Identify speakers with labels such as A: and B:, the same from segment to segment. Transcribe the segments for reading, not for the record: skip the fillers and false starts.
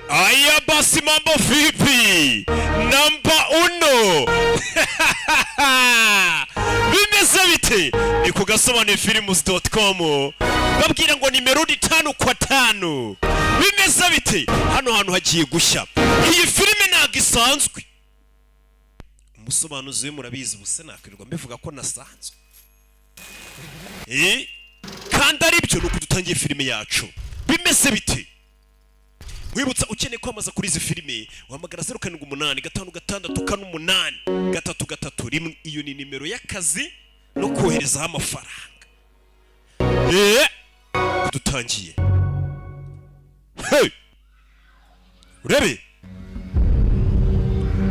A: Aya basi mambo vipi? Namba uno. Bimeze bite? Ni ku gasobanuye.com. Babwira ngo nimero 5 kwa 5. Bimeze bite? Hano hantu hagiye gushya. Iyi filime ntago isanzwe. Umusobanuzi murabizi buse nakwirirwa mbivuga ko nasanzwe. Kandi ari byo nuko dutangiye filime yacu. Bimeze bite? Wibutsa ukeneye kwamaza kuri izi filime wahamagara 0786 iyo ni nimero y'akazi no koherezaho amafaranga. Dutangiye. Hey! Urebe?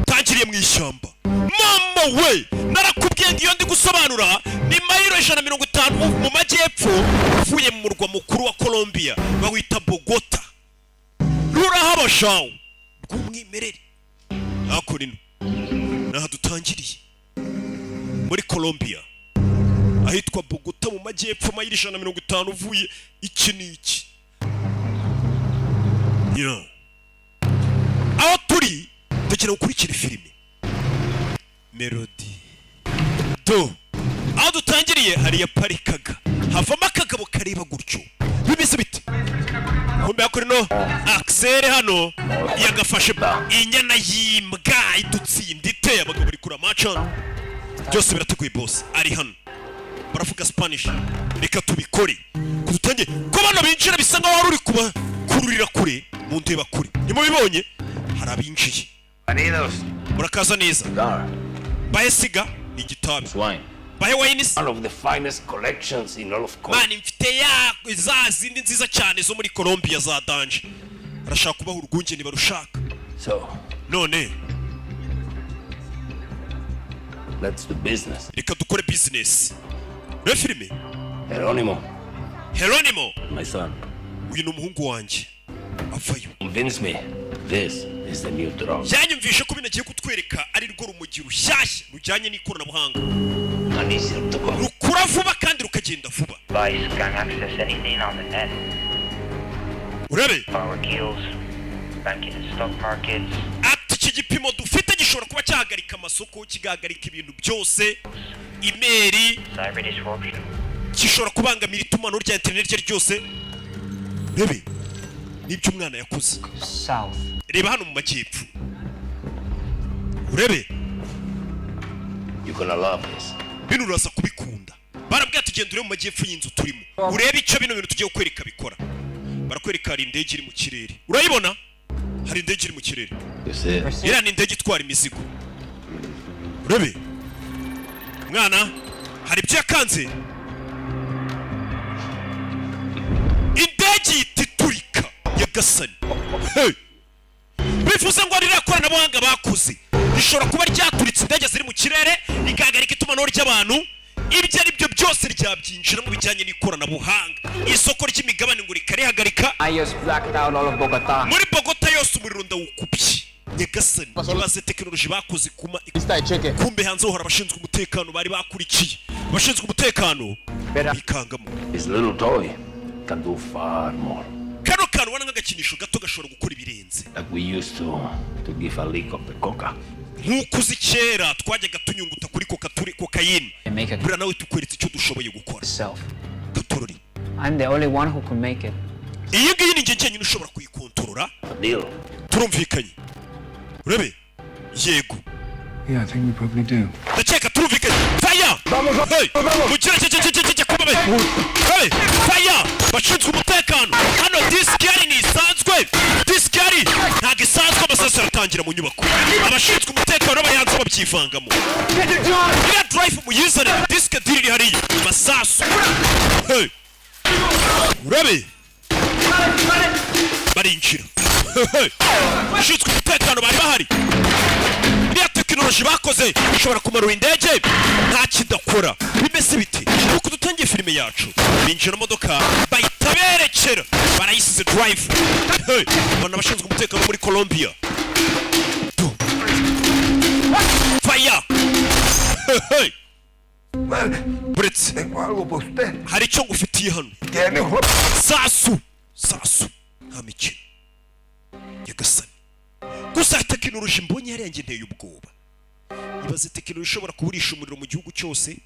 A: Tangiriye mu ishyamba. Mama we! Narakubwiye ndiyo ndi gusobanura ni mayiro 150 mu majyepfo uvuye mu murwa mukuru wa Colombia bawita Bogota. Rurahaba shawo rw'umwimerere. Hakurino naha dutangiriye muri Colombia ahitwa Bogota mu majyepfo mayiro 150 uvuye iki n'iki. Aho turi tugira gukurikira filime Melody do aho dutangiriye hari ya parikaga havamo akagabo kareba gutyo. Bimeze bite? Kumbe kuri no Axel hano yagafashe inyana yimbwa idutsinda iteye abagabo bari kura macha. Byose birateguye boss ari hano. Baravuga Spanish. Reka tubikore. Kudutangiye ko bana binjira bisa nkaho wari uri kuba kururira kure mu ndeba kure. Nimubibonye hari abinjiye. Murakaza neza. Bayesiga ni gitabi. Bahe wines,
B: one of the finest collections in all of Colombia.
A: Man mfite ya zazindi nziza cyane zo muri Colombia za danje. Arashaka kubaho urwunge ni barushaka.
B: So,
A: none
B: let's do business.
A: Reka dukore business. No filime.
B: Geronimo, my son.
A: Uyu ni umuhungu wanjye. Avayo.
B: Convince me. This is the new drug.
A: Yanyumvishe ko binagiye kutwereka ari rwo rumujyi rushyashya rujyanye n'ikoranabuhanga. Rukura vuba kandi rukagenda vuba. Urebe? Ati iki gipimo dufite gishobora kuba cyahagarika amasoko, kigahagarika ibintu byose, imeri, gishobora kubangamira itumanaho rya internet rye ryose. Urebe? Nibyo umwana yakoze. Reba hano mu majyepfo. Urebe?
B: You're gonna love this.
A: Bino uraza kubikunda. Barabwira tugendure mu majyepfo y'inzu turimo. Urebe icyo bino bintu tugiye kwereka bikora. Barakwereka hari indege iri mu kirere. Urayibona? Hari indege iri mu kirere. Ira ni indege itwara imizigo. Urebe? Mwana, hari ibyo yakanze. Indege ititurika ya gasani. Hey! Bifuza ngo ari ikoranabuhanga bakuze. Rishobora kuba ryaturitse indege ziri mu kirere igahagarika itumanaho ry'abantu. Ibyo ari byo byose ryabyinjira mu bijyanye n'ikoranabuhanga. Isoko ry'imigabane ngo rikarihagarika. Muri Bogota yose umuriro ndawukubye. Nyagasani ibaze tekinoloji bakoze kuma kumbe hanze hora abashinzwe umutekano bari bakurikiye. Abashinzwe umutekano bikangamo.
B: This little toy can do far more.
A: Kano kantu wana nk'agakinisho gato gashobora gukora ibirenze.
B: Like we used to give a lick of the coca.
A: Nkuko uzi kera twajyaga tunyunguta kuri kokayine. Bura nawe tukweretse icyo dushoboye gukora. Gatorori.
C: I'm the only one who can make it.
A: Iyi ngiyi ni njye njyenyine ushobora kuyikontorora. Turumvikanye. Urebe? Yego.
D: Yeah, I think we probably do.
A: Ndakeka turumvikanye. Fire! Hey! Mugire kuba be. Hey! Fire! Bashinzwe umutekano. Hano diskari ni isanzwe. Diskari ntago isanzwe amasasu aratangira mu nyubako. Abashinzwe umutekano bayanze babyivangamo. Ya drive muyizane disk diri hariya. Masasu. Hey! Urebe? Barinjira. Bashinzwe umutekano bari bahari. Iriya tekinoloji bakoze ishobora kumarura indege nta kidakora. Bimeze biti nuko dutangiye filime yacu. Binjira modoka bahita berekera barayisize drive. Bana bashinzwe umutekano muri Colombia. Fire! Buretse hari icyo ngufitiye hano. Sasu nta mikino. nyagasani gusa tekinoloji mbonye hariya njye nteye ubwoba. Ibaze tekinoloji ishobora kuburisha umuriro mu gihugu cyose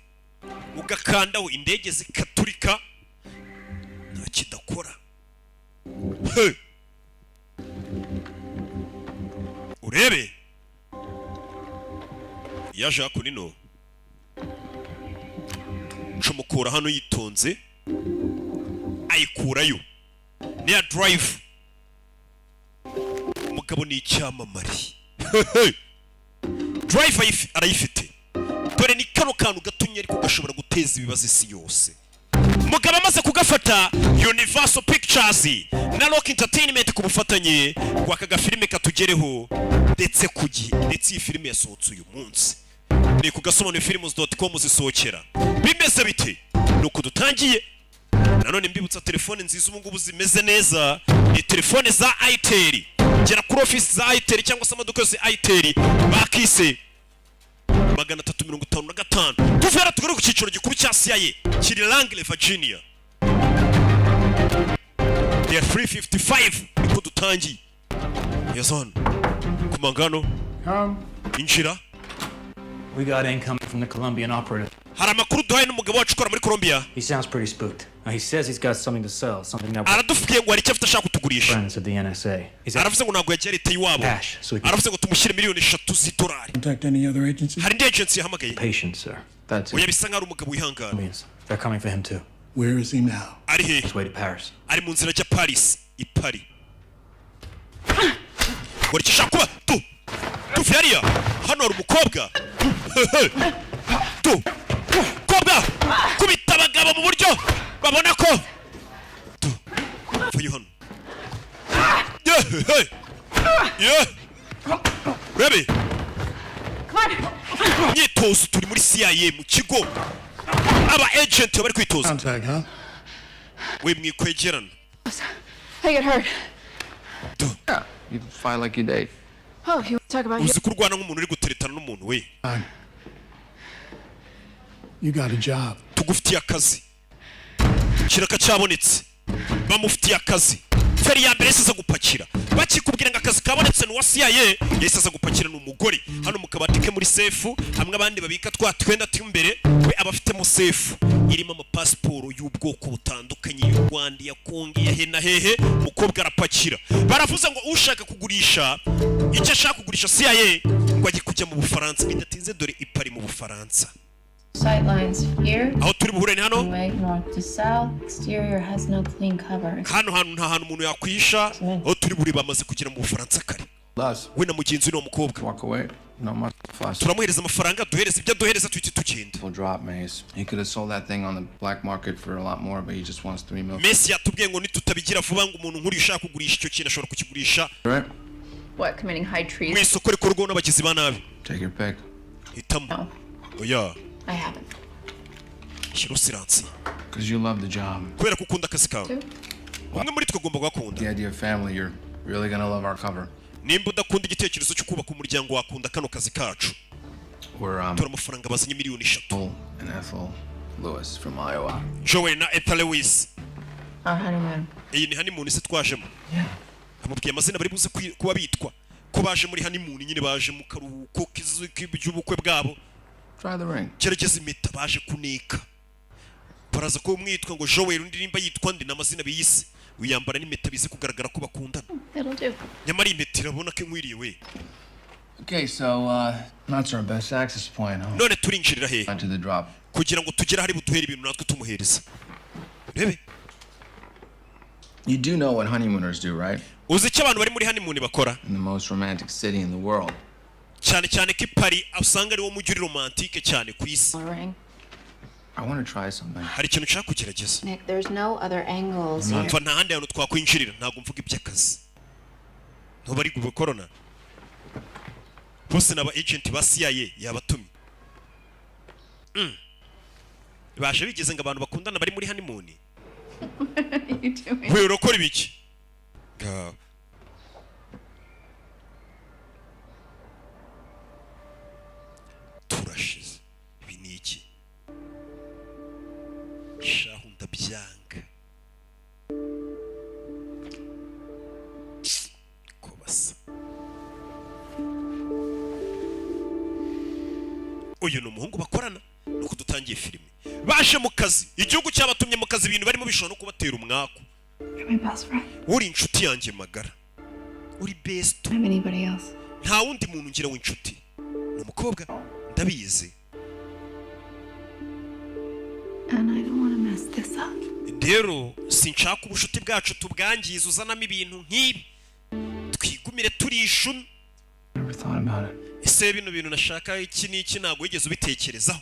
A: ugakandaho indege zikaturika nta kidakora. Urebe yaje hakunino cumukura hano yitonze ayikurayo niya drive. Umugabo ni icyamamare. Drive arayifite. Dore ni kano kantu gatumye ariko gashobora guteza ibibazo isi yose. Umugabo amaze kugafata Universal Pictures na Rock Entertainment ku bufatanye kwa filime katugereho ndetse kugihe ndetse iyi filime yasohotse uyu munsi. Ni ku gasobanuye.com zisohokera. Bimeze bite? Nuko dutangiye. Nanone mbibutsa telefone nziza ubu ngubu zimeze neza ni telefone za Itel. Gera kuri office za Itel cyangwa se amaduka yose Itel bakise 355. Tuvera tugere ku cyiciro gikuru cya CIA kiri Langley, Virginia. They are 355 niko dutangiye. Yazon kumangano injira.
E: We got income from the Colombian operative.
A: Hari amakuru duhaye n'umugabo wacu ukora muri Colombia.
E: He sounds pretty spooked. He says he's got something to sell, something that
A: Aradufiye ngo hari icyo afite ashaka kutugurisha.
E: friends of the NSA. He's
A: Aravuze ngo ntabwo yagiye leta iwabo. Aravuze ngo tumushyire miliyoni 3 z'idolari.
D: Contact any other agencies?
A: Hari indi agency yahamagaye.
E: patient, sir. That's
A: Oya
E: it.
A: bisa nk'ari umugabo wihangana.
E: Means they're coming for him too.
D: Where is he now?
A: Ari he?
E: His way to Paris.
A: Ari mu nzira ajya Paris, i Paris. Wari kishaka kuba tu Fiaria hano hari umukobwa. Tu kobwa kubita abagabo mu buryo babona ko tu vuye hano. Yeah. Ready? Nyitozo turi muri CIA mu kigo. Aba agent bari kwitoza.
D: Contact, huh?
A: We mwikwegerana.
F: I get hurt.
G: Yeah, you fight like you date.
F: Oh, you want to talk about
A: Uzi kurwana nk'umuntu uri guteretana n'umuntu we.
D: Fine. You got a job.
A: Tugufitiye akazi. Kiraka cyabonetse. Bamufitiye akazi. Feri ya mbere yasize gupakira. Bakikubwira ngo akazi kabonetse n'uwa CIA yasize gupakira n'umugore. Hano mu kabati ke muri safe hamwe abandi babika twatwenda t'imbere we abafite mu safe irimo amapasiporo y'ubwoko butandukanye y'u Rwanda ya Kongo ya hena hehe mukobwa arapakira. Baravuze ngo ushaka kugurisha icyo ashaka kugurisha CIA ngo ajye kujya mu Bufaransa bidatinze dore ipari mu Bufaransa.
F: sightlines here?
A: Aho turi buhure ni hano.
F: Way north to south. Exterior has no clean covers.
A: Hano nta hantu umuntu yakwisha. Aho turi buhure bamaze kugera mu Bufaransa kare.
G: Last,
A: We na mugenzi no mukobwa.
G: walk away. No much fuss.
A: Turamuhereza amafaranga duhereza ibyo duhereza twite tugenda.
G: We'll drop Maze. He could have sold that thing on the black market for a lot more, but he just wants $3 million.
A: Messi yatubwiye ngo nitutabigira vuba ngo umuntu nkuri ushaka kugurisha icyo kintu ashobora kukigurisha
G: Right?
F: What, committing high
A: mu
F: treason?
A: isoko rikorwaho n'abagizi ba nabi.
G: Take your pick.
A: Hitamo.
F: No,
A: Oya
F: I haven't.
A: shyira usiransi
G: Because you love the job.
A: kubera ko ukunda akazi kawe.
F: Two?
A: Umwe muri twe agomba
G: The
A: gukunda.
G: idea of family, you're really gonna love our cover.
A: Nimba udakunda igitekerezo cyo kubaka umuryango wakunda kano kazi kacu.
G: We're
A: Tora amafaranga bazanye miliyoni 3.
G: Joel and Ethel Lewis from Iowa.
A: Joel na Ethel Lewis.
F: Our honeymoon.
A: Iyi ni honeymoon se twajemo. Amubwiye amazina bari buze kuba bitwa. Ko baje muri honeymoon nyine baje mu karuhuko k'iby'ubukwe bwabo.
G: Try the ring.
A: Gerageza impeta baje kuneka. Baraza ko umwitwa ngo Joel undi nimba yitwa ndi namazina biyise. Uyambara n'impeta bize kugaragara ko bakundana.
F: It'll do.
A: Nyamara impeta irabona ko inkwiriye we.
G: Okay, so, that's our best access point, huh?
A: None turinjirira he
G: On to the drop.
A: kugira ngo tugere hari buduhere ibintu natwe tumuhereza. Rebe.
G: You do know what honeymooners do, right?
A: Uzi icyo abantu bari muri honeymoon bakora?
G: In the most romantic city in the world.
A: Cyane cyane ko Paris usanga ari wo mujyi uri romantique cyane ku isi.
F: Ring.
G: I want to try something.
A: Hari ikintu nshaka kugerageza.
F: Nick, there's no other angles here.
A: Mva nta handi hantu twakwinjirira ntabwo mvuga iby'akazi. Ntubari gukorona. Bose n'aba agent ba CIA yabatumye. Baje bigeze ngo abantu bakundana bari muri honeymoon.
F: What are you doing?
A: We urakora ibiki? Turashize. Ibi ni iki? Shahu ndabyanga. Ko basa. Uyu ni umuhungu bakorana nuko dutangiye filime. Baje mu kazi, igihugu cyabatumye mu kazi, ibintu barimo bishobora no kubatera umwaku.
F: You're my best friend.
A: Uri inshuti yanjye magara, uri best.
F: I don't have anybody else.
A: Nta wundi muntu ngira w'inshuti. Ni umukobwa ndabizi.
F: And I don't want to mess this up.
A: Rero sinshaka ubushuti bwacu tubwangiza uzanamo ibintu nk'ibi. Twigumire turi ishumi.
G: Never thought about it.
A: Ese bino bintu nashaka iki n'iki ntabwo wigeze ubitekerezaho.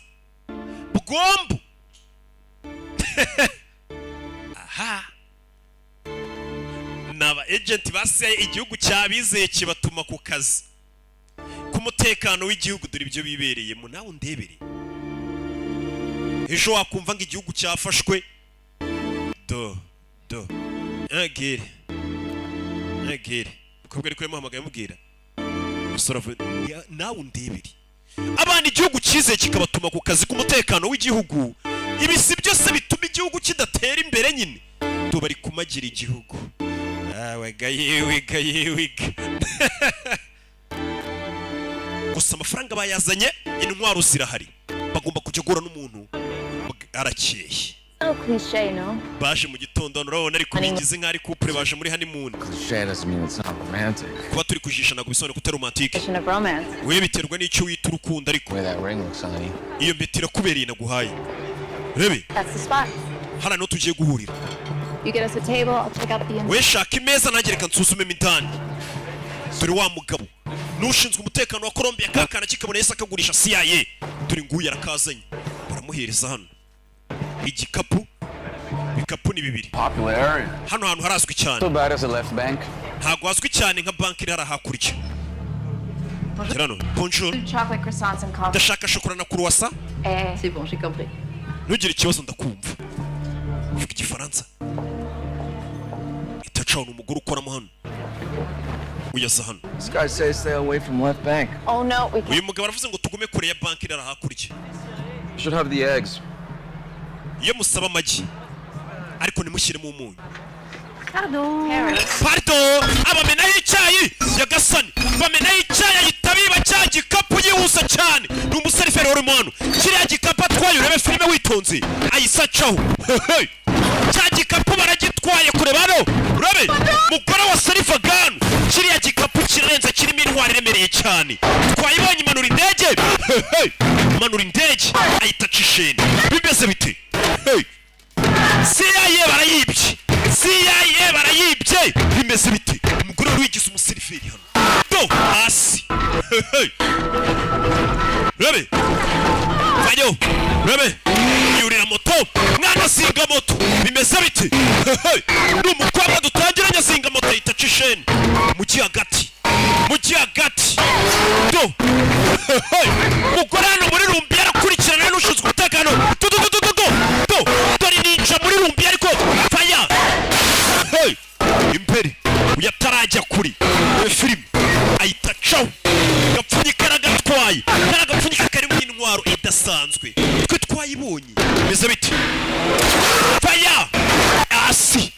A: Bugombo. Aha. Naba agent basiye igihugu cyabizeye kibatuma ku kazi. Ku mutekano w'igihugu dore ibyo bibereyemo nawe ndebere. Ejo wakumva ngo igihugu cyafashwe. Do. Agere. Ukubwo ari kuri muhamagaye mubwira. Nawe ndebere. Abana igihugu cyize kikabatuma ku kazi k'umutekano w'igihugu. Ibisi byose bituma igihugu kidatera imbere nyine. Bari kumagira igihugu. Wega. Gusa amafaranga bayazanye, intwaro zirahari. Bagomba kujya gura n'umuntu arakeye.
F: So cliche, no?
A: Baje mu gitondo urabona ariko bigize nk'ari couple baje muri honeymoon.
G: Cliche doesn't mean it's not romantic.
A: Kuba turi kujisha ntabwo bisobanura ko utari romantique.
F: Definition of romance.
A: We biterwa n'icyo wita urukundo ariko.
G: The way that ring looks, honey.
A: Iyo mpeta irakubereye naguhaye. Rebe.
F: That's the spot.
A: Hano no tugiye guhurira.
F: You get us a table, I'll check out the inside.
A: We shaka imeza nanjye reka nsuzume mindani. Turi wa mugabo. Nushinzwe umutekano wa Colombia kakana kikabona Yesu akagurisha CIA. Turi nguye arakazanye. Baramuhereza hano. Igikapu. Ibikapu ni bibiri.
G: Popular area.
A: Hano hantu harazwi cyane.
G: So bad as a left bank.
A: Ntabwo hazwi cyane nka banki iri hakurya. Kirano, bonjour.
F: Chocolate croissants and coffee.
A: Ndashaka shokora na croissant.
F: C'est bon, j'ai compris.
A: Ntugire ikibazo ndakumva. Vuga igifaransa. Itacaho n'umugore ukoramo hano. Uyaza hano.
G: This guy says stay away from left bank.
F: Oh no, we can't.
A: Uyu mugabo aravuze ngo tugume kure ya banki iri hakurya.
G: You should have the eggs.
A: Iyo musaba amagi ariko nimushyiremo umunyu.
F: Pardon.
A: Abamenaho icyayi yagasani bamenaho icyayi yitabiba cya gikapu yihuse cyane. Ni umuseriveri wari hano. Kiriya gikapu atwaye urebe filime witonze ayisacaho. Cya gikapu baragitwaye kureba hano urabe mugore wa seriva ganu. Kiriya gikapu kirenze kirimo intwari iremereye cyane. Twayibonye imanura indege. Manura indege ayitaca isheni. Bimeze bite? CIA barayibye. Bimeze bite? Umugore wigize umuseriveri hano. Do hasi. Rebe. Vayo. Rebe. Yurira moto. Mwana singa moto. Bimeze bite? N'umukobwa dutangiranye singa moto yitaca isheni. Mugi hagati. Do. Mugore hano muri rumbi yarakurikirana n'ushinzwe umutekano. Do. Dore ninja muri rumbi ariko faya. Imbere uyatarajya kuri film ayitacaho gapfunyika nagatwaye karagapfunyika kari mu intwaro idasanzwe twe twayibonye bimeze biti faya hasi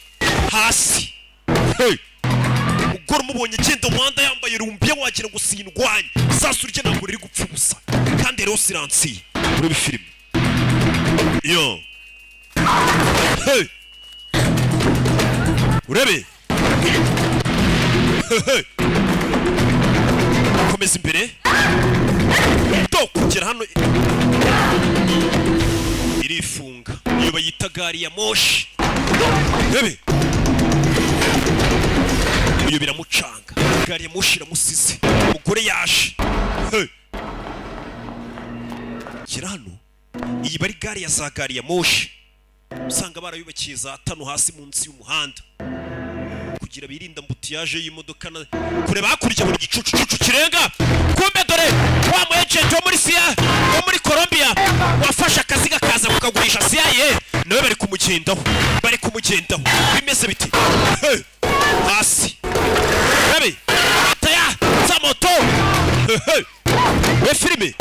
A: ugora umubonye agenda umuhanda yambaye rumbiye wagira ngo sindwanye sasu rye ntabwo riri gupfa ubusa kandi rero siransiye muri film yo urebe komeza imbere do kugera hano irifunga iyo bayita gari ya moshi urebe iyo biramucanga gari ya moshi iramusize umugore yaje kira hano iyi bari gari ya za gari ya moshi usanga barayubakiye za tano hasi munsi y'umuhanda kugira birinda mbutiyaje y'imodoka na kure bakurya buri gicucu kirenga. Kumbe dore wa mu agent wo muri CIA wo muri Colombia wafashe akazi gakaza kukagurisha CIA nawe bari kumugendaho bimeze biti hasi rabe ataya za moto we filime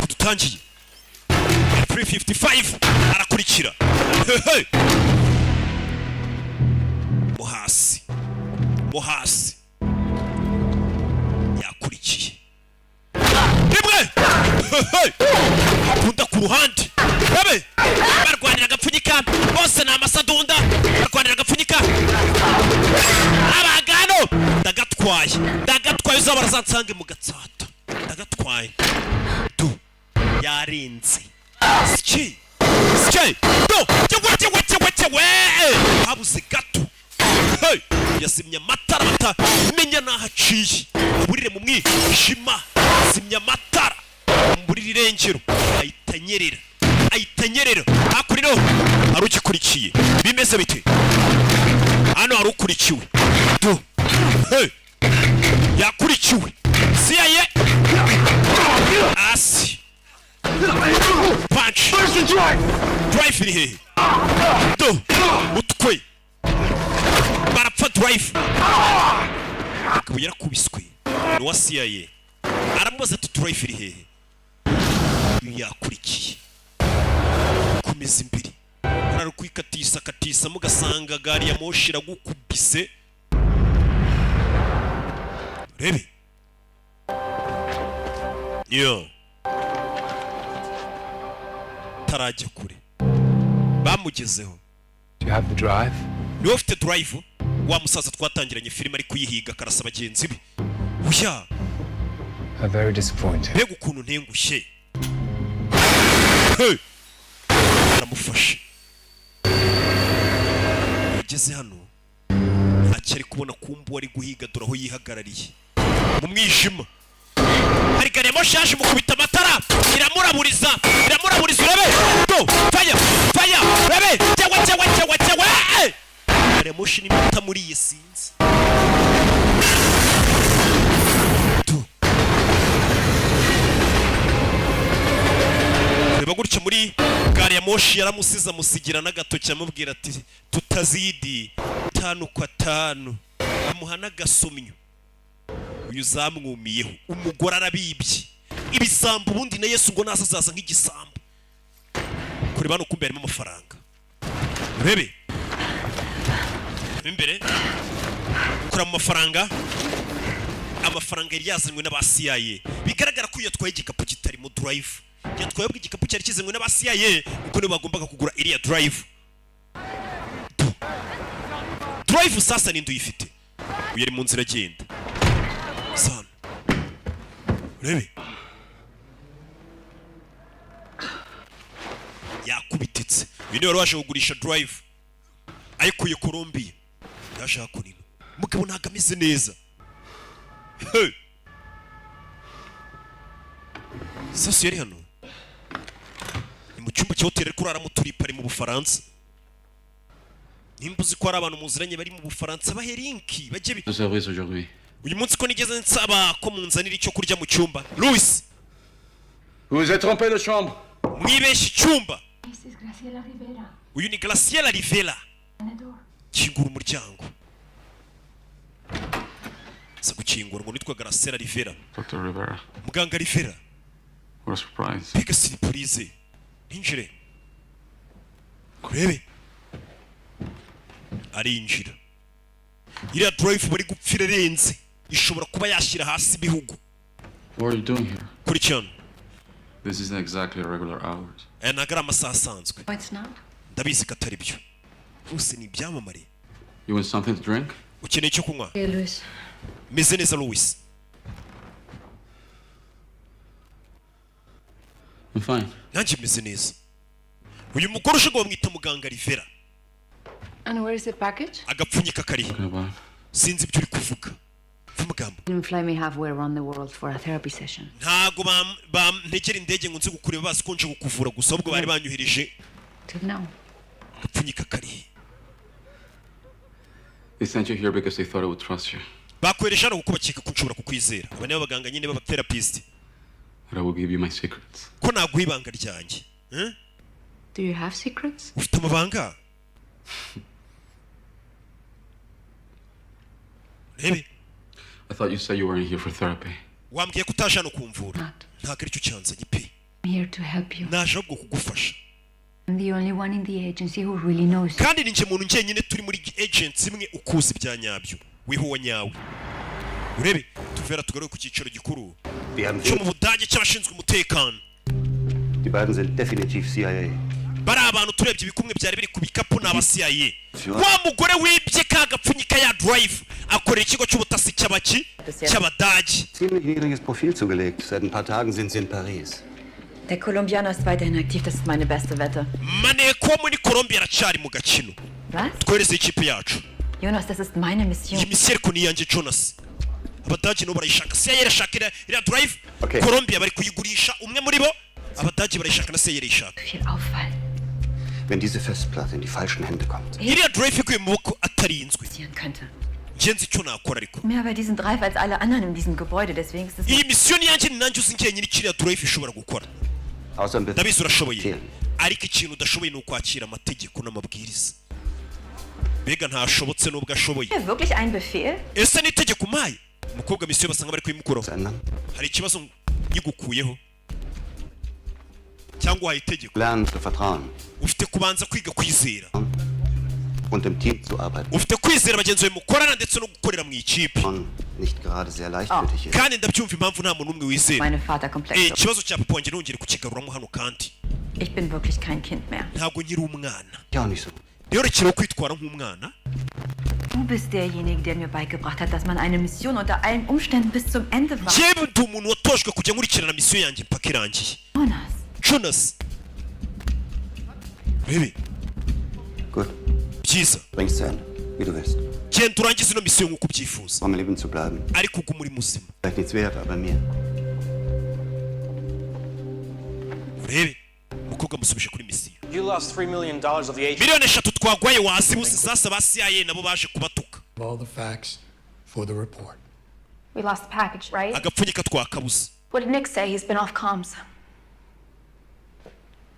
A: dutangiye 355 arakurikira mo hasi ndagatwaye uzaba arazansange mu gatsata ndagatwaye do yarenze ski do we habuze gato hey yasimya matara menya naho aciye aburire mu mwijima simya matara muri irengero ayitanyerera hakurino arukikurikiye bimeze bite hano harukurikiwe do hey yakurikiwe CIA asi punch drive iri hehe do utwe barapfa drive akaba yarakubiswe ni wa CIA aramubaza ati drive iri hehe yakurikiye komeza imbere ararukwikatisa mugasanga gari ya moshi iragukubise rebe yo tarajya kure bamugezeho.
H: Do you have the drive?
A: niwe ufite drive wa musaza twatangiranye filime ari kuyihiga karasa bagenzi be uya
H: I'm very disappointed.
A: mbega ukuntu ntengushye aramufashe yageze hano ntacyari kubona kumbu ari guhiga dore aho yihagarariye mu mwijima hari gari ya moshi yaje mukubita amatara iramuraburiza urebe do fire urebe cyangwa gari ya moshi n'imita muri iyi sinzi reba gutya muri gari ya moshi yaramusiza musigira n'agatoki amubwira ati tutazidi 5 kwa 5 amuha n'agasomyo uyu zamwumiyeho umugore arabibye ibisambo ubundi na Yesu ngo nasazaza nk'igisambo kuri bano kumbe harimo amafaranga urebe imbere kura mu mafaranga yari yazanywe n'aba CIA bigaragara ko yatwaye igikapu kitarimo drive yatwaye igikapu cyari kizanywe n'aba CIA kuko nibo bagombaga kugura iriya drive sasa ni nduyifite uyari mu nzira agenda sana urebe yakubititse uyu niwe wari waje kugurisha drive ayikuye Colombia yashaka kunino mugabo ntago ameze neza sasa yari hano ni mu cyumba cya hotel kuraramo turipa ari mu Bufaransa nimbuzi ko ari abantu muziranye bari mu Bufaransa bahelinki baje uyu munsi ko nigeze nsaba ko munzanira icyo kurya mu cyumba Louis
I: Vous êtes trompé de chambre.
A: mwibeshi cyumba uyu ni Graciela Rivera kingura umuryango sa gukingura ngo nitwa Graciela Rivera
I: Dr. Rivera.
A: muganga Rivera
I: What a surprise.
A: pika surprise injire kurebe arinjira iriya drive bari gupfira renze ishobora kuba yashyira hasi ibihugu.
I: What are you doing here?
A: kuri cyane
I: This isn't exactly regular hours.
A: ntago ari amasaha asanzwe
F: Oh, it's not?
A: ndabizi ko atari byo bose ni ibyamamare.
I: You want something to drink?
A: ukeneye icyo kunywa?
F: Hey, Luis.
A: meze neza Louis.
I: I'm fine.
A: nanjye meze neza. uyu mugore ushigo bamwita muganga Rivera.
F: And where is the package?
A: agapfunyika kari
I: Talking about
A: sinzi ibyo uri kuvuga vumagambo.
F: Didn't fly me halfway around the world for a therapy session.
A: ntago ntegera indege ngo nze gukureba bazi ko nje kukuvura gusa ahubwo bari banyuhirije
F: Till now.
A: agapfunyika kari.
I: they sent you here because they thought I would trust you.
A: bakweresha no kukubakika ko nshobora kukwizera. aba nibo baganga nyine baba therapist.
I: But I will give you my secrets.
A: ko naguha ibanga ryanjye.
F: Do you have secrets?
A: ufite amabanga? rebe
I: I thought you said you weren't here for therapy.
A: wambwiye ko utaje hano kumvura.
F: Not.
A: ntago aricyo cyanzanye pe.
F: I'm here to help you.
A: naje ahubwo kugufasha.
F: I'm the only one in the agency who really knows you.
A: kandi ninjye muntu njyenyine turi muri agents imwe ukuzi bya nyabyo wihuwa nyawe. urebe tuvera tugaruke ku cyiciro gikuru cyo mu Budage cy'abashinzwe umutekano.
J: Die beiden sind definitiv CIA.
A: bari abantu turebye ibikumwe byari biri ku bikapu n'aba CIA. wa mugore wibye ka gapfunyika ya drive akorera ikigo cy'ubutasi cy'abadage.
J: Ziemlich niedriges Profil zugelegt. Seit ein paar Tagen sind sie in Paris.
K: Der Kolumbianer ist weiterhin aktiv, das ist meine beste Wette.
A: Maneko wo muri Colombia aracari mu gakino.
K: Was?
A: Twereze ikipe yacu.
K: Jonas, das ist meine Mission.
A: Iyi mission ariko ni yanjye Jonas. Abadage no barayishaka. CIA irashaka ira drive.
J: Okay.
A: Colombia bari kuyigurisha umwe muri bo. Abadage barayishaka na CIA irayishaka.
K: Viel Auffall.
J: Wenn diese Festplatte in die falschen Hände kommt.
A: Iriya drive iguye mu maboko atarinzwe.
K: Passieren könnte.
A: Ngenzi icyo nakora ariko.
K: Mehr bei diesem Drive als alle anderen in diesem Gebäude, deswegen ist es...
A: Iyi mission yanjye ni nanjye uzi ngenyine kiriya drive ishobora gukora. Ndabizi urashoboye. Ariko ikintu udashoboye ni ukwakira amategeko n'amabwiriza. Mbega ntashobotse nubwo ashoboye.
K: Wirklich ein Befehl?
A: Ese ni itegeko umpaye? Umukobwa misiyo basanga bari kuyimukuraho. Hari ikibazo yigukuyeho cyangwa uhaye itegeko.
J: Lernen zu vertrauen.
A: Ufite kubanza kwiga kwizera.
J: Und im Team zu arbeiten.
A: Ufite kwizera bagenzi bawe mukorana ndetse no gukorera mu ikipe.
J: Nicht gerade sehr leicht für dich ist.
A: Kandi ndabyumva impamvu nta muntu umwe wizera.
K: Meine Vaterkomplexe.
A: Ikibazo cya papa wanjye ntongere kukigaruramo hano kandi.
K: Ich bin wirklich kein Kind mehr.
A: Ntabwo nkiri umwana.
J: Ja, nicht so.
A: Rero rekeraho kwitwara nk'umwana.
K: Du bist derjenige, der mir beigebracht hat, dass man eine Mission unter allen Umständen bis zum Ende war.
A: Jewe ndi umuntu watojwe kujya nkurikirana misiyo yanjye mpaka irangiye. Jonas. Baby.
J: Gut.
A: Byiza.
J: Bring's zu Ende, wie du willst.
A: Genda urangize ino misiyo nk'uko ubyifuza.
J: Um am Leben zu bleiben.
A: Ariko uguma uri muzima.
J: Vielleicht nichts wert, aber mir.
A: Urebe. Umukobwa amusubije kuri misiyo.
E: You lost $3 million of the agent.
A: Miliyoni 3 twagwaye wazibuze zasaba CIA nabo baje kubatuka.
D: All the facts for the report.
F: We lost the package, right?
A: Agapfunyika twakabuze.
F: What did Nick say? He's been off comms.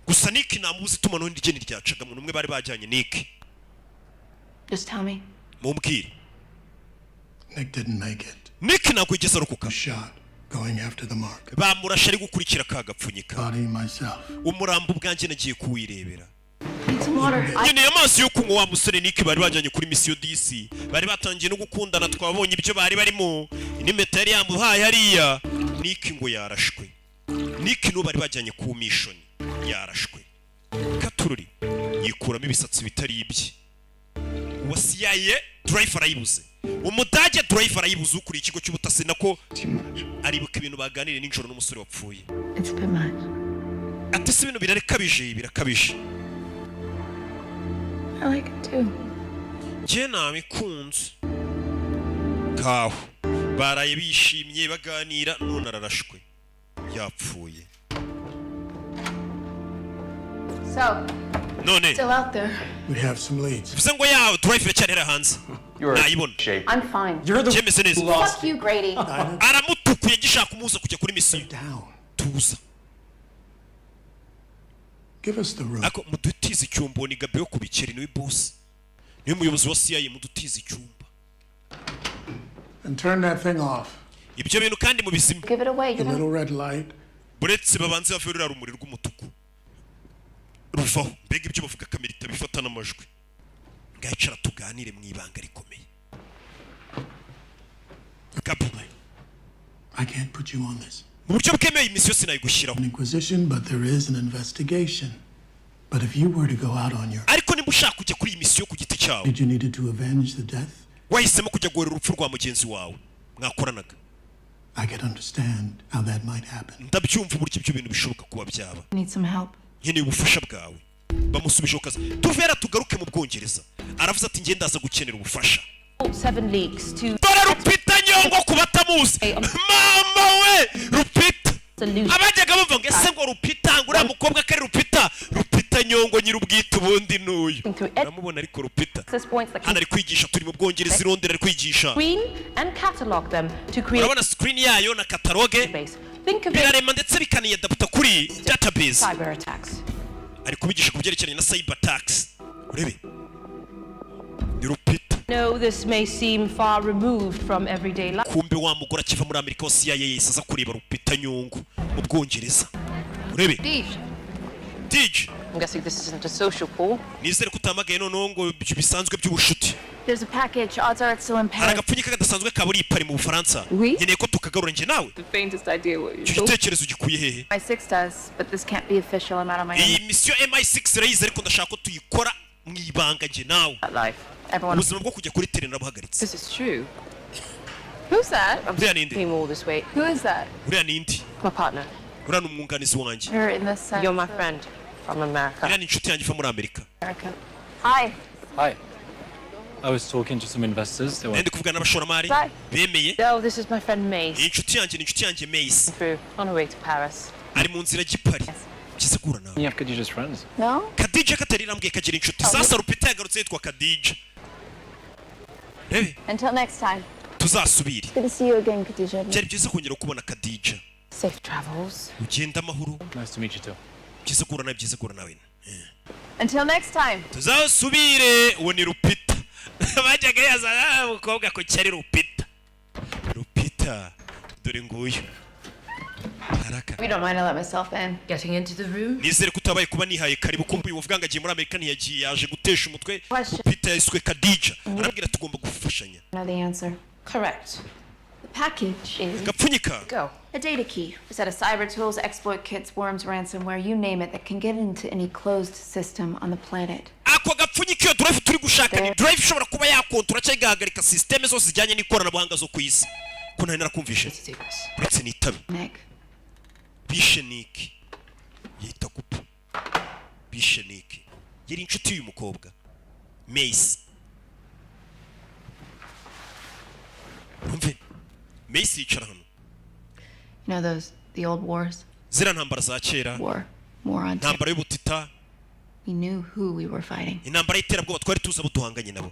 A: Gusa Nick namuzi itumanaho ndigeni ryacaga umuntu umwe bari bajyanye Nick.
F: Just tell me.
A: Mumbwire.
D: Nick didn't make it.
A: Nick ntabwo yigeze arokoka.
D: Shot going after the mark.
A: Bamurashe ari gukurikira kagapfunyika.
D: Body myself.
A: Umurambo ubwanjye nagiye kuwirebera.
F: Need some water.
A: Nyine amazi yo kunywa wa musore Nick bari bajyanye kuri mission DC. Bari batangiye no gukundana twabonye ibyo bari barimo. Inimeta yari yamuhaye hariya. Nick ngo yarashwe. Nick no bari bajyanye ku mission. Yarashwe. Katururi yikuramo ibisatsi bitari ibye. Wasiyaye driver ayibuze. Umudage driver ayibuze ukuri ikigo cy'ubutasi nako aribuka ibintu baganire n'injoro n'umusore wapfuye.
K: It's been much.
A: Ati si ibintu birakabije.
F: I like it too.
A: Je nabikunze. Kaho baraye bishimye baganira none ararashwe. Yapfuye.
F: So,
A: None.
F: still out there.
D: We have some leads.
A: Bivuze ngo yawe driver cyarera hanze. Nayibona.
F: I'm fine.
E: You're the
A: Jemeze neza.
F: Fuck you, Grady.
A: Aramutukuye gishaka kumuza kujya kuri misiyo.
D: Down.
A: Tuza.
D: Give us the room.
A: Ako mudutiza icyumba ni Gabe yo kubikera ni we boss. Niwe muyobozi wa CIA mudutiza icyumba.
D: And turn that thing off.
A: Ibyo bintu kandi mu bizima.
F: Give it away.
D: The little red light.
A: Buretse babanze bavurira rumuri rw'umutuku. Ruvaho mbega ibyo bavuga kamera itabifata n'amajwi. Ngayicara tuganire mu ibanga rikomeye. Gabe.
D: I can't put you on this.
A: Mu buryo bwemeye imisiyo sinayigushyiraho.
D: An inquisition, but there is an investigation. But if you were to go out on your...
A: Ariko nimba ushaka kujya kuri iyi misiyo ku giti cyawe.
D: Did you needed to avenge the death?
A: Wahisemo kujya guhera urupfu rwa mugenzi wawe. Mwakoranaga.
D: I can understand how that might happen.
A: Ndabyumva uburyo ibyo bintu bishoboka kuba byaba.
F: Need some help.
A: Nkeneye ubufasha bwawe. Bamusubije kaza. Tuvera tugaruke mu Bwongereza. Aravuze ati ngenda aza gukenera ubufasha.
L: 7 leaks to
A: Dora Rupita Nyongo kubatamuzi. Mama we Rupita. Abajyaga bumva ngo ese ngo Rupita ngura mukobwa kari Rupita. Rupita Nyongo nyirubwite ubundi nuyu. Namubona ariko Rupita. Hano ari kwigisha turi mu Bwongereza irondera ari kwigisha.
L: Screen and catalog them to create.
A: Urabona screen yayo na catalogue.
L: Think of it.
A: Birarema ndetse bikaniyadapta kuri database.
L: Cyber attacks.
A: Ari kubigisha kubyerekeranye na cyber attacks. Urebe. Ni Rupita.
L: No, this may seem far removed from everyday life.
A: Kumbe wa mugora kiva muri Amerika wa CIA yesa kureba Rupita Nyongo mu Bwongereza. Urebe. Dij.
L: I'm guessing this isn't a social call.
A: Nizere kutamagaye noneho ngo bisanzwe by'ubushuti.
F: There's a package. Odds are it's still in Paris.
A: Haragapfunyika kadasanzwe kaburi ipari mu Bufaransa. Nkeneye ko tukagarura nje nawe.
F: The faintest idea what
A: Icyo gitekerezo gikuye hehe?
F: MI6 does, but this can't be official. I'm out on my
A: Iyi
F: own.
A: mission MI6 rayize ariko ndashaka ko tuyikora mu ibanga nje nawe.
F: Life. Everyone.
A: Ubuzima bwo kujya kuri terena buhagaritse.
F: This is true.
L: Who's that?
A: uriya ninde
L: Came all this way. Who is that?
A: uriya ninde
L: My partner.
A: uriya ni umwunganizi wanjye
F: You're in the center.
L: You're my friend from America.
A: uriya ni inshuti yanjye iva muri amerika
F: Hi.
E: Hi. I was talking to some investors. They were
A: ndi kuvugana n'abashoramari
F: Bye.
A: bemeye
L: Oh, this is my friend
A: iyi
L: Mace.
A: inshuti yanjye ni inshuti yanjye Mace
L: Through on her way to Paris.
A: ari mu nzira ajya i Paris byiza guhura nawe
E: yeah, could you just friends?
F: No?
A: Khadija katari irambwiye kagira inshuti sasa Rupita yagarutse yitwa Khadija rebe
F: Until next time.
A: tuzasubire
F: Good to see you again, Khadija.
A: byari byiza kongera kubona Khadija
L: Safe travels.
A: ugenda amahoro
E: Nice to meet you too.
A: byiza guhura nawe byiza guhura nawe
F: Until next time.
A: tuzasubire uwo ni Rupita bajyaga yazana umukobwa ko cyari Rupita dore nguyu haraka
F: We don't mind, I let myself in.
L: Getting into the room.
A: nizere ko utabaye kuba nihaye karibu kumbuye uvuga ngo agiye muri Amerika ntiyagiye yaje gutesha umutwe
F: Question.
A: Rupita yiswe Khadija arabwira tugomba gufashanya
F: Know the answer.
L: Correct.
F: The package is
A: gapfunyika
L: Go.
F: a data key. A set of cyber tools, exploit kits, worms, ransomware, you name it, that can get into any closed system on the planet.
A: ako gapfunyika iyo drive turi gushaka ni drive ishobora kuba yakontora cyangwa igahagarika systeme zose zijyanye n'ikoranabuhanga zo ku isi ko ntari narakumvishe
L: Let's do this.
A: uretse n'itabi
F: Nick.
A: bishe Nick yita gupa bishe Nick yari inshuti y'uyu mukobwa Mace umve Mace yicara hano
F: You know the old wars?
A: zira ntambara za kera
F: War on terror.
A: ntambara y'ubutita
F: We knew who we were fighting.
A: intambara y'iterabwoba twari tuzi abo duhanganye nabo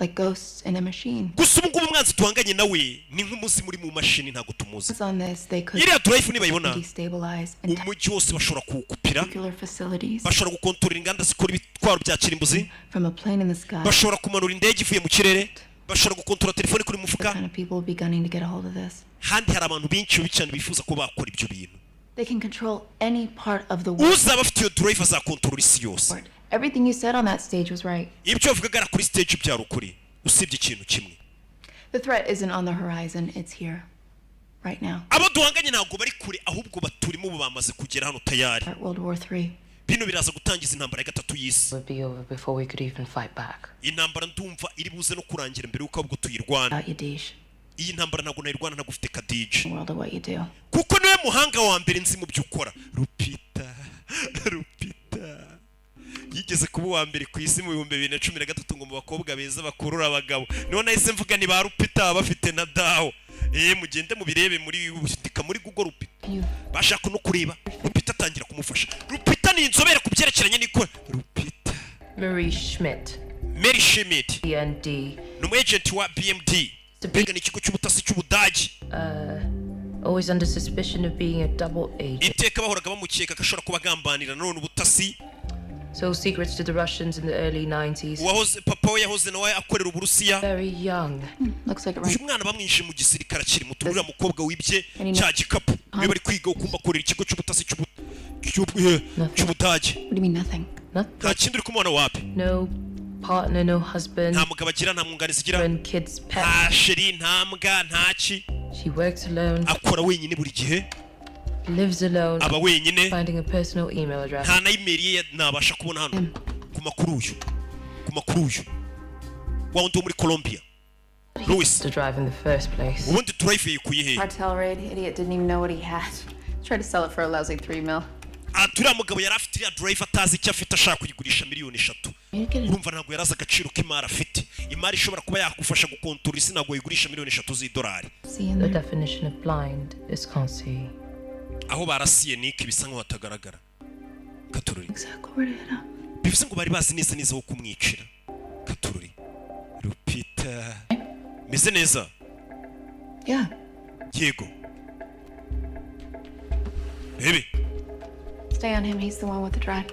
F: Like ghosts in a machine.
A: gusa ubu ngubu umwanzi duhanganye nawe ni nk'umuzi muri mu mashini ntabwo tumuzi
F: On this, they could
A: iriya drive nibayibona
F: destabilize
A: umujyi wose bashobora kuwukupira
F: nuclear facilities
A: bashobora gukontorora inganda zikora ibitwaro bya kirimbuzi
F: from a plane in the sky.
A: bashobora kumanura indege ivuye mu kirere bashobora gukontorora telefone kuri mufuka
F: Kind of people will be gunning to get a hold of this.
A: handi hari abantu benshi babi cyane bifuza ko bakora ibyo bintu
F: They can control any part of the world.
A: uzaba afite iyo drive azakontorora isi yose
F: Everything you said on that stage was right.
A: ibyo bavugaga kuri stage byari ukuri usibye ikintu kimwe
F: The threat isn't on the horizon, it's here. Right now.
A: abo duhanganye ntabwo bari kure ahubwo baturimo ubu bamaze kugera hano tayari
F: World War III.
A: bino biraza gutangiza intambara ya gatatu y'isi
L: Would be over before we could even fight back.
A: intambara ndumva iri buze no kurangira mbere y'uko ahubwo tuyirwana
F: About you, Dish.
A: iyi ntambara ntabwo nayirwana ntabwo ufite Khadija
F: The world of what you do.
A: kuko niwe muhanga wa mbere nzi mu byo ukora Rupita yigeze kuba uwa mbere ku isi mu 2013 ngo mu bakobwa beza bakurura abagabo niho nahise mvuga ni ba Rupita bafite na dawo mugende mubirebe muri dika muri Google Rupita bashaka no kureba Rupita atangira kumufasha Rupita ni inzobere ku byerekeranye n'ikora Rupita
L: Marie Schmidt.
A: Mary Schmidt
L: BND.
A: ni umu agent wa BMD mbega ni ikigo cy'ubutasi cy'Ubudagi
L: Always under suspicion of being a double agent.
A: iteka bahoraga bamukeka ko ashobora kuba agambanira none ubutasi
L: Sold secrets to the Russians in the early 90s.
A: uwahoze papa we yahoze nawe akorera Uburusiya
L: Very young.
F: Looks like it
A: uyu
F: right.
A: mwana bamwinjije mu gisirikare akiri muto uriya mukobwa wibye cya gikapu niwe bari kwiga ukumva akorera ikigo cy'ubutasi cy'Ubudagi
F: What do you mean nothing?
A: nta kindi uri kumubona wapi
L: No partner, no husband.
A: nta mugabo agira nta mwunganizi agira
L: Friend, kids, pet.
A: nta sheri nta mbwa nta ki
L: She works alone.
A: akora wenyine buri gihe
L: Lives alone.
A: aba wenyine
L: Finding a personal email address.
A: nta na email ye nabasha kubona hano ku makuru uyu wa wundi wo muri Colombia Luis
L: To drive in the first place.
A: ubundi drive yikuye he
F: Cartel raid. Idiot didn't even know what he had. Tried to sell it for a lousy 3 mil.
A: turiya mugabo yari afite iriya drive atazi icyo afite ashaka kuyigurisha $3,000,000 urumva ntabwo yari azi agaciro k'imari afite imari ishobora kuba yakufasha gukontorora isi ntabwo yigurisha $3,000,000 z'idolari
L: The definition of blind is can't see.
A: aho barasiye Nick bisa nkaho hatagaragara Katururi
F: Exactly where to hit up.
A: bivuze ngo bari bazi neza aho kumwicira Katururi Rupita meze neza
F: Yeah.
A: yego bebe
F: Stay on him. He's the one with the drive.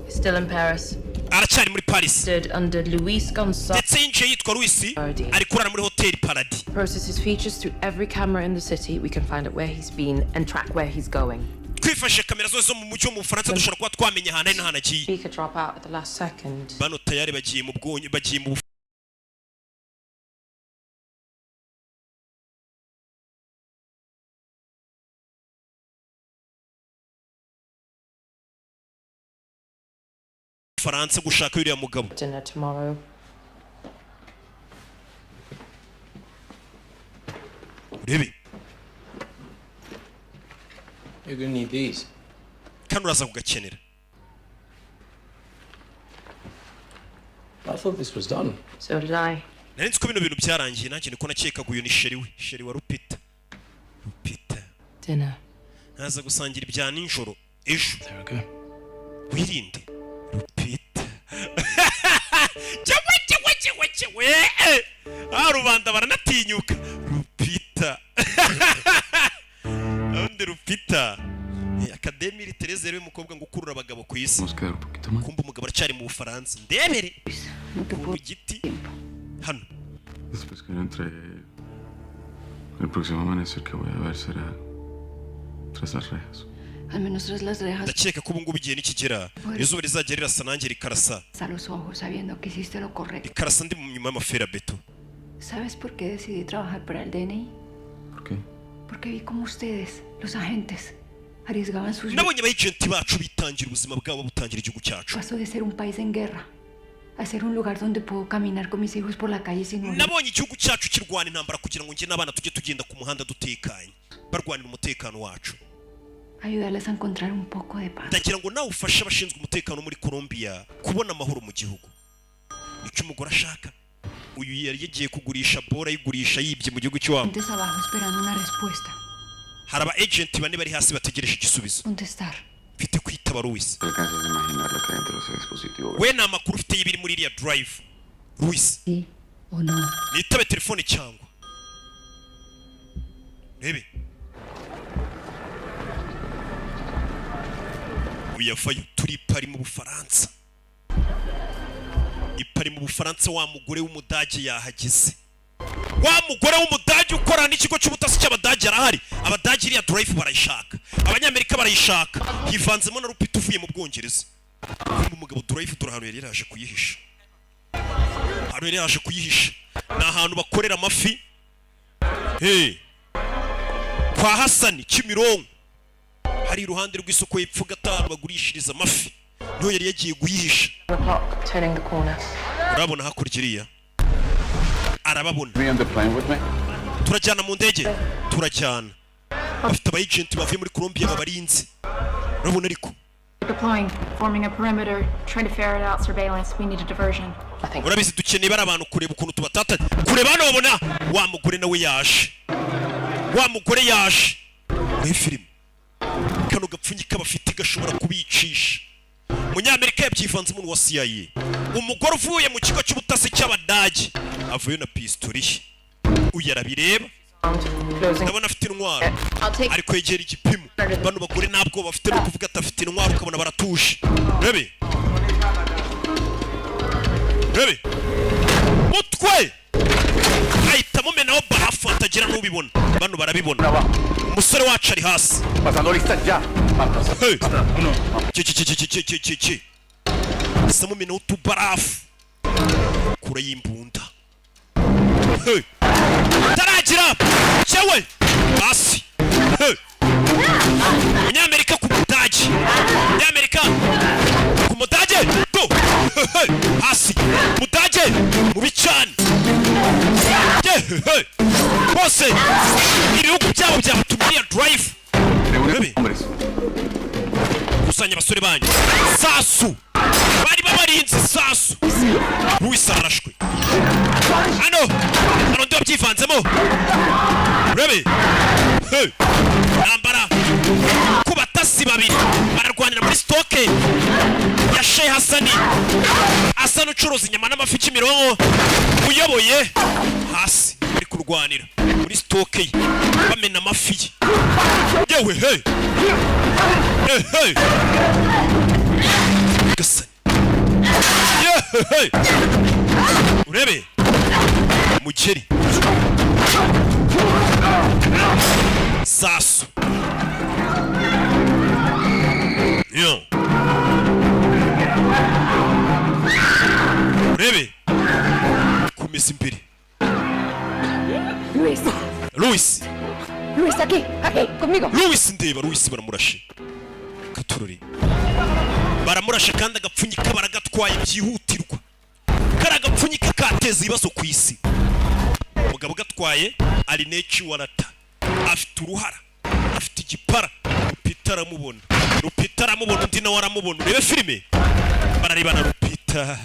L: Still in Paris.
A: aracyari muri Paris
L: Stood under Luis Gonzalez.
A: ndetse yinjiye yitwa Luis ari kurara muri hoteli Paradis
L: Process his features through every camera in the city. We can find out where he's been and track where he's going.
A: twifashishije kamera zose zo mu mujyi wo mu Bufaransa dushobora kuba twamenya ahantu ari n'ahantu agiye
L: Speaker drop out at the last second.
A: bano tayari bagiye mu bwonyi bagiye mu Faransa gushaka yuriya mugabo.
L: Dinner tomorrow.
A: Urebe.
H: You're gonna need these.
A: Kandi uraza kugakenera.
H: I thought this was done.
L: So did I.
A: Nari nzi ko bino bintu byarangiye nanjye niko nakekaga uyu ni sheri wa Rupita.
L: Dinner.
A: Naza gusangira ibya ninjoro ejo.
H: There we go.
A: Wirinde Rupita. Chewe. Rubanda baranatinyuka. Rupita. Ande Rupita. Akademi Tereze rero umukobwa ngo ukurura abagabo ku isi. Kumba umugabo aracyari mu Bufaransa. Ndebere. Mu giti. Hano.
I: Después que entre el próximo amanecer que voy a ver será tras las rejas.
F: Al menos tras las rejas.
A: Ndakeka ko ubu ngubu igihe nikigera izuba rizajya rirasa nanjye rikarasa.
F: A los ojos sabiendo que hiciste lo correcto.
A: Rikarasa ndi mu nyuma y'amafera beto.
F: ¿Sabes por qué decidí trabajar para el DNI?
I: ¿Por qué?
F: Porque vi como ustedes, los agentes, arriesgaban sus vidas.
A: Nabonye abagenti bacu bitangira ubuzima bwabo butangira igihugu cyacu.
F: Pasó de ser un país en guerra a ser un lugar donde puedo caminar con mis hijos por la calle sin morir.
A: Nabonye igihugu cyacu kirwana intambara kugira ngo njye n'abana tujye tugenda ku muhanda dutekanye barwanira umutekano wacu.
F: Ayudarles a encontrar un poco de paz.
A: Ndagira ngo nawe ufashe abashinzwe umutekano muri Colombia kubona amahoro mu gihugu. Nicyo umugore ashaka. Uyu yari yagiye kugurisha bora yigurisha yibye mu gihugu cy'iwabo.
F: Antes abajo esperando una respuesta.
A: Hari aba agent bane bari hasi bategereje igisubizo.
F: Contestar.
A: Mfite kwitaba Luis.
I: ¿Te alcanzas a imaginar lo que hay entre los dispositivos?
A: We nta makuru ufite y'ibiri muri iriya drive. Luis.
F: Sí o no.
A: Nitabe telefone cyangwa. Rebe. Uyavayo turi pari mu Bufaransa. Ipari mu Bufaransa wa mugore w'umudage yahageze. Wa mugore w'umudage ukora n'ikigo cy'ubutasi cy'abadage arahari. Abadage iriya drive barayishaka. Abanyamerika barayishaka. Hivanzemo na Rupita uvuye mu Bwongereza. Umugabo drive turahano yari yaje kuyihisha. Hano yari yaje kuyihisha. Ni ahantu bakorera amafi. Kwa Hasani Kimironko. Hari iruhande rw'isoko y'epfo gatanu bagurishiriza amafi. Niho yari yagiye guyihisha.
L: Turning the corner.
A: Urabona hakurya iriya. Arababona.
I: ¿Me on the plane with me?
A: Turajyana mu ndege. Turajyana. Bafite abagenti bavuye muri Colombia babarinze. Urabona ariko.
F: Deploying, forming a perimeter, trying to ferret out surveillance. We need a diversion.
A: Urabizi dukeneye bari abantu kureba ukuntu tubatata. Kureba hano babona wa mugore nawe yaje. Wa mugore yaje. Muri film. Kano gapfunyika bafite gashobora kubicisha. Munyamerika yabyivanze umuntu wa CIA. Umugore uvuye mu kigo cy'ubutasi cy'abadage avuye na pistoli. Uyarabireba. Ndabona afite intwaro. Ariko yegera igipimo. Bano bagore ntabwo bafite no kuvuga atafite intwaro ukabona baratuje. Rebe. Rebe. Mutwe. Ahita mumenaho barafu atagira n'ubibona. Bano barabibona. Umusore wacu ari hasi.
B: Pasando lista ya.
A: Chi. Samu mena utubarafu. Kura y'imbunda. Taragira. Chewe. Hasi. Munyamerika ku Mudage. Munyamerika ku Mudage. Do. Hasi. Mudage mu bicana. Bose ibihugu byabo byabatumiriye drive. Kusanya abasore banyu. Sasu. Bari babarinze sasu. Luis arashwe. Hano ndo byivanzemo. Rebe. Nambara. Kubatasi babiri bararwanira muri stoke ya Sheikh Hasani. Asana ucuruza inyama n'amafi Kimironko. Uyoboye hasi bari kurwanira muri stoke ye bamena amafi. Yewe Gasa. Urebe Mugeri Sasu. Yo. Urebe kumisa imbere. Luis, aquí, conmigo. Luis ndeba, Luis baramurashe. Katurori. baramurasha kandi agapfunyika baragatwaye byihutirwa. Kari agapfunyika kateza ibibazo ku isi. Umugabo gatwaye ari neci warata, afite uruhara, afite igipara. Rupita aramubona undi nawe aramubona. Urebe filime bararebana Rupita.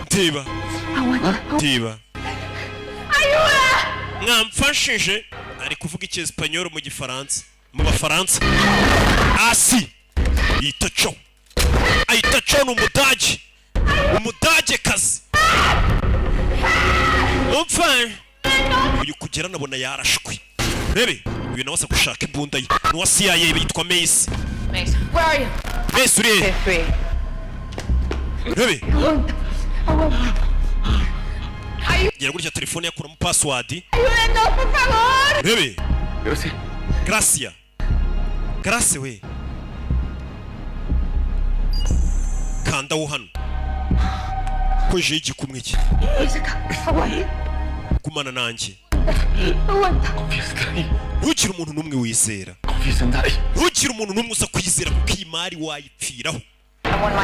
A: Tiba mwamfashije ari kuvuga icyesipanyoro mu gifaransa mu bafaransa. Asi yitacho ni umudage kazi. Uyu kugera nabona yarashwe. Rebe uyu nawe asa gushaka imbunda ye n'uwa CIA yitwa Mace.
L: Where are you?
A: Mace uri he? Rebe gira gutya telefone yakuramo password. Rebe Gracia we kanda wo hano koje igikumwe cye kumana nanjye. Ntugire umuntu n'umwe wizera, ntugire umuntu n'umwe uza kwizera kuko iyi mari wayipfiraho.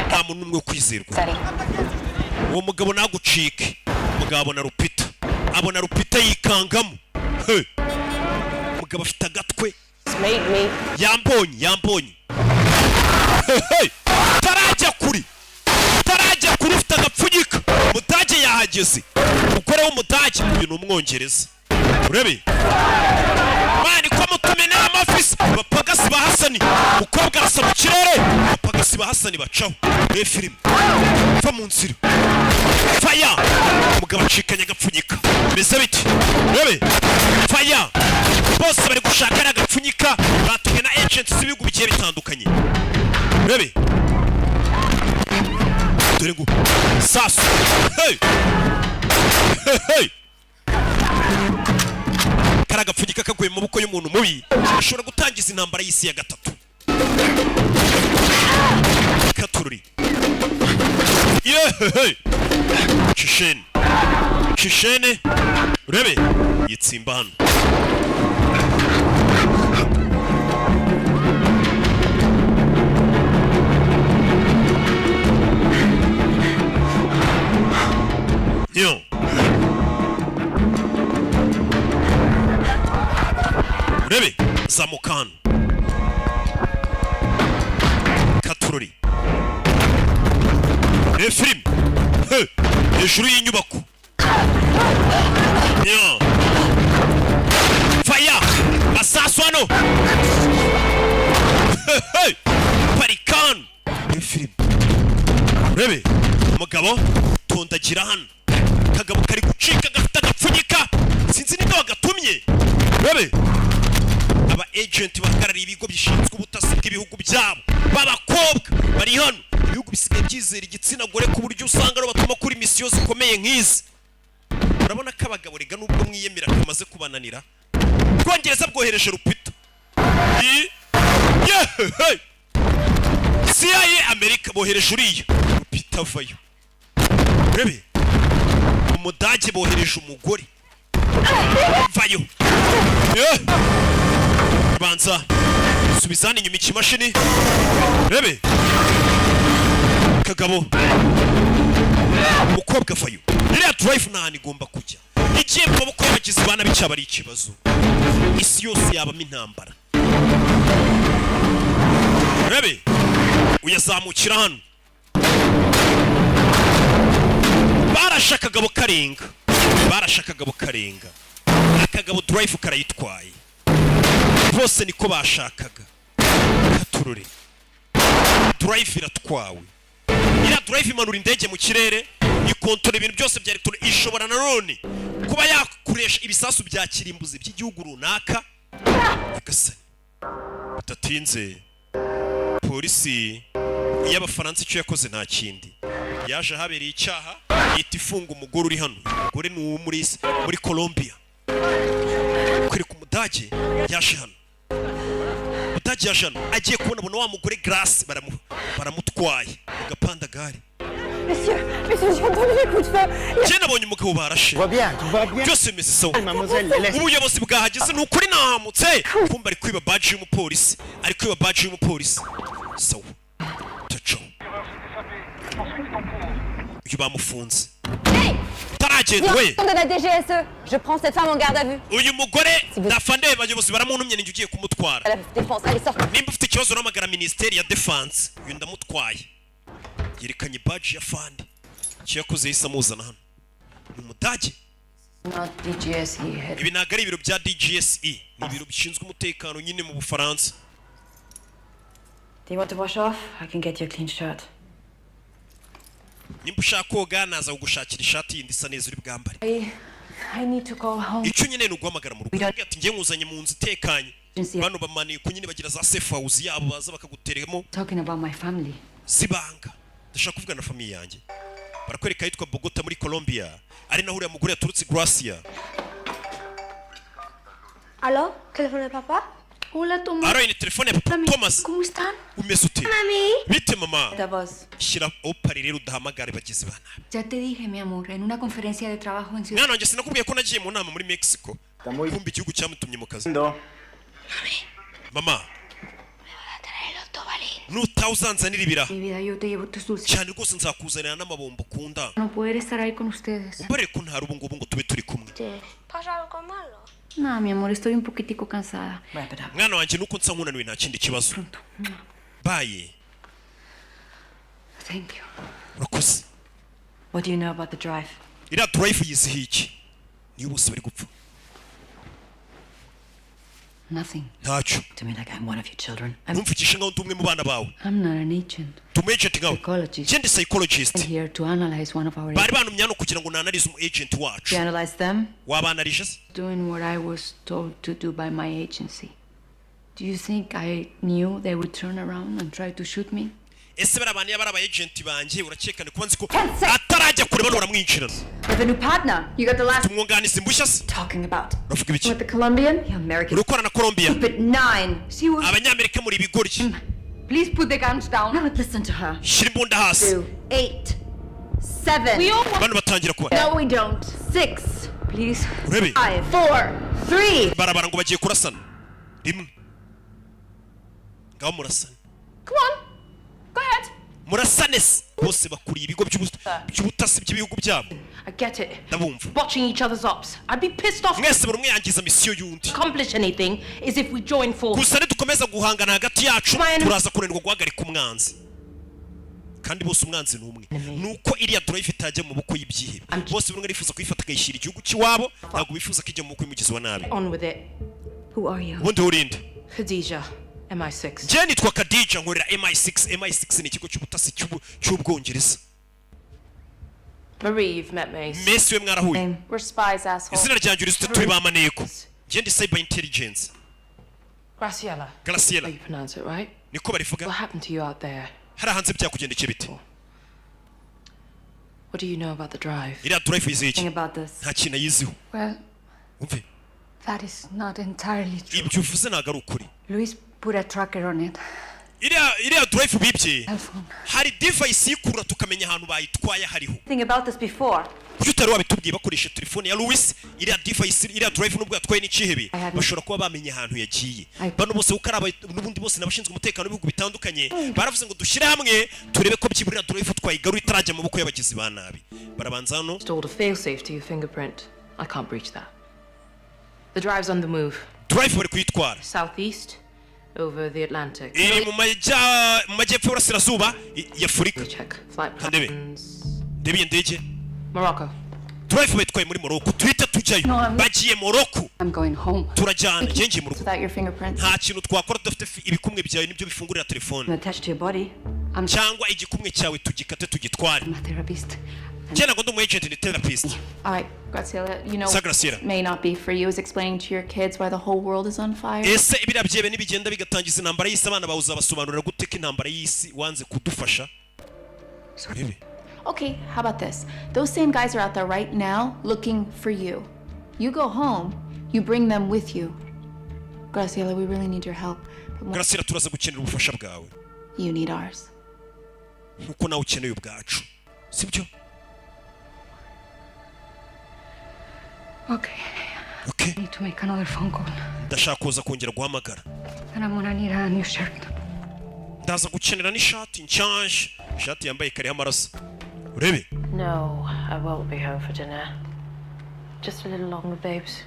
A: Nta muntu n'umwe wo kwizerwa. Uwo mugabo nagucike. Umugabo abona Rupita yikangamo. Umugabo afite agatwe yambonye. Tarajya kuri ufite agapfunyika. Umudage yahageze, umugore w'umudage uyu ni umwongereza. Urebe mani ko mutumenera amafisi bapagasi ba Hasani. Umukobwa arasa mu kirere, bapagasi ba Hasani bacaho. Urebe filime va mu nzira faya. Umugabo acikanye agapfunyika bimeze biti. Urebe faya bose bari gushaka agapfunyika. Batumwe na agents z'ibihugu bigiye bitandukanye. Urebe dore ngo sasu. Kari agapfunyika kaguye mu maboko y'umuntu mubi ashobora gutangiza intambara y'isi ya gatatu. Katururi Chishene urebe yitsimba hano. Yo urebe zamukano Katururi film hejuru y'inyubako. Faya masasu hano. Parikano film urebe umugabo tondagira hano. Kagabo kari gucika gafite agapfunyika sinzi niba wagatumye. Urebe aba agent bahagarariye ibigo bishinzwe ubutasi bw'ibihugu byabo b'abakobwa bari hano. Ibihugu bisigaye byizera igitsina gore ku buryo usanga ari batuma kuri misiyo zikomeye nk'izi. Urabona ko abagabo rega nubwo mwiyemera kamaze kubananira. Bwongereza bwohereje Rupita. CIA Amerika bohereje uriya Rupita vayo. Urebe umudage bohereje umugore vayo. Banza subizana inyuma ikimashini. Rebe Kagabo umukobwa vayo. Iriya drive nahani igomba kujya igiye mu maboko y'abagizi bana b'icyaba ari ikibazo. Isi yose yabamo intambara. Rebe uyazamukira hano. Barashaka Kagabo karenga. Akagabo drive karayitwaye. Bose niko bashakaga. Katururi drive iratwawe. Iriya drive imanura indege mu kirere, ikontora ibintu byose bya electronic. Ishobora nanone kuba yakuresha ibisasu bya kirimbuzi by'igihugu runaka. Agasani utatinze polisi y'Abafaransa icyo yakoze nta kindi. Yaje habereye icyaha yita ifunga umugore uri hano. Umugore ni uwo muri Colombia. Kuri ku mudage yaje hano. Mudage yaje hano agiye kubona wa mugore Grace baramutwaye agapanda gari.
K: Monsieur,
A: njye nabonye umugabo barashe byose bimeze sawa ubuyobozi bwahageze ni ukuri nahamutse kumva ari kwiba baji y'umupolisi sawa taco uyu bamufunze taragenda we
M: de la DGSE. Je prends cette femme en garde à vue.
A: uyu mugore ndafande abayobozi baramuntumye ninjye ugiye kumutwara
M: La défense, allez sortez.
A: nimba ufite ikibazo uramagara ministeri ya defense uyu ndamutwaye yerekanye baji ya fande icyo yakoze yahise amuzana hano ni umudage
F: Not DGSE head.
A: ibi ntabwo ari ibiro bya DGSE ni ibiro bishinzwe umutekano nyine mu Bufaransa.
K: Do you want to wash off? I can get you a clean shirt.
A: nimba ushaka koga naza kugushakira ishati yindi isa neza uri bwambare
F: I need to go home.
A: icyo nyine ni uguhamagara mu rugo ati ngiye nkuzanye mu nzu itekanye bano bamaniye ku nyine bagira za safe house yabo baza bakaguteremo
K: Talking about my family.
A: sibanga ndashaka kuvuga na famille yanjye barakwereka yitwa Bogota muri Colombia ari naho uriya mugore yaturutse Gracia.
M: ¿Aló? ¿Teléfono de papá? Hola, Tomás.
A: Aro ni telefone ya papa Thomas.
M: ¿Cómo están?
A: Umeze ute?
M: Mami.
A: Bite mama?
K: Ta voz.
A: Shira opari rero udahamagare bagizi bana.
K: Ya te dije, mi amor, en una conferencia de trabajo en Ciudad.
A: Mwana wanjye sinakubwiye ko nagiye mu nama muri Mexico. Kumbi igihugu cyamutumye mu kazi. Mama. Nutawuzanzanira ibira.
K: Mi vida, yo te llevo tus dulces.
A: Cyane rwose nzakuzanira n'amabombo ukunda.
K: No poder estar ahí con ustedes.
A: Mbare ko ntari ubu ngubu ngo tube turi kumwe.
M: ¿Pasa algo malo?
K: No, mi amor, estoy un poquitico cansada. Wrap it up.
A: Mwana wanjye nuko nsa nkunaniwe nta kindi kibazo. Bye.
K: Thank you.
A: Urakoze.
K: What do you know about the drive?
A: Iriya drive yizihiye iki? Niyo bose bari gupfa.
K: Nothing.
A: Ntacyo.
K: To me, like I'm one of your children.
A: Ntumfikishe nkaho ndi umwe mu bana bawe.
K: I'm not an agent.
A: Tumu agent nkawe.
K: Psychologist.
A: Njye ndi psychologist.
K: I'm here to analyze one of our
A: Bari bantumye hano kugira ngo nanarize umu agent wacu.
K: To analyze them?
A: Wabanarije se?
K: Doing what I was told to do by my agency. Do you think I knew they would turn around and try to shoot me?
A: Ese bari abantu yabara aba agent banjye urakeka ni kuba nzi ko atarajya kure bano baramwinjirana.
M: You have a new partner. You got the last
A: Tumwunganizi mbushya se?
M: talking about.
A: Uravuga ibiki?
M: With the Colombian?
K: The American.
A: Urukora na Colombia.
M: Keep it 9. See what?
A: Abanyamerika muri ibigoryi.
M: Please put the guns down.
K: No, listen to her.
A: Shira imbunda hasi.
M: 2, 8, 7. We all
A: Bano batangira kuba.
M: No, we don't. 6. Please.
A: Urebe.
M: 5, 4, 3.
A: Barabara ngo bagiye kurasana. Rimwe. Ngaho murasana.
M: Come on. Go ahead.
A: Murasane se. Bose bakuriye ibigo by'ubutasi by'ibihugu byabo.
L: I get it.
A: Ndabumva.
L: Botching each other's ops. I'd be pissed off.
A: Mwese buri umwe yangiza misiyo y'undi.
L: Accomplish anything is if we join forces.
A: Gusa nidukomeza guhangana hagati yacu turaza kunanirwa guhagarika umwanzi. Kandi bose umwanzi ni umwe. Nuko iriya drive itajya mu bukwe y'ibyihebe. Bose buri umwe arifuza kuyifata akayishyira igihugu cy'iwabo ntabwo bifuza ko ijya mu bukwe y'umugizi wa nabi.
L: On with it.
K: Who are you?
A: Ubundi urinde.
L: Khadija, MI6.
A: Njye nitwa Khadija nkorera MI6. MI6 ni ikigo cy'ubutasi cy'Ubwongereza.
L: Marie, you've met me.
A: Messi we mwarahuye.
F: We're spies, asshole.
A: Izina ryanjye uri turi bamaneko. Njye ndi cyber intelligence.
L: Graciela.
A: Graciela.
L: You pronounce it right?
A: Niko barivuga.
L: What happened to you out there?
A: Hari hanze byakugendekeye bite?
L: What do you know about the drive?
A: Iriya drive yizihiye iki?
K: About this.
A: Nta kintu ayiziho.
M: Well,
A: Umve.
M: that is not entirely true.
A: Ibyo uvuze ntabwo ari ukuri.
M: Luis put a tracker on it.
A: Iriya drive bibye. Hari device yikurura tukamenya ahantu bayitwaye hariho.
K: Think about this before.
A: Kuki utari wabitubwiye bakoresha telefone ya Louis iriya device iriya drive nubwo yatwaye n'ikihebe bashobora kuba bamenye ahantu yagiye. Bano bose uko ari n'ubundi bose nabashinzwe umutekano w'ibihugu bitandukanye baravuze ngo dushyire hamwe turebe ko byibura drive twayigarura itarajya mu bukwe y'abagizi ba nabi. Barabanza hano.
L: Installed a failsafe to your fingerprint. I can't breach that. The drive's on the move.
A: Drive bari kuyitwara.
L: Southeast over the Atlantic.
A: Iri mu majyepfo y'Uburasirazuba y'Afurika.
L: Check flight
A: Kandebe.
L: plans.
A: Ndebe indege.
L: Morocco.
A: Drive bayitwaye muri Morocco. Tuhita tujyayo. Bagiye Morocco.
M: I'm going home.
A: Turajyana njye ngiye mu rugo.
F: Without your fingerprints.
A: Nta kintu twakora tudafite ibikumwe byawe nibyo bifungurira telefone.
K: Attached to your body.
A: Cyangwa igikumwe cyawe tugikate tugitware.
M: I'm a therapist.
A: Njye ntabwo ndi umu agent ni therapist.
F: All right, Graciela, you know
A: Graciela.
F: may not be for you is explaining to your kids why the whole world is on fire.
A: Ese ibira byebe nibigenda bigatangiza intambara y'isi abana bawuza basobanurira gute ko intambara y'isi wanze kudufasha. Sorry.
F: Okay, how about this? Those same guys are out there right now looking for you. You go home, you bring them with you. Graciela, we really need your help.
A: Graciela, turaza gukenera ubufasha bwawe.
F: You need ours.
A: Nkuko nawe ukeneye ubwacu. Sibyo?
M: Okay.
A: Okay.
M: I need to make another phone call.
A: Ndashaka kuza kongera guhamagara.
M: And I'm gonna need a new shirt.
A: Ndaza gukenera n'ishati nshyashya. Ishati yambaye kariho amaraso. Urebe?
L: No, I won't be home for dinner. Just a little longer, babes.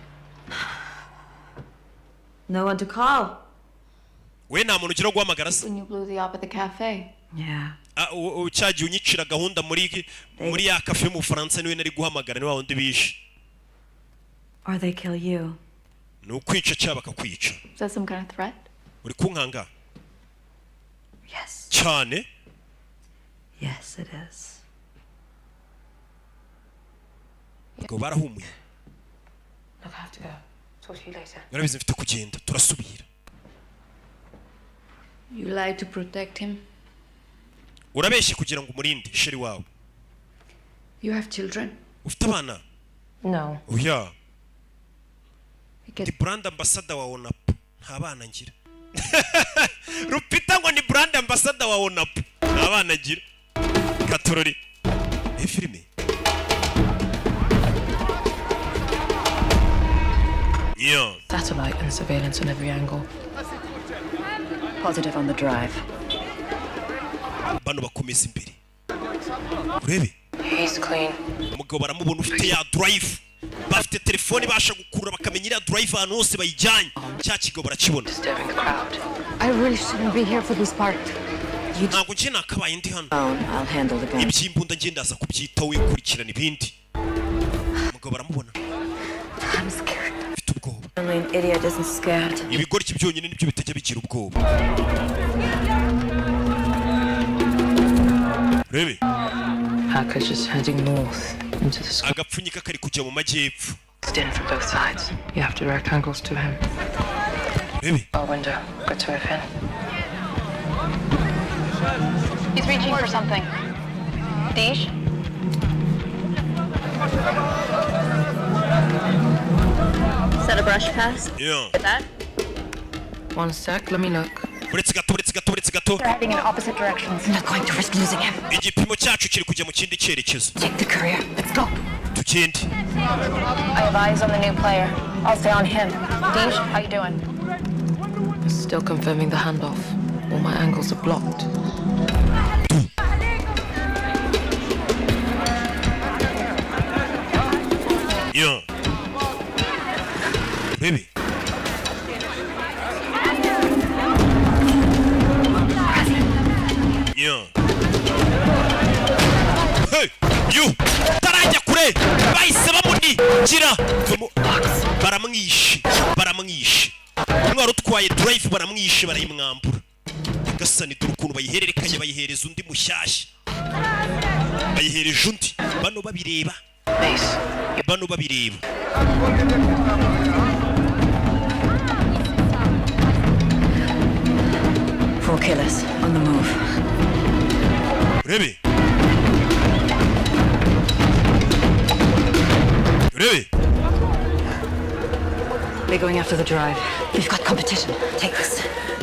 K: No one to call.
A: We nta muntu ugira guhamagara se?
F: When you blew the up at the cafe.
K: Yeah.
A: Cyagiye unyicira gahunda muri ya cafe mu Faransa niwe nari guhamagara ni wa wundi bishe.
K: Or they kill you.
A: Ni ukwica cyaba bakakwica.
F: Is that some kind of threat?
A: Uri kunkanga?
K: Yes.
A: Cyane?
K: Yes, it is.
A: Ngo barahumuye.
L: Look, I have to go. Talk to you later.
A: Narabize mfite kugenda turasubira.
F: You lied to protect him.
A: Urabeshye kugira ngo umurinde sheri wawe.
F: You have children?
A: Ufite abana?
L: No.
A: Oya. Ni brand ambassador wa ONAP. Nta bana ngira. Rupita ngo ni brand ambassador wa ONAP. Nta bana ngira. Katorori. Ni filime. Yeah.
L: Satellite and surveillance on every angle.
K: Positive on the drive.
A: Bano bakomeza imbere. Urebe?
L: He's clean.
A: Umugabo baramubona ufite ya drive. Bafite telefone basha gukurura bakamenya iriya drive ahantu hose bayijyanye. Cya kigabo barakibona.
L: Disturbing the crowd.
M: I really shouldn't be here for this part.
A: Ntabwo nje nakabaye ndi hano.
K: I'll handle the gun.
A: Ibyimbunda nge ndaza kubyitaho wikurikirana ibindi. Umugabo baramubona.
M: I'm scared.
A: Mfite ubwoba.
K: Only an idiot isn't scared.
A: Ibigori byonyine nibyo bitajya bigira ubwoba. Rebe?
L: Hackers just heading north into the sky.
A: Agapfunyika kari kujya mu majyepfo.
L: In from both sides. You have direct angles to him.
A: Rebe?
L: Our window. Good to move in.
M: He's reaching for something. Dish?
K: Is that a brush pass?
A: Yeah.
K: That?
L: One sec, let me look.
A: Uretse gato.
M: They're heading in opposite directions.
K: I'm not going to risk losing him.
A: Igipimo cyacu kiri kujya mu kindi cyerekezo.
K: Take the courier. Let's go.
A: Tugende.
M: I have eyes on the new player. I'll stay on him. Dish, how you doing?
L: Still confirming the handoff. All my angles are blocked.
A: Yeah. Baby. Yeah. Hey, you. Tarajya kure. Bahise bamunigira. Baramwishe. Umwari utwaye drive baramwishe barayimwambura. Gasani dore ukuntu bayihererekanye bayihereza undi mushyashya. Bayihereje undi. Bano babireba.
K: Four killers on the move.
A: Rebe.
K: They're going after the drive. We've got competition. Take this.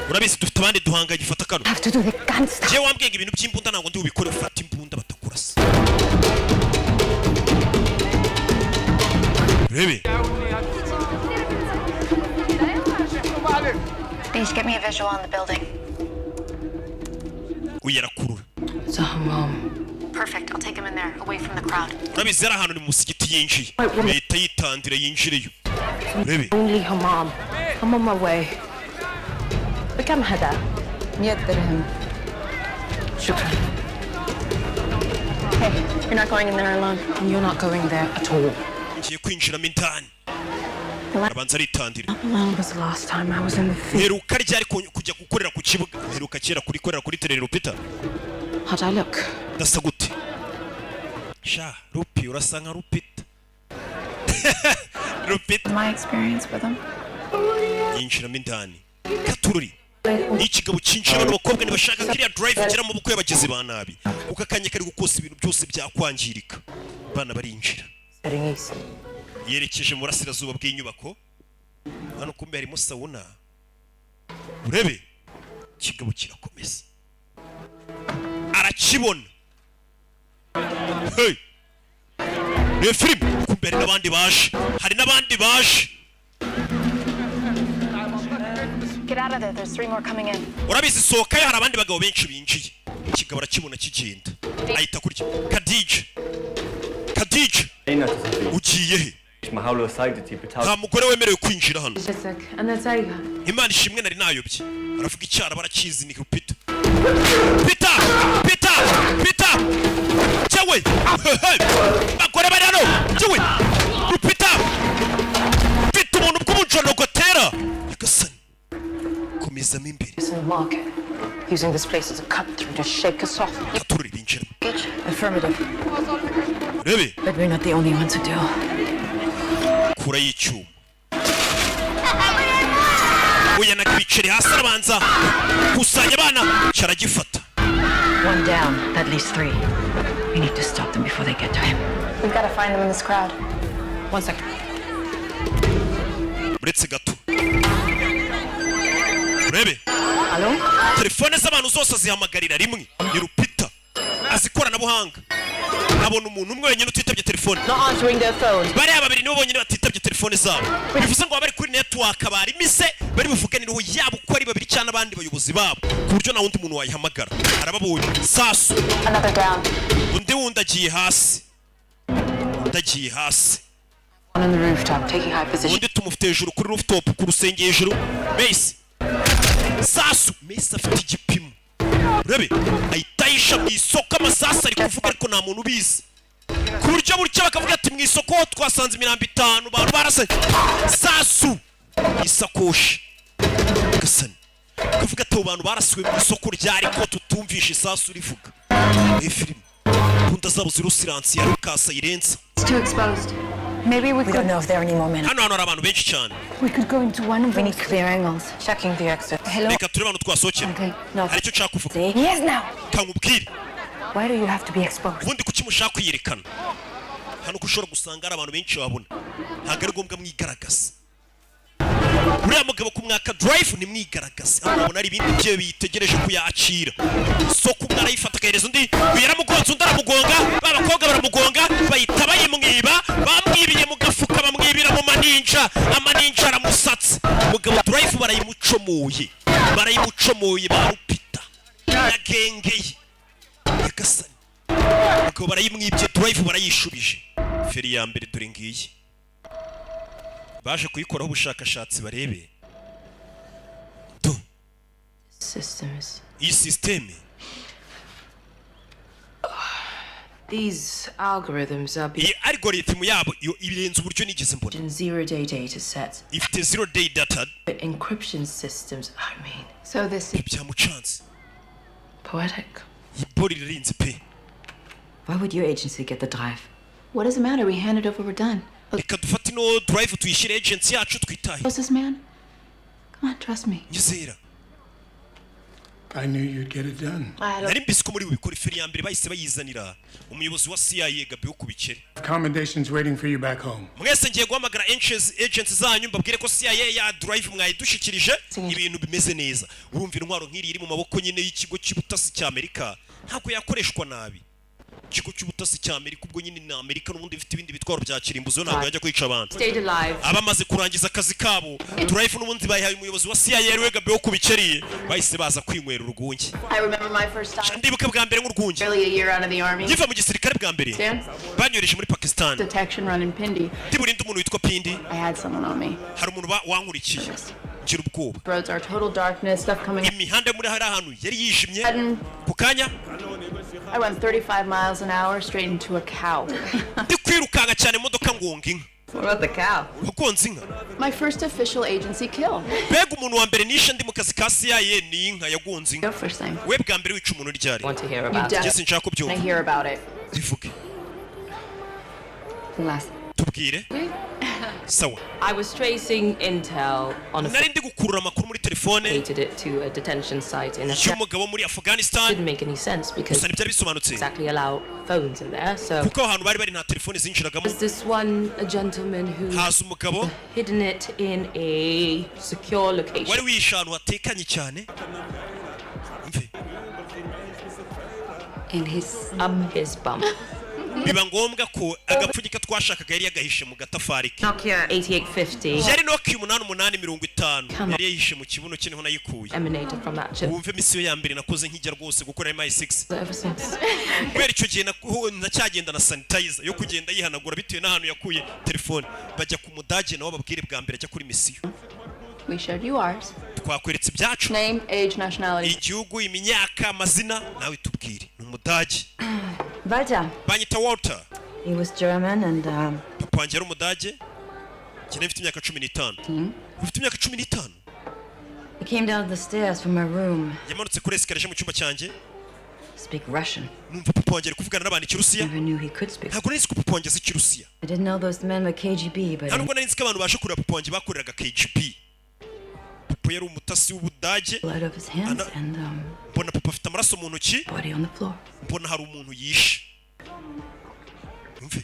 A: Urabizi dufite abandi duhanga gifata kano.
M: Have to do the gun stuff.
A: Je wambwenge ibintu by'imbunda ntabwo ndi ubikore ufata imbunda batakurasa. Rebe.
M: Dish, get me a visual on the building.
A: Uyarakurura.
L: It's a hammam.
M: Perfect. I'll take him in there, away from the crowd.
A: Urabizi ari ahantu ni musigiti yinjiye. Leta yitandira yinjireyo. Rebe.
L: Only hammam. I'm on my way. بكم هذا؟
F: 100 درهم.
L: شكرا.
M: Hey, you're not going in there alone.
L: You're not going there at all.
A: Ngiye kwinjiramo indani. Abanza aritandira.
L: When was the last time I was in the field?
A: Heruka ryari kujya gukorera ku kibuga. Heruka kera kurikorera kuri terero Peter.
L: How'd I look?
A: Ndasa gute? Sha, Rupi urasa nka Rupita. Rupita.
F: My experience with him.
A: Yinjiramo indani. Katururi. Ni ikigabo cyinshi abakobwa ntibashaka kiriya drive gira mu bukwe y'abagizi ba nabi. Ukakanye kari gukosa ibintu byose byakwangirika. Bana barinjira. Yerekeje mu burasirazuba bw'inyubako. Hano kumbe harimo sauna. Urebe. Ikigabo kirakomeza. Arakibona. Hey. Ni film. kumbe hari n'abandi baje
M: Get out of there. There's 3 more coming in.
A: urabizi sohokayo hari abandi bagabo benshi binjiye ikigabo arakibona kigenda ahita kurya Khadija ugiye he nta mugore wemerewe kwinjira hano Imana ishimwe nari nayobye aravuga icyara barakizi ni Peter cyawe bagore bari hano cyawe Peter Peter umuntu bw'umujono gotera yagasani komezamo imbere
M: Using this place as a cut through to shake us off. Affirmative.
A: Rebe.
M: But we're not the only ones who do.
A: Kura y'icyuma. Uyanaga ibiceri hasi arabanza. Kusanya abana caragifata.
M: 1 down, that leaves 3. We need to stop them before they get to him. We've got to find them in this crowd. 1 second.
A: Uretse gato. Rebe.
M: Hello?
A: Telefone z'abantu zose zihamagarira rimwe ni Rupita azikorana buhanga abona umuntu umwe wenyine utitabye telefone bari ababiri nibo bonyine batitabye telefone zabo bivuze ngo bari kuri network bari mise bari buvuganiraho yabo uko ari babiri cyane abandi bayobozi babo ku buryo nta wundi muntu wayihamagara arababonye sasu undi wundi agiye hasi undi tumufite hejuru kuri rooftop ku rusenge hejuru base sasu Messi afite igipimo Rebe ayitayisha mu isoko amasasa ari kuvuga ariko nta muntu ubizi ku buryo buryo bakavuga ati mu isoko twasanze 50 abantu barase sasu isakoshi gasani kuvuga ati abantu barasiwe mu isoko ryari ko tutumvisha isasu rivuga film kunda zabo zirusiransi ya Lucas irenza
F: It's too exposed. Maybe we
M: don't know if there are any more men.
A: hano abantu benshi cyane
F: We could go into one of
M: We need clear angles. Checking the exit.
F: Hello?
A: reka turebe abantu twasohokera
M: No.
A: hari icyo nshaka kuvuga
M: Yes, now.
A: kankubwire
M: Why do you have to be exposed?
A: ubundi kuki mushaka kwiyerekana hano kushobora gusanga ari abantu benshi babona ntabwo ari ngombwa mwigaragaza uriya mugabo kumwaka drive ni mwigaragaza abona ari ibindi bye bitegereje kuyakira so kumwe arayifata akahereza undi yaramugonze undi aramugonga babakobwa baramugonga bahita bayimwiba bamwibiye mu gafuka bamwibira mu maninja amaninja aramusatse mugabo drive barayimucomoye barupita yagengeye yagasani mugabo barayimwibye drive barayishubije feri ya mbere dore ngiyi baje kuyikoraho ubushakashatsi barebe
L: Systems.
A: iyi systeme
L: These algorithms are
A: iyi algorithm yabo iyo ibirenze uburyo nigeze mbona
L: 0-day data set.
A: ifite 0-day data
L: Encryption systems, I mean.
F: So this
A: byamucanze
L: Poetic.
A: ibori ririnze pe
K: Why would your agency get the drive?
F: What does it matter? We hand it over, we're done.
A: reka dufate ino drive tuyishyire agency yacu twitahe
F: What's this man? Come on, trust me.
A: nyizera
D: I knew you'd get it done.
A: nari mbisi ko muri bubikora feri ya mbere bahise bayizanira umuyobozi wa CIA Gabriel ku bikere
D: Accommodations waiting for you back home.
A: mwese ngiye guhamagara agents zanyu mbabwire ko CIA ya drive mwayidushikirije ibintu bimeze neza urumva intwaro nk'iri iri mu maboko nyine y'ikigo cy'ubutasi cya Amerika ntabwo yakoreshwa nabi ikigo cy'ubutasi cya Amerika ubwo nyine na Amerika n'ubundi bifite ibindi bitwaro bya kirimbuzo ntabwo yajya kwica abantu abamaze kurangiza akazi kabo drive n'ubundi bayihaye umuyobozi wa CIA we Gabriel ku bikeri bahise baza kwinywera urwunge
F: I remember my first time.
A: ndibuka bwa mbere nk'urwunge
F: Barely a year out of the army.
A: ngiva mu gisirikare bwa mbere banyoreje muri Pakistan
F: Detection run in Pindi.
A: ndiburinda umuntu witwa Pindi
F: I had someone on me.
A: hari umuntu wankurikiye ngira ubwoba
F: Roads are total darkness, stuff coming.
A: imihanda muri hari ahantu yari yijimye ku kanya
F: I went 35 miles an hour straight into a cow.
A: ndi kwirukanga cyane imodoka ngonga inka
F: What about the cow?
A: wagonze inka
F: My first official agency kill.
A: mbega umuntu wa mbere nishe ndi mu kazi ka CIA ni inka yagonze inka
F: Your first thing.
A: we bwa mbere wica umuntu ryari
F: You definitely.
A: Jesse nshaka
F: I
A: kubyumva
F: hear about it.
A: bivuge
K: Last.
A: tubwire sawa
L: I was tracing intel on a
A: nari ndi gukurura amakuru muri telefone
L: located it to a detention site in
A: y'umugabo muri Afghanistan
L: didn't make any sense because
A: gusa ntibyari bisobanutse
L: exactly allow phones in there. So
A: kuko ahantu bari bari nta telefone zinjiragamo
L: there's this one a gentleman who
A: haza umugabo
L: hidden it in a secure location.
A: wari wihishe ahantu hatekanye cyane
K: In his
L: his bum.
A: biba ngombwa ko agapfunyika twashakaga yari yagahishe mu gatafari ke.
L: Nokia 8850
A: yari Nokia 8850 yari yahishe mu kibuno cye niho nayikuye.
L: emanated from that chip.
A: Wumve misiyo ya mbere nakoze nkijya rwose gukora MI6.
L: Ever since.
A: Kubera icyo gihe nacyagenda na sanitizer yo kugenda yihanagura bitewe n'ahantu yakuye telefone. Bajya ku mudage nawe babwire bwa mbere ajya kuri misiyo.
F: We showed you ours.
A: Twakweretse ibyacu.
F: Name, age, nationality.
A: Igihugu, imyaka, amazina, nawe tubwire. Ni umudage.
M: Walter.
A: Banyita Walter.
M: He was German and
A: Papa wanjye ari umudage. Cyane mfite imyaka 15. Ufite imyaka 15?
M: he came down the stairs from my room.
A: Yamanutse kuri escalier mu cyumba cyanjye.
M: Speak Russian.
A: Numva papa wanjye ari kuvugana n'abantu ikirusiya.
M: Never knew he could speak.
A: Ntabwo nari ko papa wanjye azi ikirusiya.
M: I didn't know those men were KGB, but
A: ntabwo nari ko abantu baje kureba papa wanjye bakoreraga KGB. Papa yari umutasi w'ubudage.
M: Blood of his hands and
A: mbona papa afite amaraso mu ntoki.
M: body on the floor.
A: Mbona hari umuntu yishe. Umve.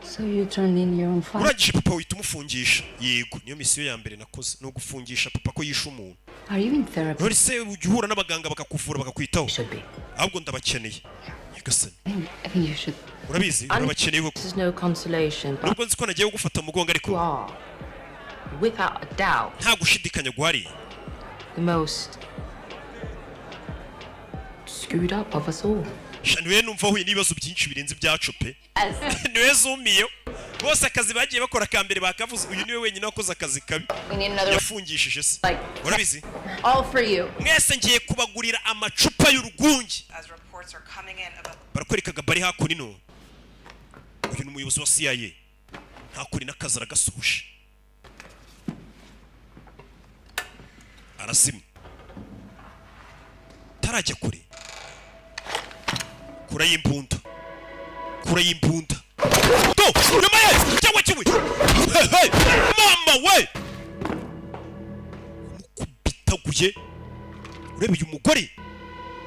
K: So you turned in your own file?
A: Urangije papa uhita umufungisha. Yego, niyo misiyo ya mbere nakoze no gufungisha papa ko yishe umuntu.
K: Are you in therapy?
A: None se ujya uhura n'abaganga bakakuvura bakakwitaho? Ahubwo ndabakeneye. Nyagasani.
K: I think you should.
A: Urabizi urabakeneye koko.
L: This is no consolation.
A: Nubwo nzi ko nagiye gufata umugongo ariko.
L: Without a doubt.
A: Nta gushidikanya guhari.
L: The most screwed up of us all.
A: Niwe numva huye n'ibibazo byinshi birenze ibyacu pe. Niwe zumiyo. Bose akazi bagiye bakora kambere bakavuze uyu niwe wenyine wakoze akazi kabi. Yafungishije se. Urabizi?
F: All for you.
A: Mwese ngiye kubagurira amacupa y'urugungi. Barakwerekaga bari hakurino. Uyu ni umuyobozi wa CIA. Hakuri n'akazi aragasuje. Arasimye. Tarajya kure. Kura y'imbunda. Kura y'imbunda. Go! Nyuma ye! Cyangwa kimwe! Hey! Mama we! Mukubitaguye. Urebe uyu mugore.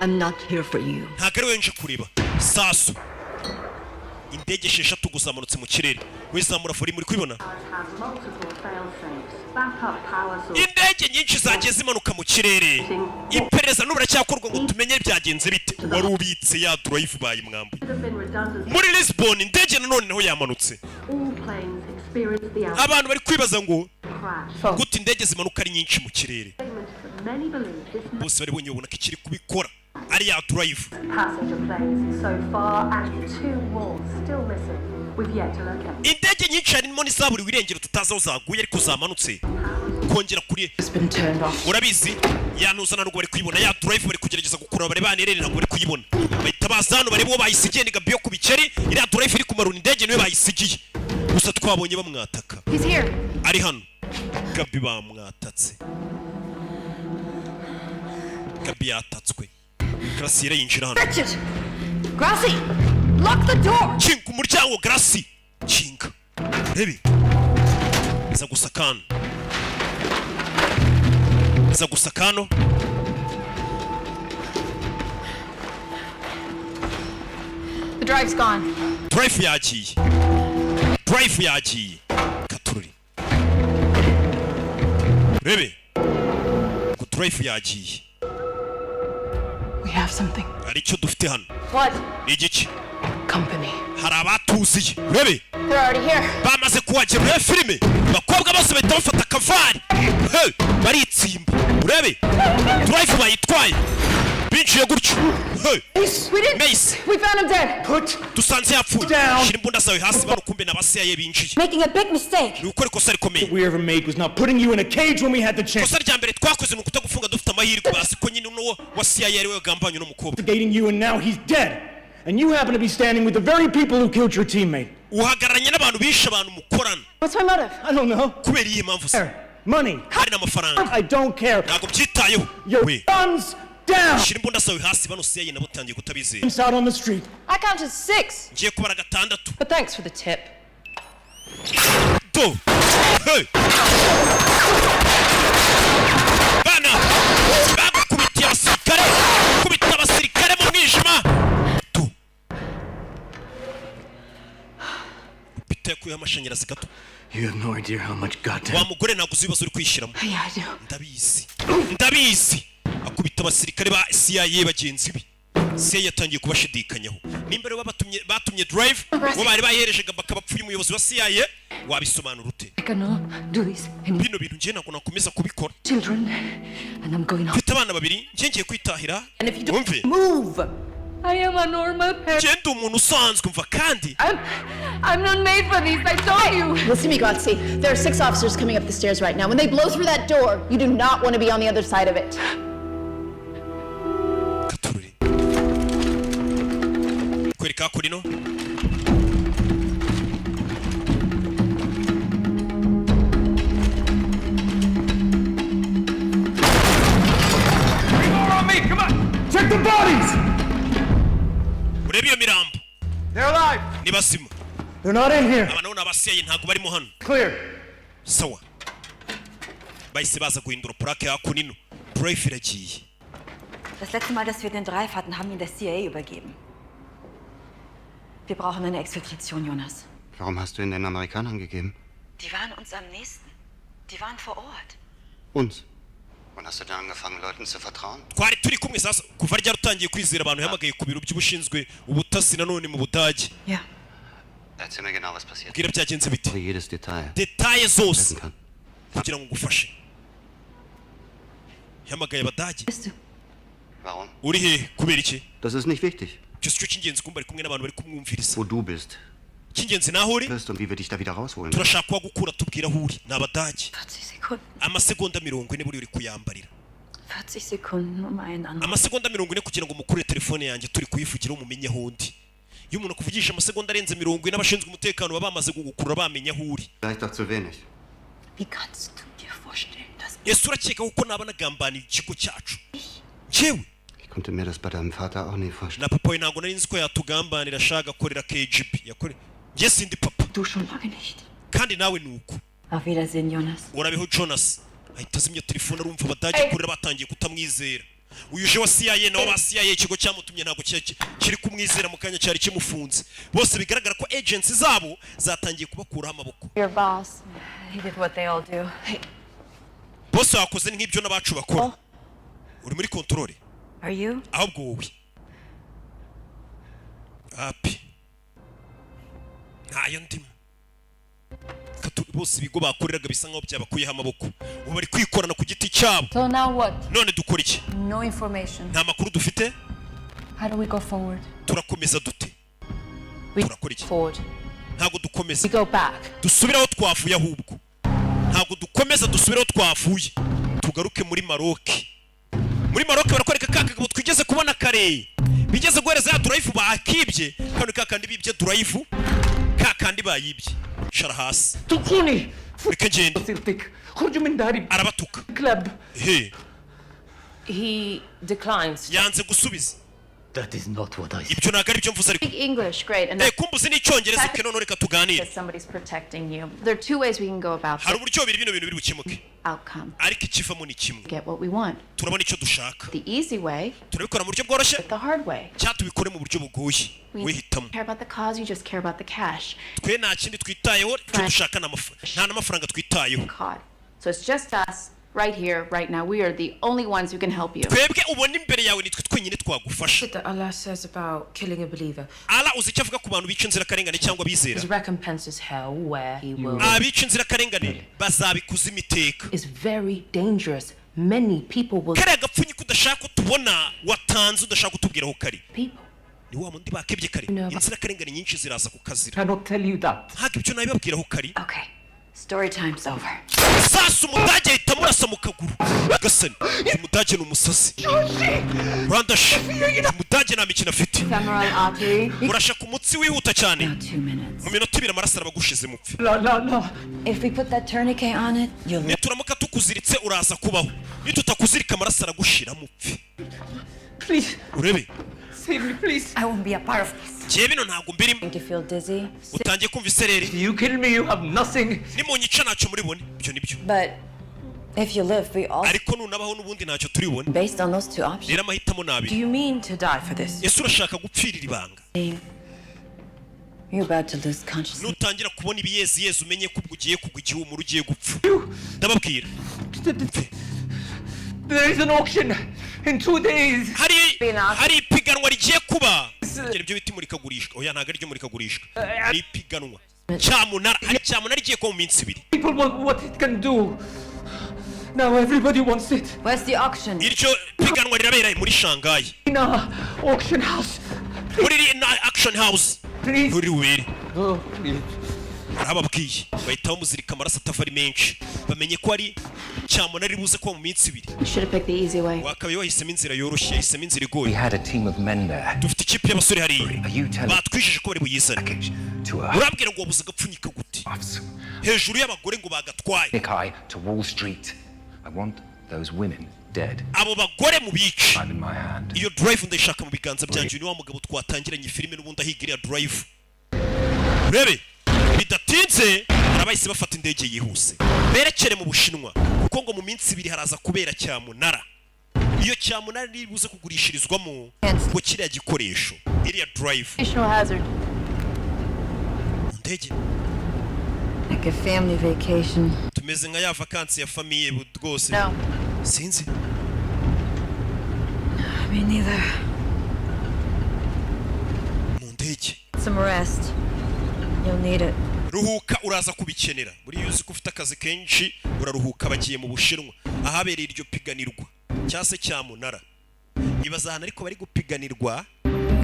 K: I'm not here for you.
A: Ntabwo ari we nje kureba. Sasu. Indege 6 guzamanutse mu kirere. Wizamura fori muri kwibona. Indege nyinshi zagiye zimanuka mu kirere. Iperereza n'ubura cyakorwa ngo tumenye byagenze bite. Wari ubitse ya drive bayi mwambuye. Muri Lisbon indege nanone naho yamanutse. Abantu bari kwibaza ngo gute indege zimanuka ari nyinshi mu kirere. Bose bari bonye ubona ko ikiri kubikora. Ari ya drive. Indege nyinshi harimo n'izaburi wirengero tutazaho zaguye ariko zamanutse. Kongera kuri urabizi yanuzana n'ubwo bari kuyibona ya drive bari kugerageza gukura bare banerere ntabwo bari kuyibona. Bahita bazano bari bo bayisigiye ni Gabi yo ku biceri iriya drive iri kumaruna indege niwe bayisigiye. Gusa twabonye bamwataka. Ari hano. Gabi bamwatatse. Gabi yatatswe. Gracie yinjira hano.
M: Gracie, lock the door.
A: Kinga umuryango Gracie. Kinga. Rebe. Za gusakano. Za gusakano.
F: The drive's gone.
A: Drive yagiye. Drive yagiye. Katururi. Rebe. Ku drive yagiye.
K: We have something.
A: Ari cyo dufite hano.
F: What?
A: Igiki.
K: Company.
A: Hari abatuziye. Rebe.
F: They're already here.
A: Bamaze kuhagera muri filime. Bakobwa bose bahita bafata kavari. Hey, baritsimba. Urebe. Drive bayitwaye. Binjiye gutyo. Hey.
F: We did.
A: Mace.
F: We found him dead.
A: Dusanze yapfuye. Shira imbunda zawe hasi bano kumbe n'abasiyaye binjiye.
M: Making a big mistake.
A: Ni ukuri kosa rikomeye.
N: We ever made was not putting you in a cage when we had the chance.
A: Kosa rya mbere twakoze ni ukutagufunga dufite amahirwe basi ko nyine uno wa CIA ari we gambanye no mukobwa.
N: Investigating you and now he's dead. And you happen to be standing with the very people who killed your teammate.
A: Uhagararanye n'abantu bishe abantu mukorana.
F: What's my motive?
N: I don't know.
A: Kubera iyi mpamvu se.
N: Money.
A: Hari n'amafaranga.
N: I don't care.
A: Ntabwo byitayeho.
N: Your guns down.
A: Shira imbunda zawe hasi bano CIA nabo tangiye kutabizera.
N: Out on the street.
K: I counted 6.
A: Ngiye kubara 6.
K: But thanks for the tip.
A: Go. Hey. Bana. Bagukubitiye abasirikare. Kubita abasirikare mu mwijima. Tu. Bite kuya amashanyarazi gato.
N: You have no idea how much goddamn.
A: Wa mugore naguze ibibazo uri kwishiramo.
K: Yeah, I do.
A: Ndabizi. Akubita abasirikare ba CIA bagenzi be. se yatangiye kubashidikanyaho nimba rero batumye drive bo bari bayerejega bakabapfuye umuyobozi wa CIA wabisobanura ute
K: I cannot do this anymore.
A: bino bintu ngiye nako nakomeza kubikora
K: Children, and I'm going home.
A: mfite abana babiri ngiye kwitahira umve
K: Move! I am a normal person.
A: genda umuntu usanzwe mva kandi
K: I'm not made for this, I told you!
M: Listen to me, Grazie. There are 6 officers coming up the stairs right now. When they blow through that door, you do not want to be on the other side of it.
A: kwereka kuri no
N: Come on! Check the bodies!
A: urebe iyo mirambo
N: They're alive!
A: ni basima
N: They're not in here.
A: aba nabona abasiyaye ntabwo barimo hano
N: Clear.
A: sawa bahise baza guhindura plaque hakunino drive iragiye.
O: Das letzte Mal, dass wir den Drive hatten, haben ihn der CIA übergeben. Wir brauchen eine Exfiltration, Jonas.
J: Warum hast du ihn den Amerikanern gegeben?
O: Die waren uns am nächsten. Die waren vor Ort.
J: Uns? Wann hast du denn angefangen, Leuten zu vertrauen?
A: twari turi kumwe sasa kuva ryari utangiye kwizera abantu yamagaye ku biro by'ubushinzwe ubutasi nanone mu Budage.
O: Ja.
J: Erzähl mir genau, was passiert.
A: Bwira byagenze bite
J: Jedes Detail.
A: detaye zose kugira ngo ngufashe. Yamagaye Abadage.
J: Warum?
A: Uri he kubera iki?
J: Das ist nicht wichtig.
A: Cyose cyo cy'ingenzi kumba ari kumwe n'abantu bari kumwumviriza.
J: Wo du bist.
A: Cy'ingenzi naho uri?
J: Bist und wie wir dich da wieder rausholen.
A: Turashaka kwa gukura tubwira aho uri. N'Abadage.
O: 40 Sekunden.
A: Amasegonda 40 buri uri kuyambarira.
O: 40 Sekunden um einen Anruf.
A: Amasegonda 40 kugira ngo mukure telefone yanjye turi kuyivugira umumenye aho ndi. Iyo umuntu akuvugisha amasegonda arenze 40 n'abashinzwe umutekano baba bamaze gukurura bamenya aho uri.
J: Vielleicht doch zu wenig.
O: Wie kannst du dir vorstellen, dass
A: Yesu urakeka uko naba nagambanira ikigo cyacu? Jewe
J: Ich konnte mir das bei deinem Vater auch nie vorstellen.
A: na papa we ntabwo nari nzi ko yatugambanira ashaka akorera KGB yakore njye sindi papa
O: du schon lange nicht.
A: kandi nawe nuko
O: Auf Wiedersehen, Jonas.
A: urabeho Jonas ahita azimya telefone arumva Abadage kurira batangiye kutamwizera uyu je wa CIA na wa CIA ikigo cyamutumye ntabwo kiri kumwizera mu kanya cyari kimufunze bose bigaragara ko agents zabo zatangiye kubakuraho amaboko.
F: Your boss.
O: He did what they all do.
A: Bose wakoze nk'ibyo n'abacu bakora uri muri control.
O: Are you?
A: ahubwo wowe api ntayo ndimo bose ibigo bakoreraga bisa nkaho byabakuyeho amaboko ubu bari kwikorana ku giti cyabo.
F: So now what?
A: None dukora iki?
F: No information.
A: Nta makuru dufite.
F: How do we go forward?
A: Turakomeza dute? Turakora iki?
F: Forward.
A: Ntabwo dukomeza.
F: We go back.
A: Dusubiraho twavuye ahubwo. Ntabwo dukomeza dusubiraho twavuye. Tugaruke muri Maroc. Muri Maroc barakwereka kakagabo twigeze kubona kare. Bigeze guhereza ya drive bakibye kandi kakandi bibye drive kakandi bayibye. Shara hasi.
N: Tukuni.
A: Reka ngende.
N: Khurju min dari.
A: Arabatuka.
N: Club.
A: He.
L: He declines.
A: Yanze gusubiza.
B: That is not what I said.
A: Ibyo ntabwo ari byo mvuze ariko.
F: Speak English, great. And
A: kumbuzi n'icyongereza ke none reka tuganire.
F: somebody's protecting you. There are 2 ways we can go about
A: Hari
F: this
A: uburyo bino bintu biri bukemuke.
F: outcome.
A: Ariko ikivamo ni kimwe.
F: Get what we want.
A: Turabona icyo dushaka.
F: The easy way.
A: Turabikora mu buryo bworoshye.
F: The hard way.
A: Cyatubikore mu buryo bugoye.
F: We
A: Wihitamo.
F: care about the cause, you just care about the cash.
A: Twe nta kindi twitayeho cyo dushaka nta n'amafaranga twitayeho.
F: So it's just us right here, right now. We are the only ones who can help you.
A: Twebwe ubona imbere yawe nitwe twenyine twagufasha.
L: That Allah says about killing a believer.
A: Allah uzi icyo avuga ku bantu bica inzirakarengane cyangwa bizera.
L: His recompense is hell, where he will.
A: Abica inzirakarengane bazabikuza imiteka.
L: Is very dangerous. Many people will.
A: Kare agapfunyi kudashaka utubona watanze udashaka utubwira aho kari.
L: People.
A: Ni wa mundi bakebye kare. Inzirakarengane nyinshi ziraza kukazira.
N: Cannot tell you that.
A: Ntabwo ibyo nabibabwira aho kari.
O: Okay. Story time's over.
A: Sasa umudage ahita amurasa mu kaguru. Agasani. Uyu mudage ni umusazi. Rwandashe. Umudage nta mikino afite.
F: Femoral artery.
A: Urashaka umutsi wihuta cyane.
O: 2 minutes.
A: Mu minota 2 amaraso arabagushize mupfe.
N: No.
O: If we put that tourniquet on it, you'll live.
A: Nituramuka tukuziritse uraza kubaho. Nitutakuzirika amaraso aragushira mupfe.
N: Please.
A: Urebe.
N: Save me, please.
O: I won't be a part of this.
A: Jewe bino ntabwo mbirimo.
O: Going to feel dizzy.
A: Utangiye kumva isereri.
N: You kill me, you have nothing.
A: Nimunyica ntacyo muri bone. Ibyo nibyo.
O: But if you live, we all.
A: Ariko nunabaho n'ubundi ntacyo turi bone.
O: Based on those 2 options.
A: Rero amahitamo nabi.
L: Do you mean to die for this?
A: Yesu urashaka gupfirira ibanga.
O: You're about to lose consciousness.
A: Nutangira kubona ibiyezi umenye ko ugiye kugwa igihumuro ugiye gupfa. Ndababwira.
N: There is an auction in 2 days.
A: Hari ipiganwa rigiye kuba kugira ibyo bita imurikagurisha. Oya ntabwo ari ryo murikagurisha, ni ipiganwa cyamunara. Hari cyamunara igiye kuba mu minsi 2.
E: People want what it can do. Now everybody wants it.
O: Where's the auction?
A: Iryo piganwa rirabera muri Shanghai.
E: Ina auction house.
A: Muri auction house.
E: Please.
A: Uri were.
E: Oh, please.
A: Arababwiye bahita bamuzirika amaraso atavari menshi, bamenye ko ari cyamunara ribuze kuba mu minsi 2.
F: You should have picked the easy way.
A: Wakabaye wahisemo inzira yoroshye, yahisemo inzira igoye.
P: We had a team of men there.
A: Dufite ikipe y'abasore hariya
P: Are you telling
A: batwishyuje ko bari buyizane.
P: to her?
A: Urabwira ngo wabuze agapfunyika gute hejuru y'abagore ngo bagatwaye.
P: Nikai to Wall Street. I want those women dead.
A: Abo bagore mu bice.
P: I'm in my hand.
A: Iyo drive ndayishaka mu biganza byanjye. Ni wa mugabo twatangiranye filime n'ubundi ahigira drive. Urebe bidatinze arabahise bafata indege yihuse berekere mu Bushinwa, kuko ngo mu minsi 2 haraza kubera cyamunara. Iyo cyamunara nibuze kugurishirizwamo ngo kiriya gikoresho iriya drive.
F: National hazard.
A: Ndege
O: Like a family vacation.
A: tumeze nka ya vacancy ya famille rwose.
F: No.
A: Sinzi.
O: Me neither.
A: Mu ndege
O: Some rest. You'll need it.
A: ruhuka uraza kubikenera. Muri yuzi ko ufite akazi kenshi uraruhuka. Bagiye mu Bushinwa ahabereye iryo piganirwa cyase cyamunara. Ibaza hano ariko bari gupiganirwa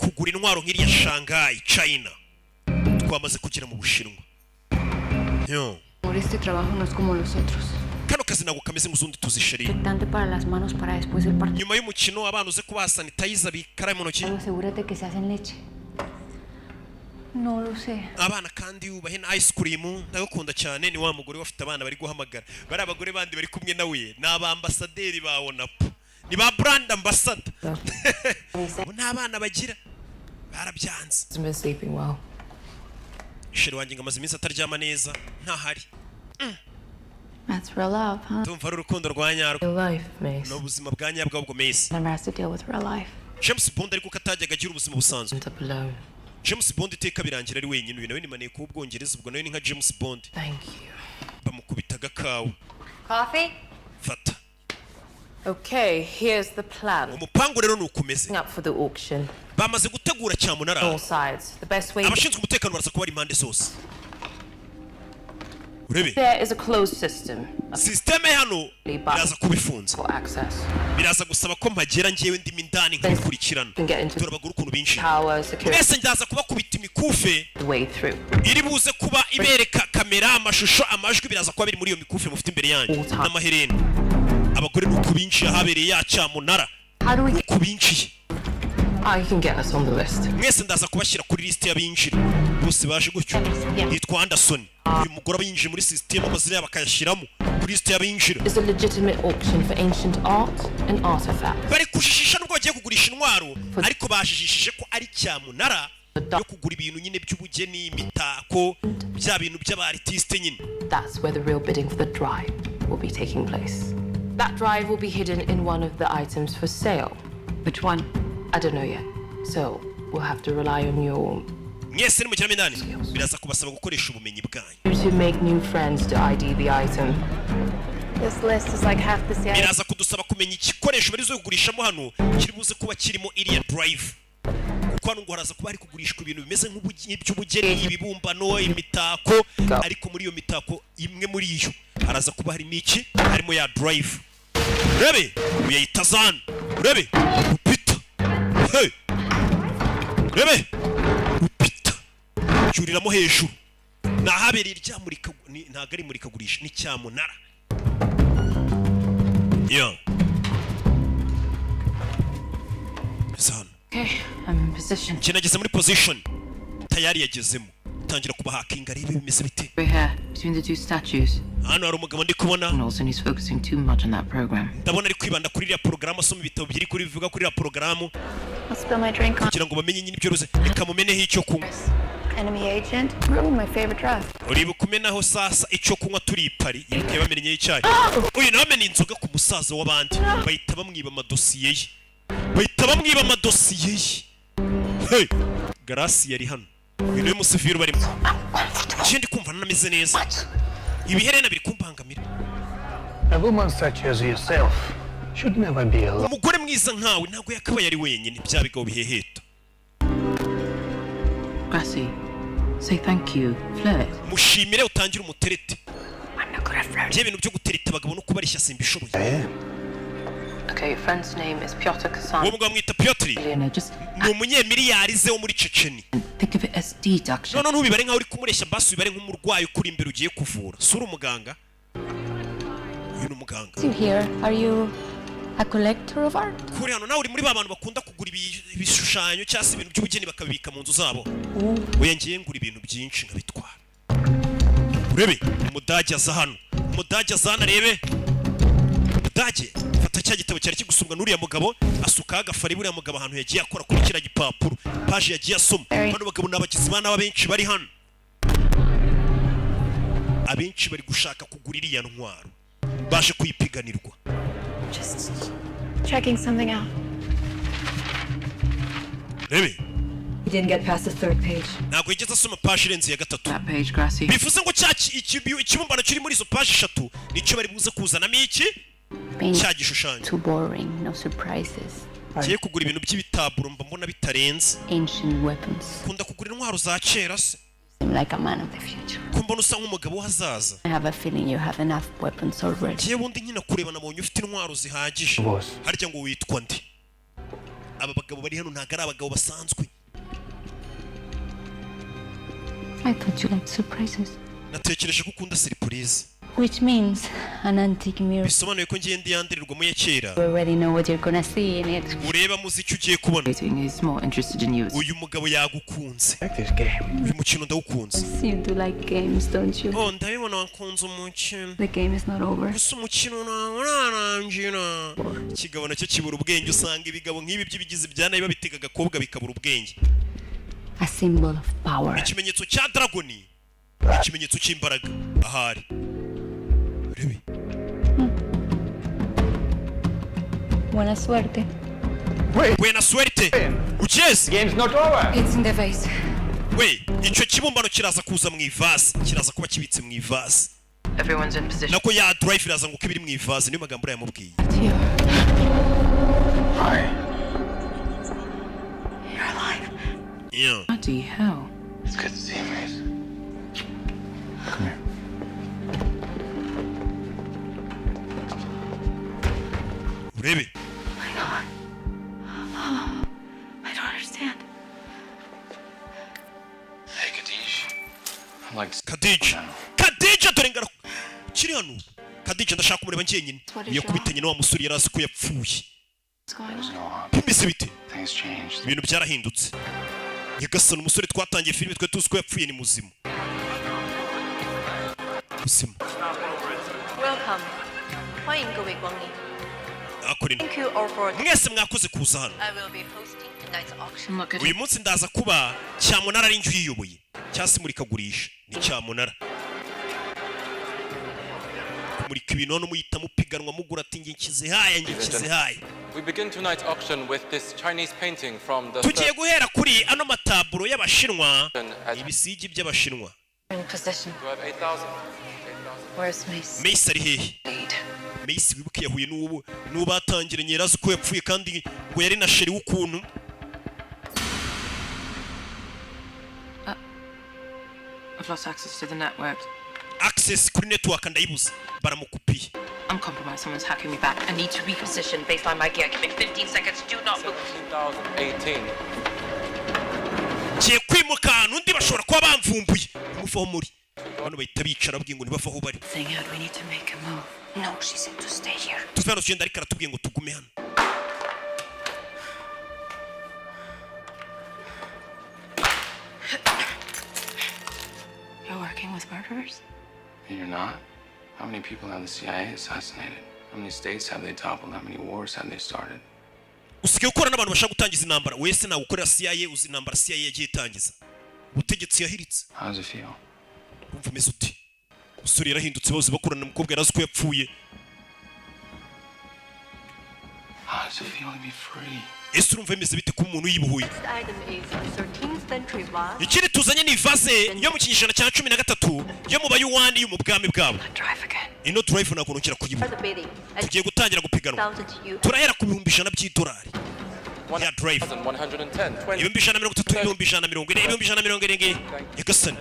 A: kugura intwaro nk'iriya Shanghai China. Twamaze kugera mu Bushinwa. Yo.
K: Este trabajo no es como los otros.
A: Kano kazi ntabwo kameze nk'uzundi tuzishereye.
K: Infectante para las manos para después del partido.
A: Nyuma y'umukino abana uze kuba sanitizer bikara mu ntoki.
K: Asegúrate que se hacen leche. No lo sé.
A: Abana kandi ubahe na ice cream ndagukunda cyane. Ni wa mugore wafite abana bari guhamagara. Bari abagore bandi bari kumwe nawe ni aba ambassadeur babona po. Ni ba brand ambassador. N'abana bagira barabyanze.
L: I've been sleeping well.
A: Sheri wanjye ngamaze iminsi ataryama neza ntahari.
F: That's real love, huh?
A: Tumva ari urukundo rwa nyarwo.
L: Real life, Mace.
A: No buzima bwa nyabwo bwo Mace.
F: Never has to deal with real life.
A: James Bond ariko katajyaga agira ubuzima busanzwe.
L: End up alone.
A: James Bond iteka birangira ari wenyine. Uyu nawe ni maniye ku Bwongereza, ubwo nawe ni nka James Bond.
L: Thank you.
A: Bamukubitaga kawa.
O: Coffee?
A: Fata.
L: Okay, here's the plan.
A: Umupango rero nukumeze.
L: Up for the auction.
A: Bamaze gutegura cyamunara.
L: All sides. The best way.
A: Abashinzwe umutekano baraza kuba ari impande zose. Urebe.
L: There is a closed system.
A: Systeme hano biraza kubifunza.
L: For access.
A: Biraza gusaba ko mpagera ngewe ndimi ndani nkabikurikirana. Turabagura ukuntu binjira.
L: Power, security.
A: Mwese ndaza kubakubita imikufe.
L: The way through.
A: Iri buze kuba ibereka kamera, amashusho, amajwi biraza kuba biri muri iyo mikufe mufite imbere yanyu. N'amaherena. Abagore nuko binjiye ahabereye ya cyamunara.
L: How do we get
A: kubinjiye?
L: I can get us on the list.
A: Mwese ndaza kubashyira kuri list y'abinjira. Bose baje gutyo. Yitwa Anderson. Uyu mugore abinjiye muri system amazina yabo akayashyiramo kuri list y'abinjira.
L: It's a legitimate auction for ancient art and artifacts.
A: Bari kujijisha nubwo bagiye kugurisha intwaro, ariko bajijishije ko ari cyamunara yo kugura ibintu nyine by'ubugeni, imitako, bya bintu by'abartiste nyine.
L: That's where the real bidding for the drive will be taking place. That drive will be hidden in one of the items for sale.
K: Which one?
L: I don't know yet. So we'll have to rely on your
A: Mwese ni mukira mindani. Biraza kubasaba gukoresha ubumenyi bwanyu.
L: to make new friends to ID the item.
F: This list is like half the CIA.
A: Biraza kudusaba kumenya igikoresho barizo kugurishamo hano kiri buze kuba kirimo iriya drive. Kuko hano ngo haraza kuba hari kugurishwa ibintu bimeze nk'iby'ubugeni, ibibumbano, imitako, ariko muri iyo mitako imwe muri iyo haraza kuba harimo iki? Harimo ya drive. Urebe uyayitazana. Urebe upita. Hey. Urebe upita. Cyuriramo hejuru. Nahabereye iryamurika ntago ari muri kagurisha ni cyamunara. Yeah. Son.
K: Okay, I'm in position.
A: Kinageze muri position. Tayari yagezemo. Tangira kuba hacking arebe bimeze bite.
K: We're here, between the two statues.
A: Hano hari umugabo ndi kubona.
K: Nelson is focusing too much on that program.
A: Ndabona ari kwibanda kuri iriya porogaramu, asoma ibitabo byiri kuri bivuga kuri iriya porogaramu.
F: I'll spill my drink on.
A: Kugira ngo bamenye nyine ibyo ruze. Reka mumeneho icyo kunywa.
F: Enemy agent. Ooh, my favorite dress.
A: Uriba kumenaho sasa icyo kunywa turi pari. Yibuke bamenye icyayi. Uyu nawe amena inzoga ku musaza w'abandi. Bahita bamwiba amadosiye ye. Bahita bamwiba amadosiye ye. Hey, Garasi yari hano. Uyu niwe musiviri barimo. Ndi kumva nanameze neza. Ibiherena biri kumbangamira.
D: A woman such as yourself should never be alone.
A: Umugore mwiza nkawe ntago yakabaye ari wenyine byabigabo biheheta.
K: Grassy, say thank you. Flirt.
A: mushimire utangire umuterete
M: I'm not good at flirting.
A: bye bintu byo gutereta abagabo no kubarishya simbishoboye.
M: Okay, your friend's name is Pyotr Kasan.
A: uwo mugabo mwita Piotr
K: Just
A: ni umunyemiliyari ze wo muri Checheni.
K: think of it as deduction.
A: none ntubibare nkaho uri kumureshya basi ubibare nk'umurwayi ukuri imbere ugiye kuvura. Sura umuganga. Uyu ni umuganga.
F: You here? Are you a collector of art?
A: Kuri hano nawe uri muri ba bantu bakunda kugura ibishushanyo cyangwa se ibintu by'ubugeni bakabibika mu nzu zabo. Oya ngiye ngura ibintu byinshi nkabitwara. Urebe umudage aza hano. Umudage aza hano arebe. Umudage fata cya gitabo cyari kigusumbwa n'uriya mugabo asuka agafari buriya mugabo ahantu yagiye akora kuri kiriya gipapuro page yagiye asoma. Bano bagabo n'abagizi bana abenshi bari hano. Abenshi bari gushaka kugura iriya ntwaro. Baje kuyipiganirwa.
F: Just checking something out.
A: Rebe
O: He didn't get past the third page.
A: ntabwo yigeze asoma page irenze ya gatatu.
K: That page, Grassy.
A: bivuze ngo ikibumbano kiri muri izo page eshatu nicyo bari buze kuzanamo iki cya gishushanyo.
F: Too boring, no surprises.
A: Ngiye kugura ibintu by'ibitaburo mba mbona bitarenze.
F: Ancient weapons.
A: Kunda kugura intwaro za kera se
F: Seem like a man of the future.
A: ko mbona usa nk'umugabo w'ahazaza.
F: I have a feeling you have enough weapons already.
A: ngiye bundi nyina kureba nabonye ufite intwaro zihagije. harya ngo witwa nde? Aba bagabo bari hano ntabwo ari abagabo basanzwe.
F: I thought you liked surprises.
A: natekereje ko ukunda surprise.
F: Which means an antique mirror.
A: bisobanuye ko ngiye ndiyandirirwa mu ya kera.
F: You already know what you're gonna see in it.
A: ureba muziki ugiye kubona.
K: He's more interested in you.
A: uyu mugabo yagukunze. uyu mukino ndawukunze.
F: You do like games, don't you?
A: Oh ndabibona wakunze umukino.
F: The game is not over.
A: gusa umukino ntawe urarangira. ikigabo nacyo kibura ubwenge. usanga ibigabo nk'ibi by'ibigizi bya nabi babitega agakobwa bikabura ubwenge.
F: A symbol of power.
A: ikimenyetso cya dragoni. ikimenyetso cy'imbaraga. ahari rebe
F: Buena suerte.
A: buena suerte. ukizi
H: Game's not over.
O: It's in the vase.
A: we icyo kibumbano kiraza kuza mu ivase. kiraza kuba kibitse mu ivase.
M: Everyone's in position.
A: nako ya drive iraza ngo kibiri mu ivase. niyo magambo yamubwiye.
O: You're alive.
A: yeah.
K: Bloody hell.
I: It's good to see you, Mace. Come here.
A: urebe
O: My God. Oh, I don't understand.
I: Hey, Kadish. I like
A: Kadija dore ngara kiri hano. Kadija ndashaka kumureba njyenyine. iyo kubitanye no wa musuri yarazi ko yapfuye.
O: What's going on?
A: Bimeze bite?
I: Things changed.
A: ibintu byarahindutse. Nyagasani umusore twatangiye filime twe tuzi ko yapfuye ni muzima. muzima.
M: Welcome. 欢迎各位光临。 Thank you all for.
A: mwese mwakoze kuza hano.
M: I will be hosting tonight's auction. Look at
A: uyu munsi ndaza kuba cyamunara ari njye uyiyoboye cyangwa se murikagurisha ni cyamunara. kumurika ibintu hano muyita mupiganwa mugura ati njye nkize haya njye nkize haya.
Q: We begin tonight's auction with this Chinese painting from the
A: tugiye guhera kuri ano mataburo y'abashinwa. ibisigi by'abashinwa.
M: in possession.
Q: You have 8,000.
M: Where's Mace?
A: Mace ari hehe? Mace wibuke yahuye n'uwo batangiranye yarazi ko yapfuye kandi ngo yari na sheri w'ukuntu.
K: I've lost access to the network.
A: Access kuri network ndayibuze. baramukupiye.
M: I'm compromised. Someone's hacking me back. I need to reposition. Baseline my gear. Give me 15 seconds. Do not move.
Q: 17,018.
A: Kiye kwimuka ahantu undi bashobora kuba bamvumbuye. Muvaho muri. Bano bahita bicara babwiye ngo nibava aho bari.
M: Saying out, we need to make a move. No, she said to stay here.
A: Tuve hano tugenda ariko aratubwiye ngo tugume hano.
M: You're working with murderers?
G: You're not? How many people have the CIA assassinated? How many states have they toppled? How many wars have they started?
A: usigaye ukora n'abantu bashaka gutangiza intambara. wese nawe ukorera CIA uzi intambara CIA yagiye itangiza. ubutegetsi yahiritse.
G: How does it feel?
A: Umva umeze uti? Umusore yarahindutse bose bakorana umukobwa yarazi ko yapfuye.
G: How does it feel to be free?
A: ese urumva bimeze bite ko umuntu yibohoye?
M: This item is a 13th century vase.
A: ikindi tuzanye ni vase yo mu kinyejana cya 13 yo mu bayuwani yo mu bwami bwabo. ino drive nakunukira kuyibuka. tugiye gutangira gupiganwa. turahera ku $100,000 by'idolari. ya drive
Q: 110.
A: ibihumbi ijana na mirongo itatu, ibihumbi ijana na mirongo ine, ibihumbi ijana na mirongo irindwi. Nyagasani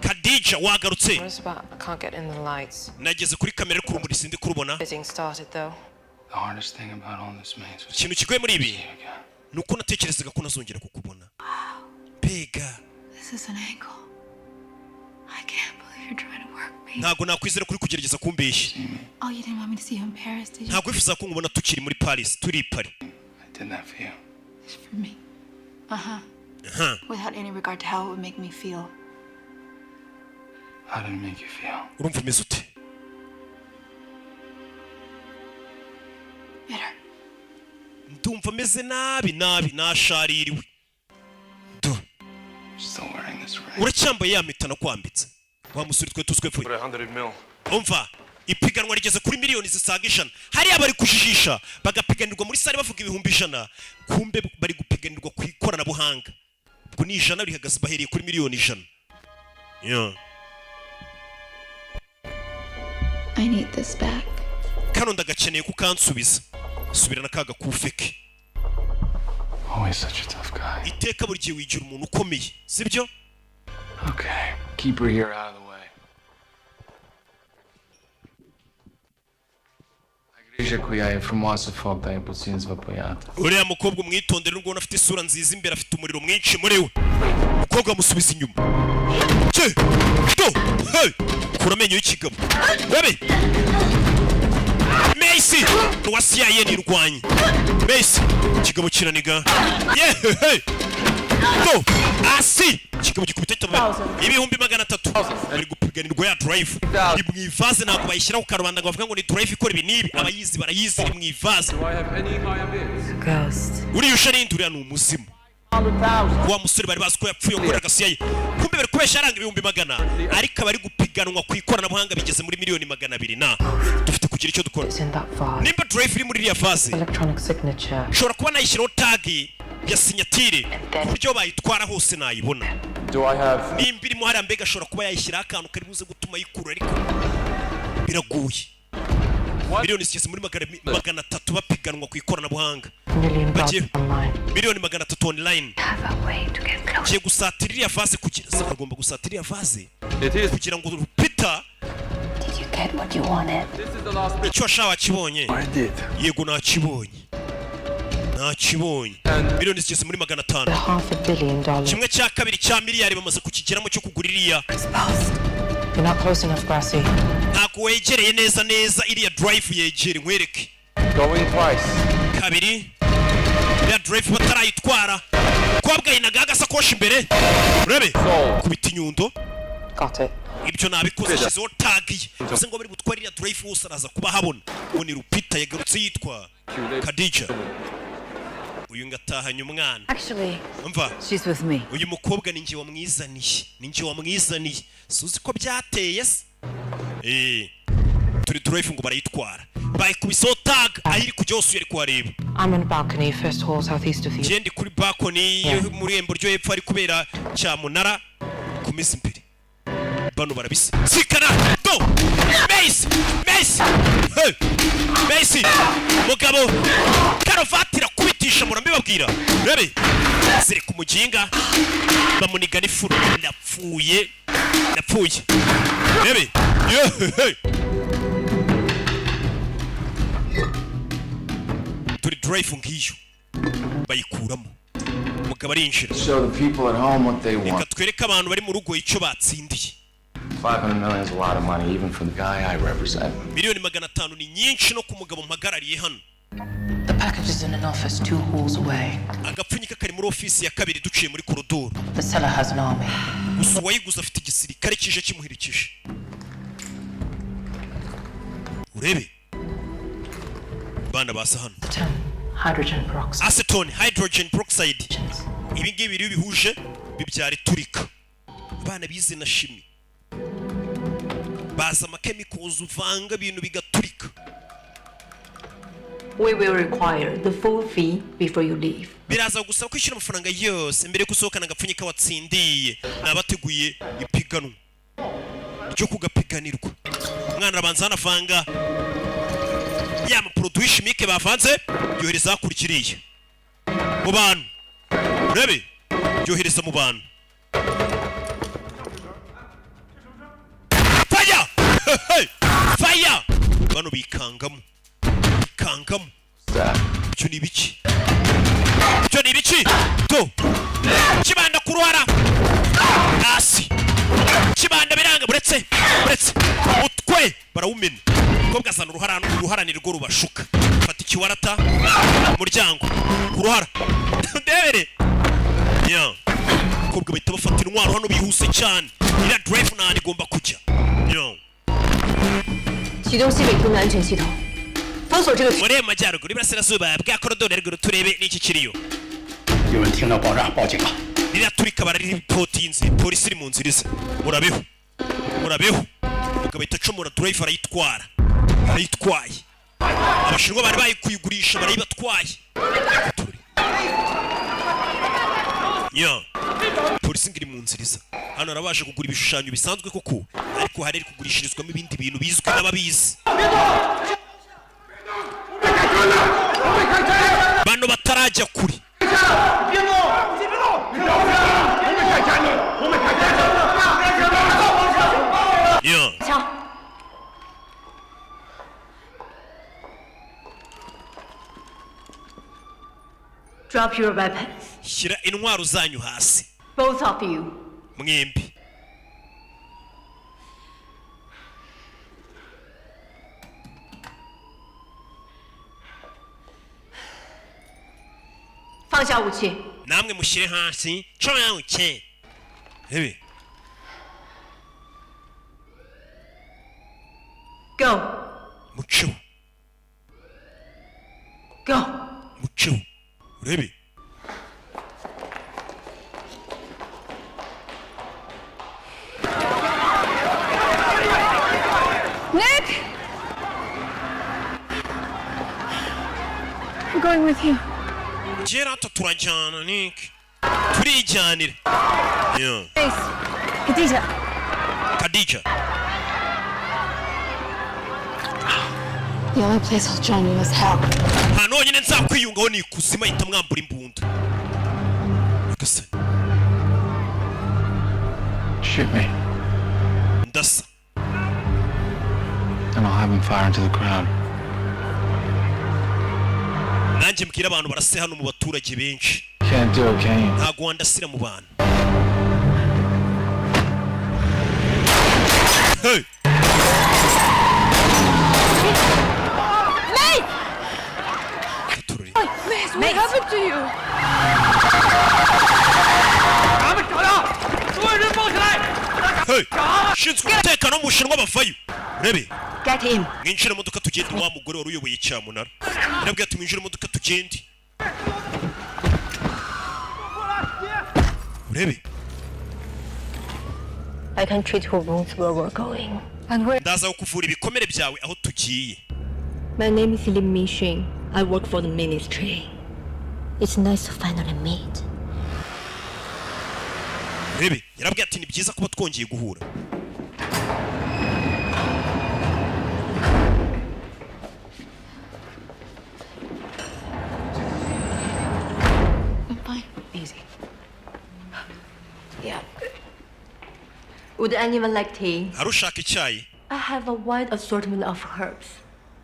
A: Khadija wagarutse.
L: What about I can't get in the lights?
A: Nageze kuri kamera ariko urumuri sindi kurubona.
L: Getting started though.
G: The hardest thing about all this, man, was
A: ikintu kigoye muri ibi ni uko natekerezaga ko nazongera kukubona. Mbega
F: This is an angle. I can't believe you're trying to work me.
A: ntago nakwizera kuri kugerageza kumbeshya.
F: Oh, you didn't want me to see you in Paris, did you?
A: Ntago wifuza ko nkubona tukiri muri Paris, turi i Paris.
G: I did that for you.
F: It's for me. Uh-huh.
A: Uh-huh.
F: Without any regard to how it would make me feel.
G: How did it make you feel?
A: Urumva umeze ute?
F: Bitter.
A: Ndumva meze nabi nashaririwe.
G: Still wearing this ring.
A: Uracyambaye ya mpeta nakwambitse. Wa musuri twe tuzwepfuye. Umva ipiganwa rigeze kuri miliyoni zisaga 100. Hari abari kujijisha bagapiganirwa muri sare bavuga ibihumbi 100. Kumbe bari gupiganirwa ku ikoranabuhanga. Ubwo ni 100 rihagaze bahereye kuri miliyoni 100. Yeah.
F: I need this back.
A: Kano ndagakeneye kukansubiza. Subirana kaga kufeke.
G: Always such a tough guy.
A: Iteka buri gihe wigira umuntu ukomeye, sibyo?
G: Okay, keep her here out of the way. Agrisha kuyaye from wasafogda impulsins vapoyata.
A: Uriya mukobwa umwitondere n'ubwo afite isura nziza imbere afite umuriro mwinshi muri we. Mukobwa musubiza inyuma. Che! Do! Hey! Kura menyo y'ikigabo. Webe! Messi! Tuwasiyaye nirwanye. Messi! Kigabo kiraniga. Yeah! Hey! Do! Asi! Kigabo gikubita ibihumbi 300. Bari gupiganirwa ya drive. Ni mwivaze nako bayishyira ku karubanda ngo bavuga ngo ni drive ikora ibi nibi. Abayizi barayizi ni mwivaze. Uri yusharindi uriya ni umuzimu. Wa musore bari bazi ko yapfuye ngo Agasobanuye. Kumbe bari kubesha aranga ibihumbi 100. Ariko bari gupiganwa ku ikoranabuhanga bigeze muri miliyoni 200 na. Dufite kugira icyo dukora. Nimba drive iri muri iriya fase.
L: Electronic signature.
A: Shobora kuba nayishyiraho tag ya sinyatire. Uburyo bayitwara hose nayibona. Nimba irimo hari ambega ashobora kuba yayishyiraho akantu kari buze gutuma yikura ariko biraguye. Miliyoni zigeze muri 300 bapiganwa ku ikoranabuhanga. Miliyoni 300 online. Kiye gusatira iriya fase kugira agomba gusatira iriya fase kugira ngo Peter
K: Get what you wanted.
A: icyo ashaka kibonye. Yego nakibonye. Miliyoni zigeze muri 500. Kimwe cya kabiri cya miliyari bamaze kukigeramo cyo kugura iriya.
L: You're not close enough, Grassy.
A: Ntabwo wegereye neza iriya drive yegere nkwereke.
Q: Going twice.
A: Kabiri. Iriya drive batarayitwara. Kwabwa inaga agasakoshi imbere. Urebe. Kubita inyundo.
L: Got it.
A: Ibyo nabikoze shizo tagi. Uze ngo bari gutwara iriya drive wose araza kuba habona. Uwo ni Rupita yagarutse yitwa Khadija. Uyu ngatahanye umwana.
O: Actually,
A: umva
O: she's with me.
A: Uyu mukobwa ni nje wamwizaniye. Suzi ko byateye se. Turi drive ngo barayitwara. Bayikubiso tag ahiri kujya hose yari kuhareba.
L: I'm on a balcony, first hall, southeast of you.
A: Jendi kuri balcony muri embo ryo hepfo ari kubera cyamunara kumisa imbere. Bano barabise. Sikana! Do! Messi! Hey! Messi! Mugabo! Karovatira kubitisha murambi babwira. Rebe! Ziri kumujinga. Bamuniga n'ifuru. Napfuye. Rebe! Hey! Turi drive ngiyo. Bayikuramo. Mugabo arinjira.
G: Show the people at home what they want.
A: Reka twereke abantu bari mu rugo icyo batsindiye.
G: 500 million is a lot of money, even for the guy I represent.
A: Miliyoni 500 ni nyinshi no ku mugabo mpagarariye hano.
L: The package is in an office 2 halls away.
A: Agapfunyika kari muri office ya kabiri duciye muri koridoro.
L: The seller has an army.
A: Gusa uwayiguze afite igisirikare kije kimuhirikije. Urebe. Bana basa hano.
L: Hydrogen peroxide.
A: Acetone, hydrogen peroxide. Ibi ngibi biri bihuje bibyara turika. Bana bize na shimi. Baza chemicals uvanga ibintu bigaturika.
K: We will require the full fee before you leave.
A: Biraza gusaba kwishyura amafaranga yose mbere yo gusohokana agapfunyika watsindiye nabateguye ipiganwa ryo kugapiganirwa. Umwana arabanza hanavanga ya produit chimique bavanze yohereza hakurikiriye mu bantu urebe yohereza mu bantu fire fire bano bikangamo icyo ni ibiki to kibanda ku ruhara hasi kibanda biranga buretse utwe barawumena kobwa azana uruhara ni rwo rubashuka fata ikiwarata umuryango ku ruhara ndebere ya kobwa bahita bafata intwaro hano bihuse cyane iriya drive nani igomba kujya yo
M: 启动西北部的安全系统，封锁这个区。
A: muri majyaruguru iburasirazuba bwa korodoni ruguru turebe n'iki kiriyo
N: 有人听到爆炸，报警了。
A: ririya turika bararipotinze polisi iri mu nzira ize murabeho umugabo ahita acomora drive arayitwaye abashinwa bari bayikuyigurisha barayibatwaye ya polisi ngiri mu nzira iza hano arabaje kugura ibishushanyo bisanzwe koko ariko hari kugurishirizwamo ibindi bintu bizwi n'ababizi bano batarajya kure yeah.
M: Drop your weapons.
A: Shyira intwaro zanyu hasi.
M: Both of you.
A: Mwembi.
M: Fangxia wuqi.
A: Namwe mushyire hasi. Chora wuqi. Hebe.
M: Go.
A: Mucho.
M: Go.
A: Mucho. Urebe.
F: Nick! I'm going with you.
A: Gerata turajyana Nick. Turijyanira. Yeah.
F: Thanks.
A: Khadija.
F: The only place I'll join you is hell.
A: Hano nyine nzakwiyungaho ni kusima ahita mwambura imbunda.
P: Shoot me.
A: Ndasa.
P: And I'll have him fire into the crowd.
A: Nanjye mbwira abantu barase hano mu baturage benshi.
P: Can't do it, can you?
A: Ntago wandasira mu bantu. Hey!
F: What happened to you?
A: Hey! Shinzwe umutekano w'umushinwa bavayo. Urebe.
M: Get him.
A: Mwinjire mu modoka tugende wa mugore wari uyoboye cyamunara. Yarabwiye ati mwinjire mu modoka tugende. Urebe.
M: I can treat your wounds where we're going. And where?
A: Ndaza kukuvura ibikomere byawe aho tugiye.
M: My name is Lim Mixing. I work for the ministry. It's nice to finally meet.
A: Urebe. Yarabwiye ati ni byiza kuba twongeye guhura.
F: I'm fine.
M: Easy. Yeah. Would anyone like tea?
A: Harushaka icyayi.
M: I have a wide assortment of herbs.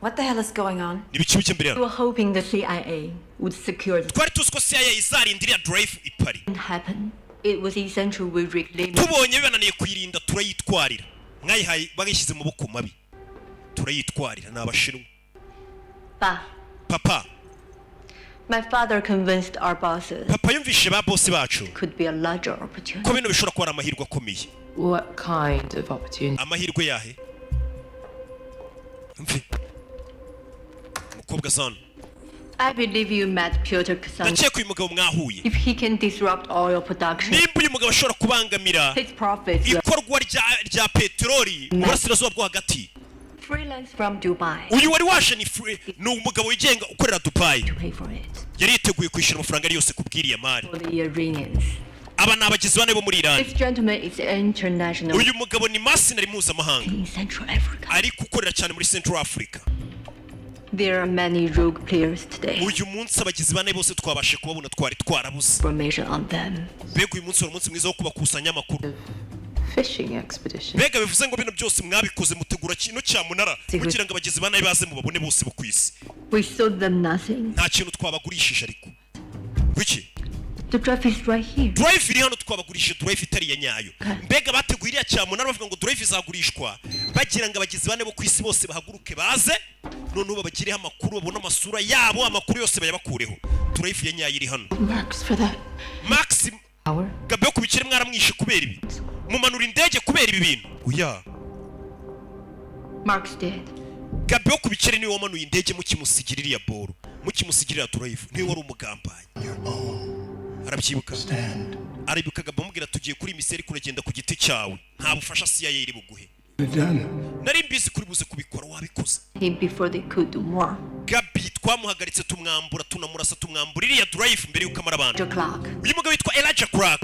O: What the hell is going on?
A: Nibiki bike mbere
M: We were hoping the CIA would secure the
A: twari tuzi ko CIA izarindira drive ipari.
M: didn't happen. It was essential we reclaim.
A: Tubonye bibananiye kuyirinda turayitwarira. Mwayihaye bagishyize mu boko mabi. Turayitwarira n'abashinwa. Papa.
M: My father convinced our bosses.
A: Papa yumvishe ba boss bacu.
M: Could be a larger opportunity.
A: Ko bino bishobora kuba amahirwe akomeye.
L: What kind of opportunity?
A: Amahirwe yahe? Mfi. Mukobwa sana.
M: I believe you met Piotr Kasan.
A: Ndakeka uyu mugabo mwahuye.
M: If he can disrupt oil production.
A: Nimba uyu mugabo ashobora kubangamira
M: his profits.
A: Ikorwa rya peteroli mu burasirazuba bwo hagati.
M: Freelance from Dubai.
A: Uyu wari waje ni umugabo wigenga ukorera Dubai.
M: To pay for it.
A: Yari yiteguye kwishyura amafaranga ari yose kubwiriya mari.
M: For the Iranians.
A: Aba ni abagizi bane bo muri Iran.
M: This gentleman is international.
A: Uyu mugabo ni mercenary mpuzamahanga.
M: In Central Africa.
A: Ariko ukorera cyane muri Central Africa.
K: There are many rogue players today.
A: uyu munsi abagizi bane bose twabashe kubabona twari twarabuze.
K: Information on them.
A: Mbega uyu munsi wari umunsi mwiza wo kubakusanya amakuru.
L: Fishing expedition.
A: Mbega bivuze ngo bino byose mwabikoze mutegura kino cyamunara kugira ngo abagizi bane baze mu babone bose bukwisi.
K: We sold them nothing.
A: Nta kintu twabagurishije ariko. Wiki?
K: The drive is right here.
A: Drive iri hano twabagurishije drive itari ya nyayo. Mbega bateguye iriya cyamunara bavuga ngo drive izagurishwa bagira ngo abagizi bane bo kwisi bose bahaguruke baze none babagireho amakuru babona amasura yabo amakuru yose bayabakureho. Drive ya nyayo iri hano.
F: Marks for that.
A: Max Gabe yo kubikire mwaramwishe kubera ibi. Mumanura indege kubera ibi bintu. Uya.
K: Mark's dead.
A: Gabe yo kubikire niwe wamanuye indege mukimusigirira ya boro. Mukimusigirira drive niwe wari umugambanyi. Arabyibuka. Aribuka Gabe amubwira tugiye kuri miseri kuragenda ku giti cyawe. Nta bufasha CIA iri buguhe. Nari mbizi kuri buze kubikora wabikoze.
K: Before they could do more.
A: Gabi twamuhagaritse tumwambura tunamurasa tumwamburira ya drive mbere yuko amara abantu. Uyu mugabo witwa Elijah Clark.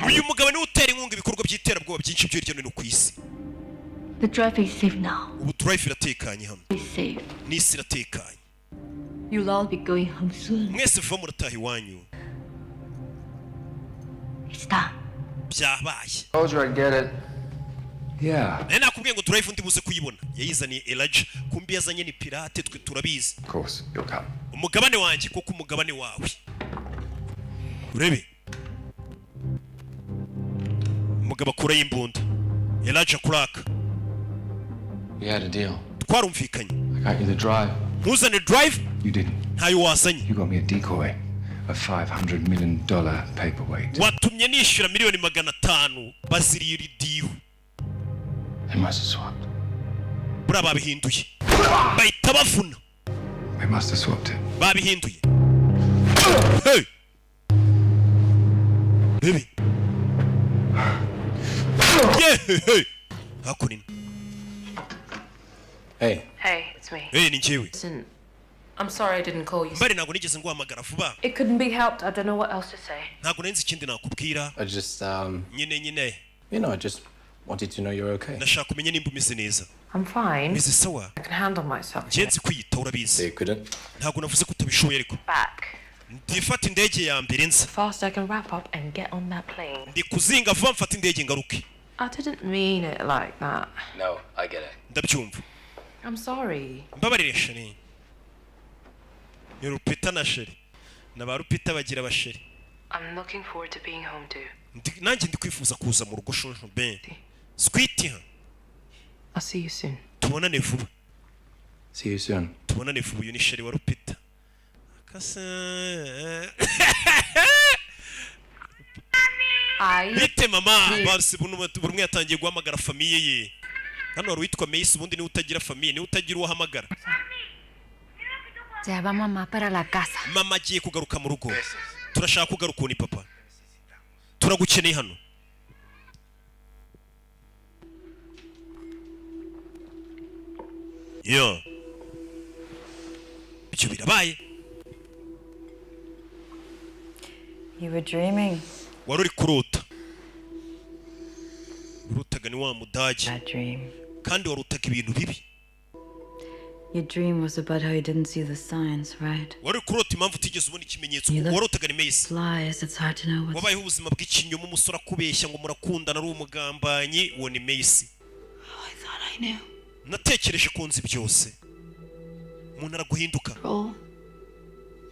A: Uyu mugabo ni utera inkunga ibikorwa by'iterabwoba byinshi byo hirya no hino ku isi.
K: The drive is safe now.
A: Ubu drive iratekanye hano.
K: It's safe.
A: N'isi iratekanye.
K: You'll all be going home soon.
A: Mwese vuba murataha iwanyu.
K: It's done.
A: Byabaye.
G: Told you I get it.
P: Yeah.
A: Nakubwiye ngo drive ndi buze kuyibona. Yayizaniye Elijah kumbi yazanye ni pirate twe turabizi.
P: Of course, you'll come.
A: Umugabane wanjye kuko umugabane wawe. Urebe. Umugabo akura y'imbunda. Elijah Clark.
G: We had a deal.
A: Twarumvikanye.
G: I got you the drive.
A: Ntuzane drive?
P: You didn't.
A: Ntayo wazanye.
P: You got me a decoy. A $500 million paperweight.
A: Watumye nishyura miliyoni 500 baziriye ridiyo.
G: They must have swapped.
A: Bura babihinduye. Bahita bavuna.
P: They must have swapped it.
A: Babihinduye. Hey. Baby. Yeah. Hey. Hakunin.
P: Hey.
L: Hey, it's me.
A: Hey, ni njyewe.
L: Listen, I'm sorry I didn't call you.
A: Mbari ntabwo nigeze nguhamagara vuba.
L: It couldn't be helped. I don't know what else to say.
A: Ntabwo nenze ikindi nakubwira.
H: I just,
A: nyine.
H: you know, I just wanted to know you're okay.
A: Nashaka kumenya nimba umeze neza.
L: I'm fine.
A: Meze sawa.
L: I can handle myself.
A: Ngenzi kwiyita urabizi.
H: You couldn't?
A: Ntabwo navuze ko utabishoboye ariko.
L: Back.
A: Ndifata indege ya mbere nza.
L: Fast I can wrap up and get on that plane.
A: Ndi kuzinga vuba mfata indege ngaruke.
L: I didn't mean it like that.
H: No, I get it.
A: Ndabyumva.
L: I'm sorry.
A: Mbabarire sheri. Ni Rupita na sheri. Na ba Rupita bagira abasheri.
L: I'm looking forward to being home too.
A: Nanjye ndi kwifuza kuza mu rugo shonjo ben. Sweetie.
L: I'll see you soon.
A: Tubonane vuba.
H: See you soon.
A: Tubonane vuba uyu ni sheri wa Rupita. Akasa. Bite mama basi buri yatangiye guhamagara famiye ye. Hano wari witwa Mace ubundi ni utagira famiye ni utagira uhamagara.
K: Ya va mamá para la casa.
A: Mama agiye kugaruka mu rugo. Turashaka kugaruka ni papa. Turagukeneye hano. Yo. Bicyo birabaye.
O: You were dreaming.
A: Wari uri kurota. Urutaga ni wa mudage. Kandi warutaga ibintu bibi.
O: Your dream was about how you didn't see the signs, right?
A: Wari kurota impamvu utigeze ubona ikimenyetso warutaga ni Mace.
O: Lies, it's hard to know what's...
A: Wabayeho ubuzima bw'ikinyoma umusore akubeshya ngo murakundana ari umugambanyi uwo ni Mace.
F: I thought I knew.
A: Natekereje ko nzi byose. Umuntu araguhinduka.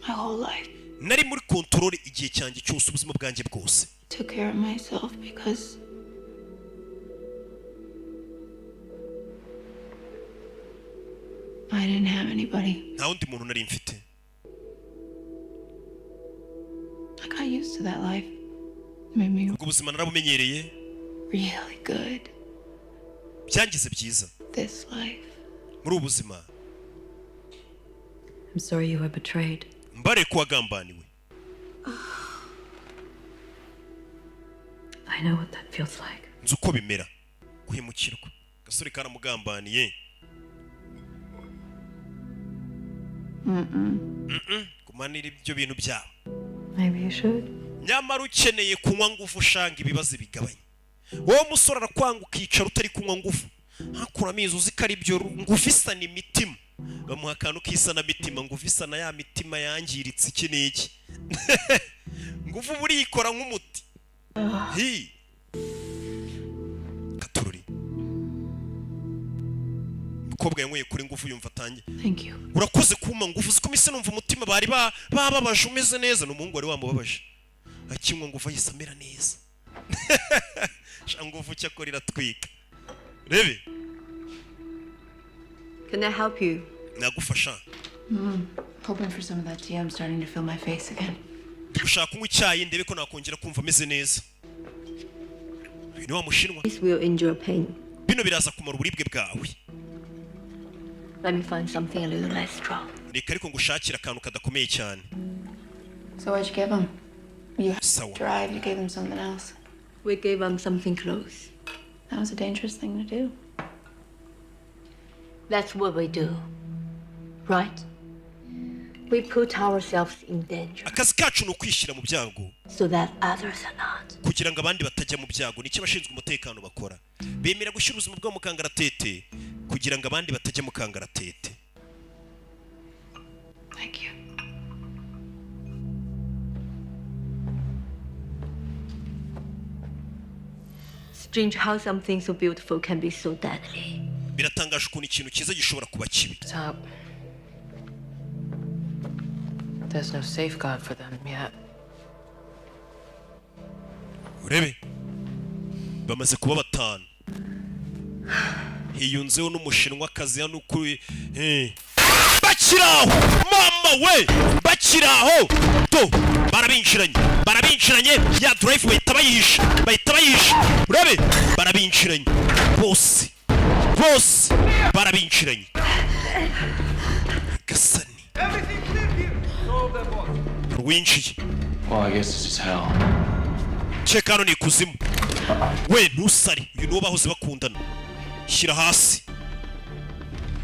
F: My whole life.
A: Nari muri control igihe cyanjye cyose ubuzima bwanjye bwose.
F: Took care of myself because I didn't have anybody.
A: Nta wundi muntu nari mfite.
F: I got used to that life. It made me
A: ubwo buzima narabumenyereye.
F: Really good.
A: Byangize byiza.
F: This life.
A: Muri ubuzima.
O: I'm sorry you were betrayed.
A: Mbare kuwagambaniwe.
O: I know what that feels like.
A: Nzi uko bimera. Guhemukirwa. Gasore karamugambaniye. Kumanira ibyo bintu byawe.
O: Maybe you should.
A: Nyamara ukeneye kunywa ngufu ushanga ibibazo bigabanye. Wowe musore arakwanga ukicara utari kunywa ngufu. Hakura amizi uzi ko ari byo ngufu isa n'imitima. bamuha akantu k'isanamitima nguvu isa na ya mitima yangiritse iki n'iki nguvu burikora nk'umuti hi katururi mukobwa yanyweye kuri nguvu yumva atangiye
F: Thank you.
A: urakoze kuma nguvu ziko mise numva umutima bari bababaje umeze neza n'umuhungu wari wamubabaje akinywa nguvu yisamira neza nguvu cyakora iratwika rebe.
K: Can I help you?
A: nagufasha
F: Hoping for some of that tea. I'm starting to feel my face again.
A: gushaka kunywa icyayi ndebe ko nakongera kumva ameze neza. Uyu ni wa mushinwa.
K: This will endure pain.
A: Bino biraza kumara uburibwe bwawe.
K: Let me find something a little less strong.
A: Reka ariko ngushakira akantu kadakomeye cyane.
F: So what'd you give him? You had
A: Sawa.
F: to drive. You gave him something else.
K: We gave him something close.
F: That was a dangerous thing to do.
K: That's what we do. Right? We put ourselves in danger
A: Akazi kacu ni ukwishyira mu byago
K: so that others are not.
A: kugira ngo abandi batajya mu byago. Nicyo abashinzwe umutekano bakora. Bemera gushyira ubuzima bwabo mu kangaratete kugira ngo abandi batajya mu kangaratete.
F: Thank you.
K: Strange how something so beautiful can be so deadly.
A: Biratangaje ukuntu ikintu cyiza gishobora kuba kibi.
L: Top. There's no safeguard for them yet.
A: Urebe bamaze kuba batanu. Hiyunzeho n'umushinwa kazi hano kuri bakiraho mama we bakiraho to barabinshiranye ya drive bahita bayisha urabe barabinshiranye bose barabinshiranye gasani rwinjiye.
G: Well, I guess this is hell.
A: Cheka hano ni kuzimu. We ntusari uyu niwo bahoze bakundana. Shyira hasi.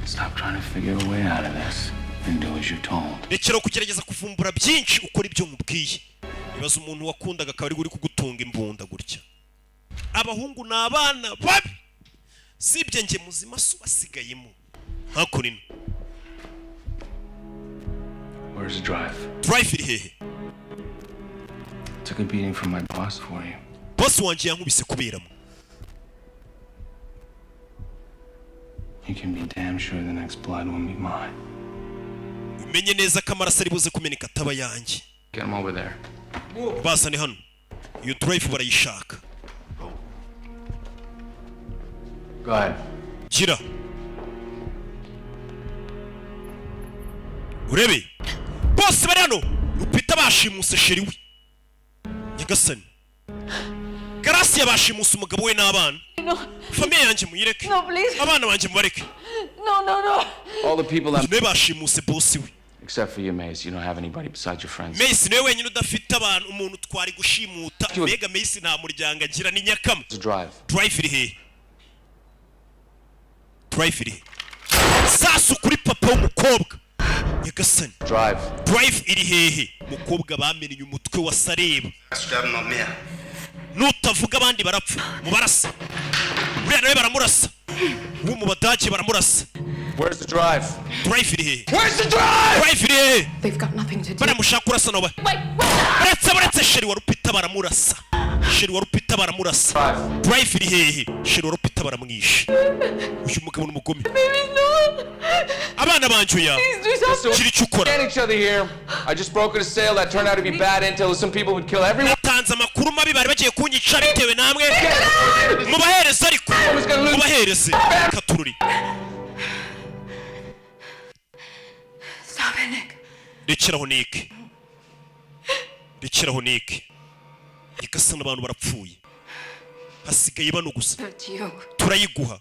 G: Stop trying to figure a way out of this and do as you're told.
A: Rekera kugerageza kuvumbura byinshi ukora ibyo mubwiye. Ibaza umuntu wakundaga akaba ari kugutunga imbunda gutya. Abahungu ni abana babi. Sibye nge muzima subasigayemo. Hakurino.
G: Where's the drive?
A: Drive iri hehe?
G: Took a beating from my boss for you.
A: Boss wanje yankubise kuberamo.
G: You can be damn sure the next blood won't be mine.
A: Umenye neza ko amaraso ari buze kumeneka ataba yanjye.
G: Get him over there.
A: Basane hano. Iyo drive barayishaka.
G: Go ahead.
A: Gira. Urebe. Boss bari hano. Rupita bashimuse sheri we. Nyagasani. Garasi yabashimuse umugabo we n'abana.
K: No.
A: Famille yanjye muyireke.
K: No, please.
A: Abana banjye mubareke.
K: No.
G: All the people that...
A: Ne bashimuse boss we.
G: Except for you, Mace. You don't have anybody besides your friends.
A: Mace niwe wenyine udafite abantu umuntu twari gushimuta. Mbega Mace nta muryango agira ni nyakama. Drive iri hehe? Drive iri hehe? Sasu kuri papa w'umukobwa. Nyagasani. Drive iri hehe? Umukobwa bamenye umutwe wa Sareba. Nutavuga abandi barapfa. Mubarasa. Uriya nawe baramurasa. Uwo mu badage baramurasa.
G: Where's the drive?
A: Drive iri hehe?
G: Where's the drive?
A: Drive iri hehe?
L: They've got nothing to do.
A: Baramushaka urasa nawe. Baretse sheri wa Rupita baramurasa. Sheri wa Rupita baramurasa. Drive iri hehe? Sheri wa Rupita baramwishe. Uyu mugabo n'umugome. Abana banje ya. Kiri cyukora.
G: Each other here. I just brokered a sale that turned out to be bad until some people would kill everyone.
A: Natanze amakuru mabi bari bagiye kunyica bitewe namwe. Mubahereze ariko. Mubahereze. Katururi.
F: Stop it, Nick.
A: Rekeraho Nick. Nyagasani abantu barapfuye. Hasigaye bano gusa. Turayiguha.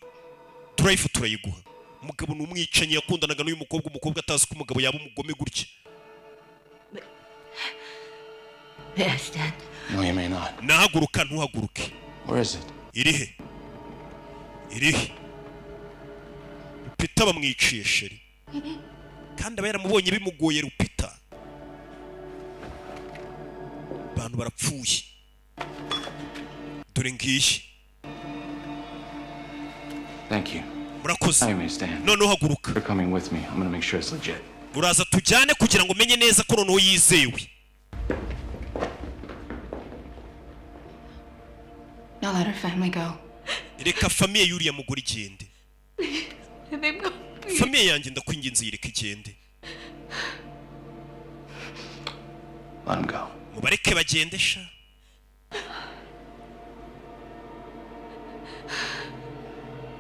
A: Drive turayiguha. Umugabo n'umwicanyi yakundanaga n'uyu mukobwa, umukobwa atazi ko umugabo yaba umugome gutya.
K: May I stand?
G: No, you may not.
A: Nahaguruka ntuhaguruke.
G: Where is it?
A: Irihe? Rupita bamwiciye sheri. Kandi aba yaramubonye bimugoye Rupita. Abantu barapfuye. Dore ngiye.
G: Thank you.
A: murakoze
G: Now you may stand.
A: noneho haguruka
G: You're coming with me. I'm gonna make sure it's legit.
A: uraza tujyane kugira ngo umenye neza ko noneho yizewe.
F: Now let her family go.
A: reka famiye y'uriya mugore igende.
F: Let them go.
A: Famiye yanjye ndakwinginze yireka igende.
G: Let him go.
A: mubareke bagende sha.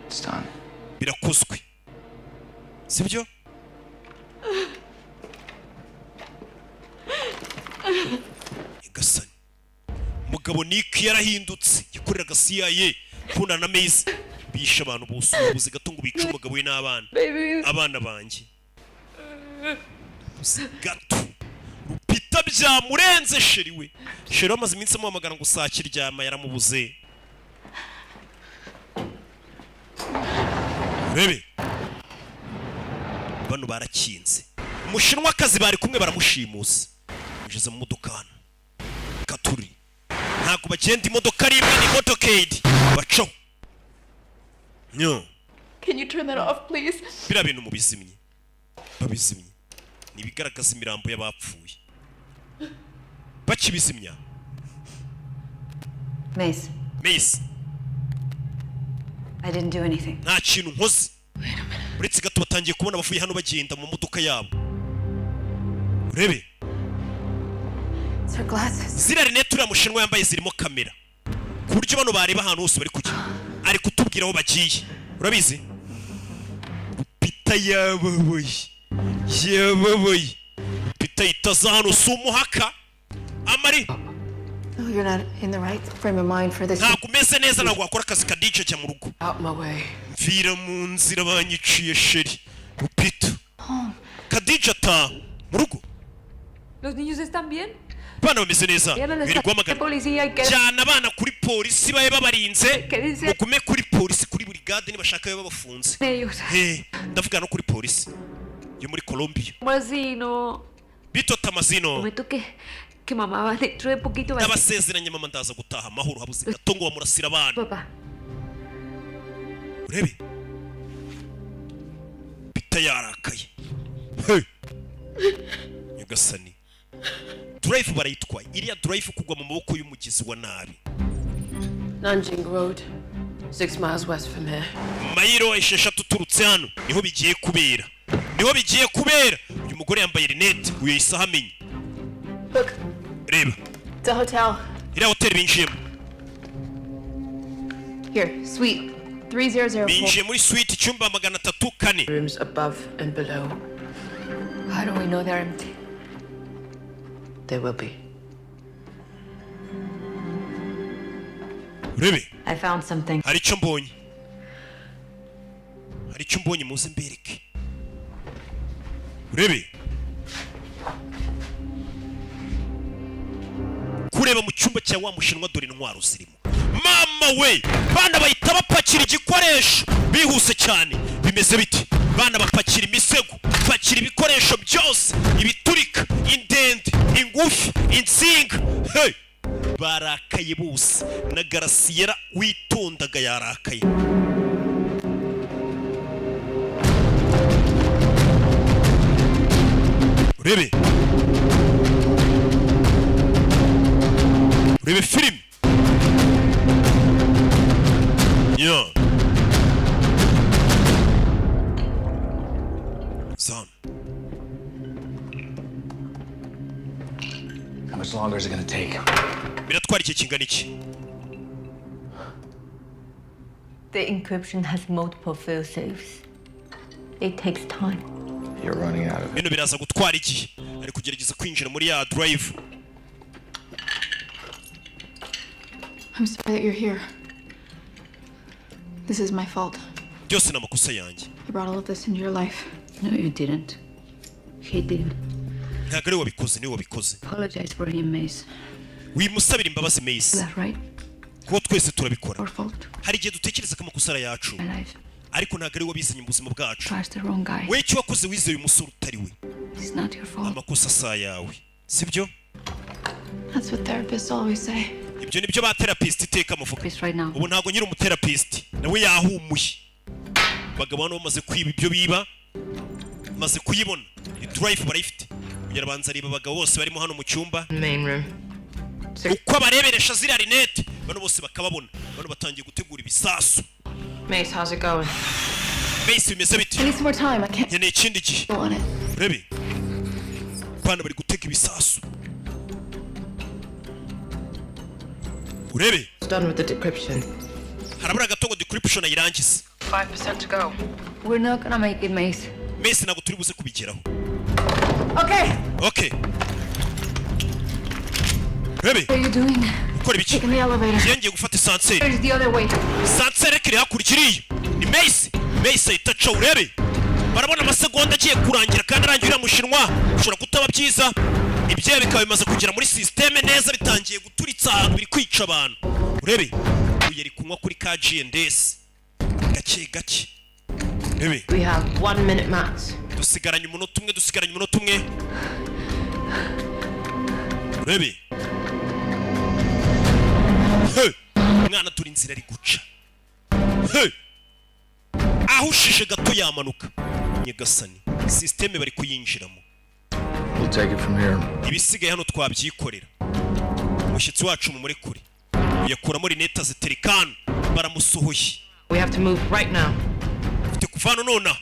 G: It's done.
A: birakozwe sibyo? Igasani mugabo Nick yarahindutse yakoreraga CIA kuna na Maze bisha abantu bose ubuzi gato ngo bica umugabo we n'abana abana banjye gato Rupita byamurenze sheri we sheri amaze iminsi amuhamagara ngo sakiryama yaramubuze. Rebe bano barakinze umushinwa akazi bari kumwe baramushimuse ugeze mu modoka katuri ntago bagenda imodoka rimwe ni motorcade baco nyo.
F: Can you turn that off, please?
A: bira bintu mubizimye babizimye nibigaragaza imirambo y'abapfuye bakibizimya.
O: Mace,
A: Mace
O: I didn't do anything.
A: nta kintu nkoze uretse gato batangiye kubona abavuye hano bagenda mu modoka yabo. Urebe
F: Her glasses.
A: ziriya rinete uriya mushinwa yambaye zirimo kamera ku buryo bano bareba ahantu hose bari kujya ari kutubwira aho bagiye urabizi. Rupita yababoye Rupita itaza hano si umuhaka amari.
F: No, you're not in the right frame of mind for this.
A: ntabwo umeze neza ntabwo wakora akazi ka DJ jya mu rugo.
L: Out my way.
A: mvira mu nzira banyiciye sheri. Rupita Kadija ta mu rugo.
R: ¿Los niños están bien?
A: Bana bameze neza biri guhamagara cyane abana kuri polisi babe babarinze mugume kuri polisi kuri buri gade nibashaka babe babafunze. Ndavuga no kuri polisi yo muri Colombia.
R: Mazino.
A: Bito Tamazino.
R: Prometo que mamá va dentro de poquito.
A: Ndabasezeranye mama ndaza gutaha amahoro habuze gato ngo bamurasira abana.
R: Papa.
A: Urebe Bita yarakaye. Nyagasani drive barayitwaye iriya drive kugwa mu maboko y'umugizi wa nabi.
L: Nanjing Road, 6 miles west from here.
A: Mayiro esheshatu turutse hano niho bigiye kubera uyu mugore yambaye rinete uyu isaha amenye.
F: Look.
A: Reba
F: The hotel.
A: iriya hoteli binjiyemo.
F: Here, suite 3004.
A: binjiye muri suite icyumba 304.
L: Rooms above and below.
F: How do we know they're empty?
L: They will be.
A: Rebe
O: I found something.
A: hari icyo mbonye muze mbereke. Rebe kureba mu cyumba cya wa mushinwa dore intwaro zirimo. Mama we bana bahita bapakira igikoresho bihuse cyane bimeze biti bana bapakira imisego bapakira ibikoresho byose ibiturika indende ingufi insinga. Hey barakaye bose na Garasiyera witondaga yarakaye. Urebe film yeah. Son.
P: How much longer is it gonna take?
A: Biratwara iki kingana iki?
K: The encryption has multiple fail safes. It takes time.
P: You're running out of it.
A: Bino biraza gutwara igihe ari kugerageza kwinjira muri ya drive.
F: I'm sorry that you're here. This is my fault.
A: Byose namakosa yanjye.
F: I brought all of this into your life.
K: No, you didn't. He did.
A: Ntabwo ari wabikoze niwe wabikoze.
K: Apologize for him, Mace.
A: Wimusabira imbabazi Mace.
K: Is that right?
A: Kuko twese turabikora.
K: Our fault.
A: Hari igihe dutekereza ko amakosa ari yacu. Ariko ntabwo ari wabizanye mu buzima bwacu.
K: Trust the wrong guy.
A: We icyo wakoze wizeye umusore utari we.
K: It's not your fault.
A: Amakosa sa yawe. Sibyo?
F: That's what therapists always say.
A: Ibyo nibyo ba therapist iteka muvuga.
K: Right now.
A: Ubu ntabwo nyiri umutherapist nawe yahumuye. bagabo hano bamaze kwiba ibyo biba, maze kuyibona ni drive barayifite. Kugira banza areba abagabo bose barimo hano mu cyumba,
L: Main room.
A: uko bareberesha ziriya rinete bano bose bakababona. Bano batangiye gutegura ibisasu.
L: Mace, how's it going?
A: Mace bimeze bite?
F: I need some more time. I can't
A: Nkeneye ikindi gihe.
F: go on it.
A: Urebe bana bari gutega ibisasu. Urebe
L: It's done with the decryption.
A: harabura gatongo decryption ayirangiza.
L: 5% to go.
K: We're not gonna make it, Mace.
A: Mace ntabwo turi buze kubigeraho.
F: Okay.
A: Okay. Urebe
F: What are you doing?
A: ukora ibiki?
F: Taking the elevator.
A: Yongeye gufata sanseri.
F: There's the other way.
A: Sanseri kiri hakurya iriya. Ni Mace. Mace ahita aca. Urebe barabona amasegonda agiye kurangira kandi arangira mushinwa. Ushobora kutaba byiza. Ibyo bikaba bimaze kugera muri systeme neza, bitangiye guturitsa ahantu biri kwica abantu. Urebe uyu yari kunywa kuri ka G&S gake gake. Urebe
L: We have 1 minute max.
A: dusigaranye umunota umwe. Urebe hey mwana turi inzira ari guca. Hey ahushije gato yamanuka. Nyagasani systeme bari kuyinjiramo.
P: We'll take it from here.
A: Ibisigaye hano twabyikorera. Umushyitsi wacu mu murekure yakuramo rineta ziterikana baramusohoye.
L: We have to move right now.
A: Ufite kuvana nona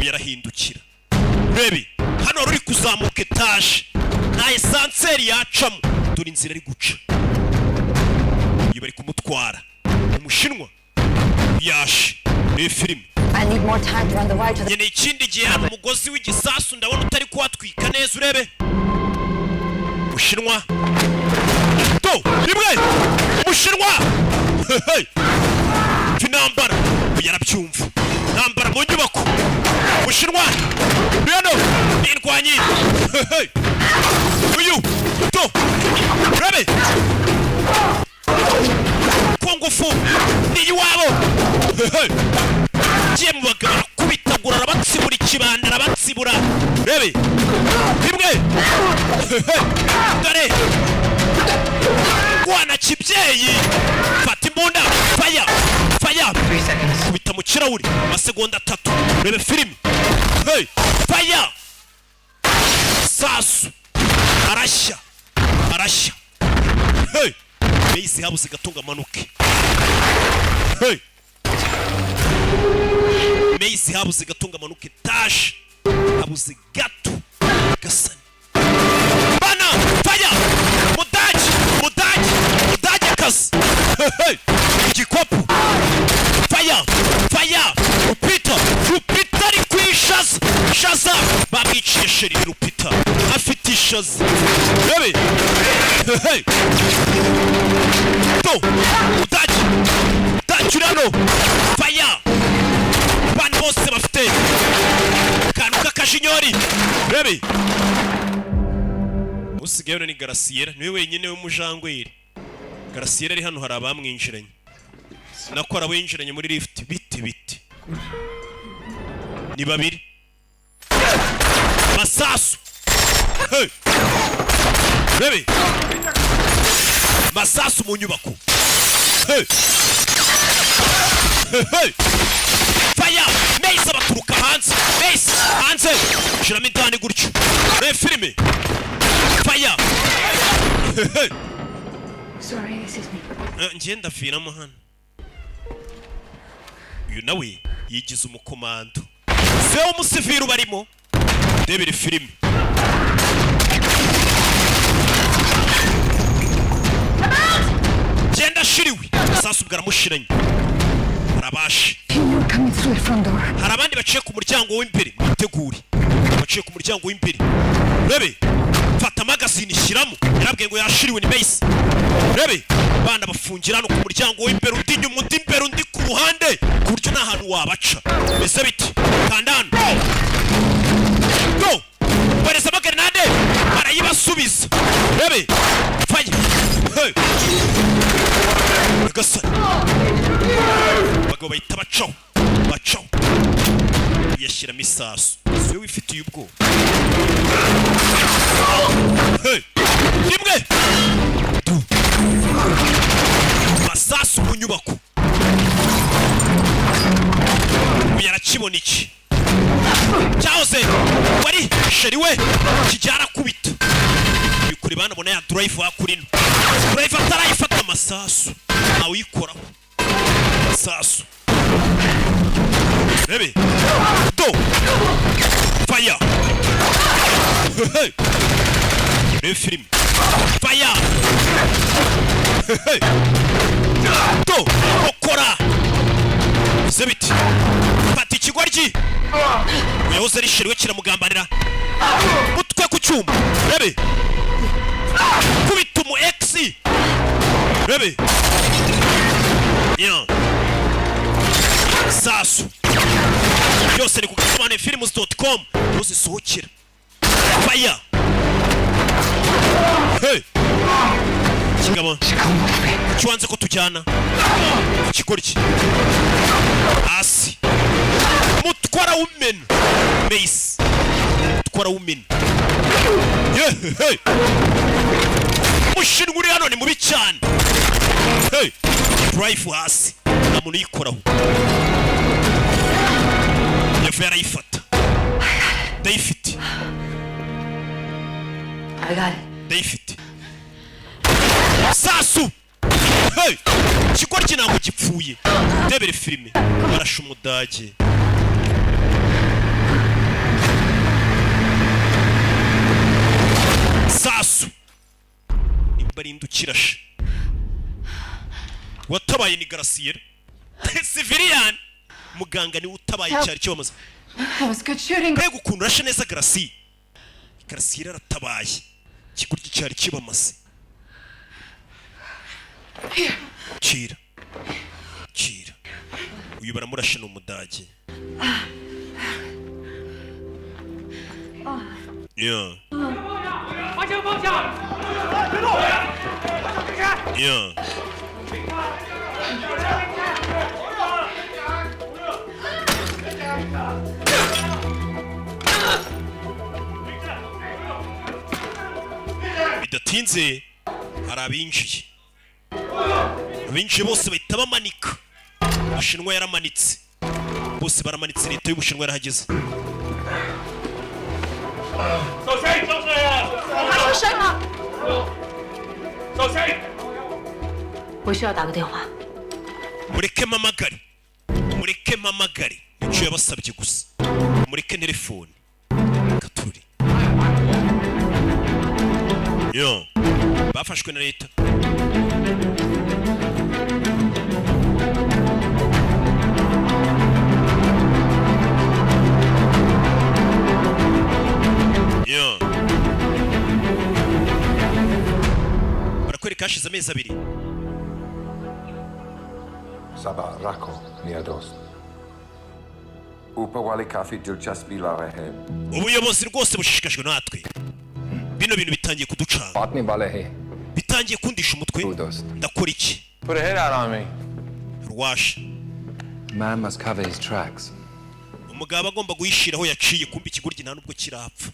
A: uyarahindukira. Urebe hano ruri kuzamuka etage nta esanseri yacamo, dore inzira ari guca. Iyo bari kumutwara umushinwa yashe. Ni filime.
M: I need more time to run the wire to the...
A: Nkeneye ikindi gihe hano umugozi w'igisasu ndabona utari kuhatwika neza. Urebe umushinwa to rimwe umushinwa hey finambara yarabyumva nambara mu nyubako umushinwa rero indwanyi hey uyu to urebe kongufu ni iwabo hey giye mu bagabo kubitagura arabatsibura ikibanda arabatsibura. Urebe rimwe dore wana kibyeyi fata imbunda fire kubita mu kirahuri amasegonda 3. Urebe filime hey fire sasu arashya hey Mace habuze gatunga amanuke. Hey Mace habuze gatunga amanuke tash habuze gato gasani bana fire mudaji kazi hey igikopu fire Rupita ari kwishaza bamwiciye sheri Rupita afite ishaza. Rebe hey to mudaji urano fire bana bose bafite kantu k'akashinyori. Rebe usigaye ni Garasiera niwe wenyine w'umujangweri. Garasiera ari hano hari abamwinjiranye nakora winjiranye muri lift biti ni babiri masasu. Hey Rebe masasu mu nyubako. Hey fire Mace abaturuka hanze. Hanze shiramo indani gutyo. Rebe filime fire.
K: Sorry, this is me.
A: Ngenda viramo hano. Uyu nawe yigize umukomando. Se umusiviri barimo. Debere filime. Genda shiriwe. Sasu bwaramushiranye. Arabashi. Hari abandi baciye ku muryango w'imbere. Mwitegure. Baciye ku muryango w'imbere. Rebe fata magazine shyiramo. Yarabwiye ngo yashiriwe ni Mace. Rebe bana bafungira no ku muryango w'imbere undi nyuma undi imbere undi ku ruhande kuryo nta hantu wabaca. Meze biti kandana go bareza magrenade barayibasubiza. Rebe fire hey Agasobanuye bagabo bahita bacaho yashyiramo isasu. Siwe wifitiye ubwoba. Hey rimwe masasu mu nyubako. Yarakibo sheri we kijyara kubita bikuri bana bona ya drive hakurino drive atarayifata amasasu awikoraho amasasu rebe do fire hey film fire hey do okora zebiti fata ikigoryi uyahoze ari sheri we kiramugambanira mutwe ku cyuma rebe kubita umu ex rebe yeah sasu byose ni ku gasobanuyefilms.com uzisohokera fire hey kigabo kiwanze ko tujyana ikigoryi asi mutwara women base mutwara women yeah hey mushinwa uri hano ni mubi cyane hey drive hasi nta muntu uyikoraho yavuye arayifata ndayifite ndayifite sasu hey ikigoryi ntabwo gipfuye ndebere filime barashe umudage sasu imbarindu kirashe watabaye ni Garcia civilian muganga ni utabaye cyari cyo bamaze mbega ukuntu urashe neza Garcia aratabaye ikigoryi cyari kibamaze Chira uyu baramurashe no mudage yeah yeah bidatinze hari abinjiye bose bahita bamanika Ubushinwa yaramanitse bose baramanitse leta y'Ubushinwa yarahageze mureke mamagare nicyo yabasabye gusa mureke telefone katuri yo bafashwe na leta yo barakwereka hashize amezi abiri
S: Saba rako mia dost. Upa wali kafi dilchaspi la rehe.
A: Ubuyobozi rwose bushishikajwe natwe. Bino bintu bitangiye kuducanga.
H: Patni bale he.
A: Bitangiye kundisha umutwe. Ndakora iki?
H: Put a head out on me.
A: Ruwash.
H: Man must cover his tracks.
A: Umugabo agomba guhishiraho yaciye kumba ikigoryi nta nubwo kirapfa.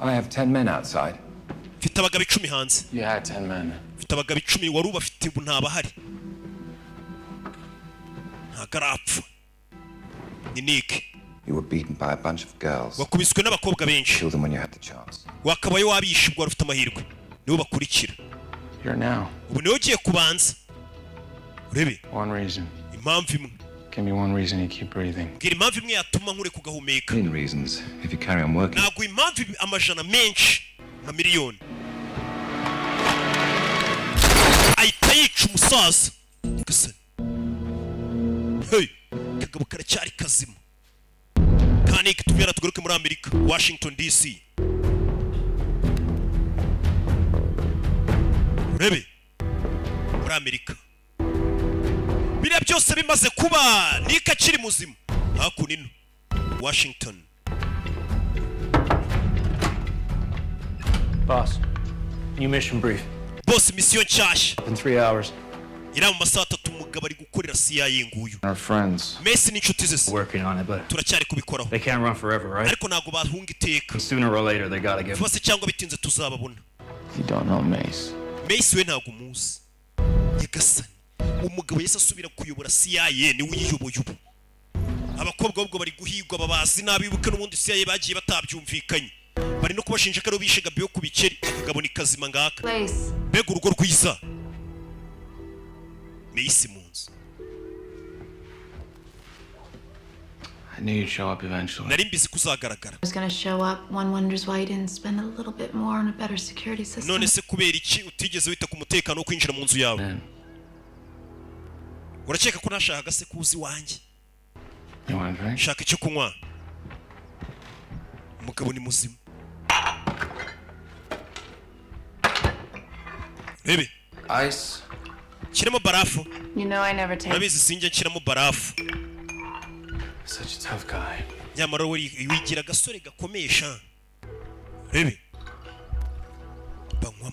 H: I have 10 men outside.
A: Mfite abagabo 10 hanze.
H: You had 10 men.
A: Mfite abagabo 10 wari ubafite ubu ntabahari. Ntagarapfa. Ni Nick.
S: You were beaten by a bunch of girls.
A: Wakubiswe n'abakobwa benshi.
S: Kill them when you had the chance.
A: Wakabaye wabishe ubwo ufite amahirwe. Nibo bakurikira.
H: Here now.
A: Ubu niwe ugiye kubanza. Urebe.
H: One reason.
A: Impamvu imwe.
H: Give me one reason you keep breathing.
A: Ngira impamvu imwe yatuma nkure kugahumeka.
S: 10 reasons if you carry on working.
A: Ntabwo impamvu amajana menshi nka miliyoni. Ahita yica umusaza. Gasa. Hey, kagabo karacyari kazima. Kandi kitubwira tugaruke muri Amerika, Washington DC. Urebe. Muri Amerika. Biriya byose bimaze kuba Nick akiri muzima. Hakunino. Washington.
E: Boss, new mission brief.
A: Boss, mission nshyashya.
E: In 3 hours.
A: Ira mu masaha 3 umugabo ari gukorera CIA nguyu.
E: Our friends.
A: Messi n'inshuti ze.
E: Working on it, but
A: turacyari kubikoraho.
E: They can't run forever, right?
A: Ariko ntago bahunga iteka.
E: Sooner or later they gotta get.
A: Fase cyangwa bitinze tuzababona.
E: You don't know Mace.
A: Mace we ntago muzi. Yagasani. Umugabo yese asubira kuyobora CIA ni uyiyoboye ubu. Abakobwa ubwo bari guhigwa babazi nabibuke n'ubundi CIA bagiye batabyumvikanye. bari no kubashinja ko ari bishe Gabi ku bikeri akagabona ikazima ngaka mbega urugo rwiza Macy munzu
G: I knew you'd show up eventually.
A: nari mbizi kuzagaragara
F: I was gonna show up. One wonders why you didn't spend a little bit more on a better security system.
A: none se kubera iki utigeze wita ku mutekano wo kwinjira mu nzu yawe urakeka ko nashakaga se kuzi wanjye shaka icyo kunywa umugabo ni muzima bebe
G: Ice.
A: kiramo barafu
F: You know I never take.
A: nabizi sinjye kiramo barafu
G: Such a tough guy.
A: nyamara wigira gasore gakomeye sha bebe banywamo.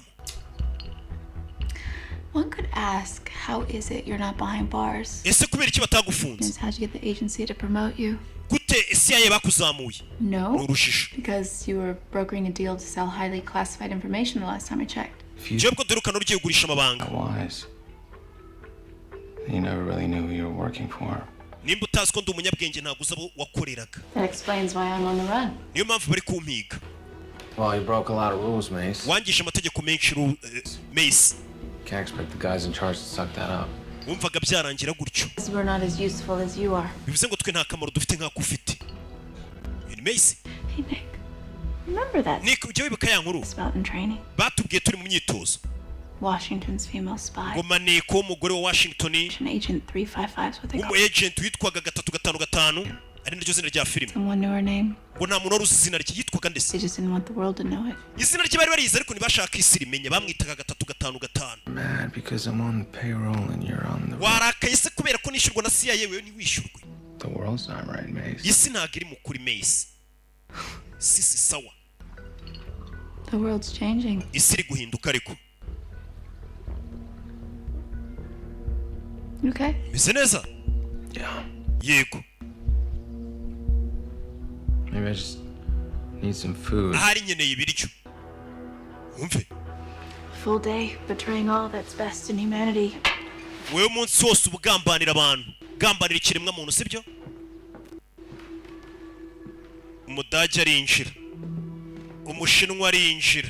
F: One could ask, how is it you're not buying bars?
A: ese kubera iki batagufunze
F: How'd you get the agency to promote you?
A: gute CIA bakuzamuye
F: No,
A: urushije
F: because you were brokering a deal to sell highly classified information the last time I checked.
A: jebwe dorukano rugiye kugurisha amabanga
G: Wise. You never really knew who you were working for.
A: nimba utazi ko ndi umunyabwenge ntabwo uza abo wakoreraga
F: That explains why I'm on the run.
A: niyo mpamvu bari kumpiga
G: Well, you broke a lot of rules, Mace.
A: wangije amategeko menshi Mace
G: Can't expect the guys in charge to suck that up.
A: wumvaga byarangira gutyo
F: Because we're not as useful as you are.
A: bivuze ngo twe nta kamaro dufite nk'ako ufite ni Mace
F: Hey, Nick. Remember that
A: Nick ujya wibuka ya nkuru
F: about in training?
A: batubwiye turi mu myitozo
F: Washington's female spy.
A: ngo maneko w'umugore wa Washington
F: An agent 355 is what they call
A: umu agent witwaga 355 ari naryo zina rya filime
F: Someone knew her name.
A: ngo nta muntu wari uzi izina rye yitwaga ndetse
F: They just didn't want the world to know it.
A: izina rye bari barizi ariko ntibashaka isi rimenya bamwitaga 355
G: Mad because I'm on the payroll and you're on the...
A: warakaye se kubera ko nishyurwa na CIA wewe ntiwishyurwe
G: The world's not right, Mace.
A: isi ntabwo iri mu kuri Mace si sawa
F: The world's changing.
A: isi iri guhinduka ariko
F: You okay?
A: bise neza
G: Yeah.
A: yego
G: Maybe I just need some food.
A: ahari nkeneye ibiryo wumve
F: Full day betraying all that's best in humanity.
A: wewe umunsi wose ubugambanira abantu gambanira ikiremwa muntu sibyo umudage arinjira umushinwa arinjira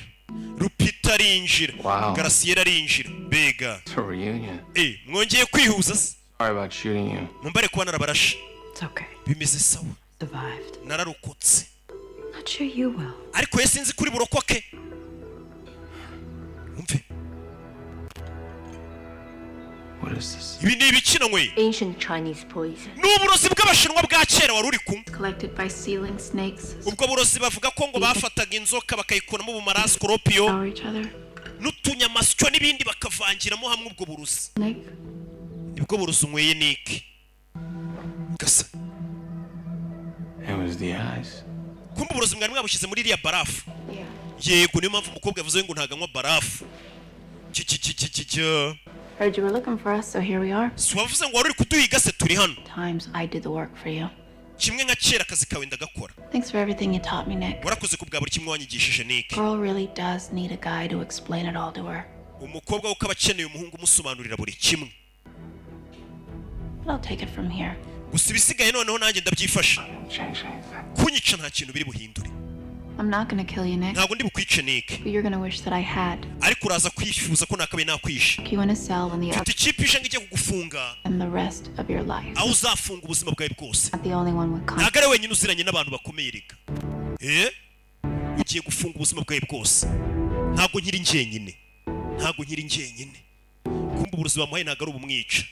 A: Rupita arinjira Garasiera arinjira bega
G: It's a reunion.
A: mwongeye kwihuza se
G: Sorry about shooting you.
A: mumbare kuba narabarashe
M: It's okay.
A: bimeze sawa
M: Survived.
A: nararokotse
M: Not sure you will.
A: ariko ye sinzi kuri burokoke umve
G: What is this?
A: ibi ni ibikinanywe
L: Ancient Chinese poison.
A: ni uburozi bw'abashinwa bwa kera wari uri kumwe
F: Collected by sealing snakes.
A: ubwo burozi bavuga ko ngo bafataga inzoka bakayikuramo ubumara scorpio
F: Devour each other.
A: n'utunyamasyo n'ibindi bakavangiramo hamwe ubwo burozi
F: Nick.
A: nibwo burozi unyweye Nick gasa
G: It was the eyes.
A: kumbe uburozi mwari mwabushyize muri iriya barafu yego niyo mpamvu umukobwa yavuze ngo ntaganywa barafu
F: Heard you were looking for us, so here we are.
A: si wavuze ngo wari uri kuduhiga se turi hano
F: Times I did the work for you.
A: kimwe nka kera akazi kawe ndagakora
F: Thanks for everything you taught me, Nick.
A: warakoze ku bwa buri kimwe wanyigishije Nick
F: Girl really does need a guy to explain it all to her.
A: umukobwa we uko aba akeneye umuhungu umusobanurira buri kimwe
F: But I'll take it from here.
A: gusa ibisigaye noneho nanjye ndabyifasha kunyica nta kintu biri buhindure
F: I'm not gonna kill you, Nick.
A: ntabwo ndi bukwice Nick
F: But you're gonna wish that I had.
A: ariko uraza kwifuza ko nakabaye nakwishe
F: You in a cell when the
A: mfite ikipe ije ngo ijye kugufunga
F: and the rest of your life.
A: aho uzafunga ubuzima bwawe bwose
F: Not the only one with
A: ntabwo ari wenyine uziranye n'abantu bakomeye reka ugiye gufunga ubuzima bwawe bwose ntabwo nkiri njyenyine kumva uburozi bamuhaye ntabwo ari ubumwica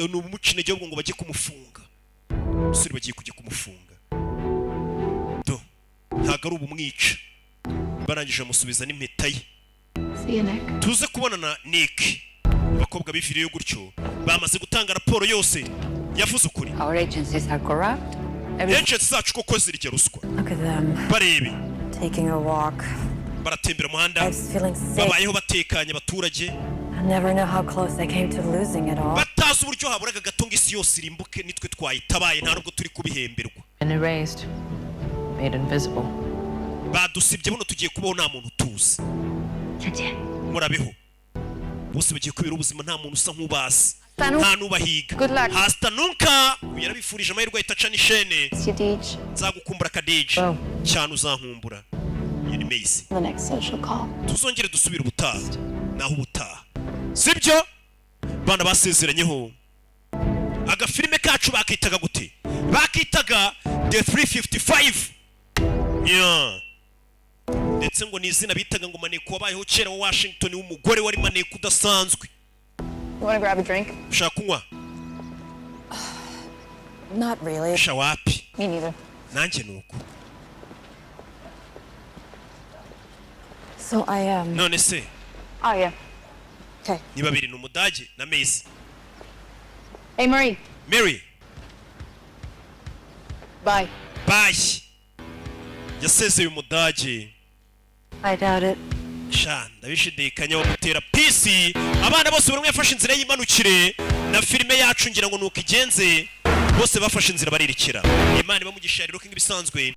A: ni ubumuca intege ahubwo ngo bajye kumufunga umusore bagiye kujya kumufunga do ntabwo ari ubumwica barangije amusubiza n'impeta ye
F: See you, Nick.
A: tuze kubonana Nick abakobwa biviriye gutyo bamaze gutanga raporo yose yavuze ukuri
K: Our agencies are corrupt.
A: agencies zacu koko zirya ruswa
M: Look at them.
A: barebe
M: Taking a walk.
A: baratembera umuhanda
M: I was feeling sick.
A: babayeho batekanye abaturage
M: I never know how close they came to losing it all.
A: batazi uburyo haburaga gato ngo isi yose irimbuke nitwe twayitabaye nta nubwo turi kubihemberwa
L: And erased. Made invisible.
A: badusibye buno tugiye kubaho nta muntu tuzi murabeho bose bagiye kubera ubuzima nta muntu usa nk'ubazi nta nubahiga hasta nunca yarabifurije amahirwe ahita aca n'ishene nzagukumbura Kadija cyane uzankumbura ni Macy.
F: The next social call.
A: Tuzongere dusubira ubutaha naho ubutaha sibyo bana basezeranyeho agafilime kacu bakitaga gute bakitaga the 355 yeah ndetse ngo ni izina bitaga ngo maneko wabayeho kera wa Washington w'umugore wari maneko udasanzwe.
F: You want to grab a drink?
A: Ushaka kunywa?
F: Not really.
A: Shawapi.
F: Me neither.
A: Nanjye nuko.
F: So I
A: None se.
F: Oh yeah. Okay.
A: Ni babiri n'umudage na Macy.
F: Hey Marie.
A: Mary.
F: Bye.
A: Bye. Yasezeye umudage.
F: I doubt it.
A: Sha ndabishidikanya wo gutera PC abana bose buri umwe yafashe inzira y'imanukire na filime yacu ngira ngo nuko igenze bose bafashe inzira baririkira Imana ibamugisha rero nk'ibisanzwe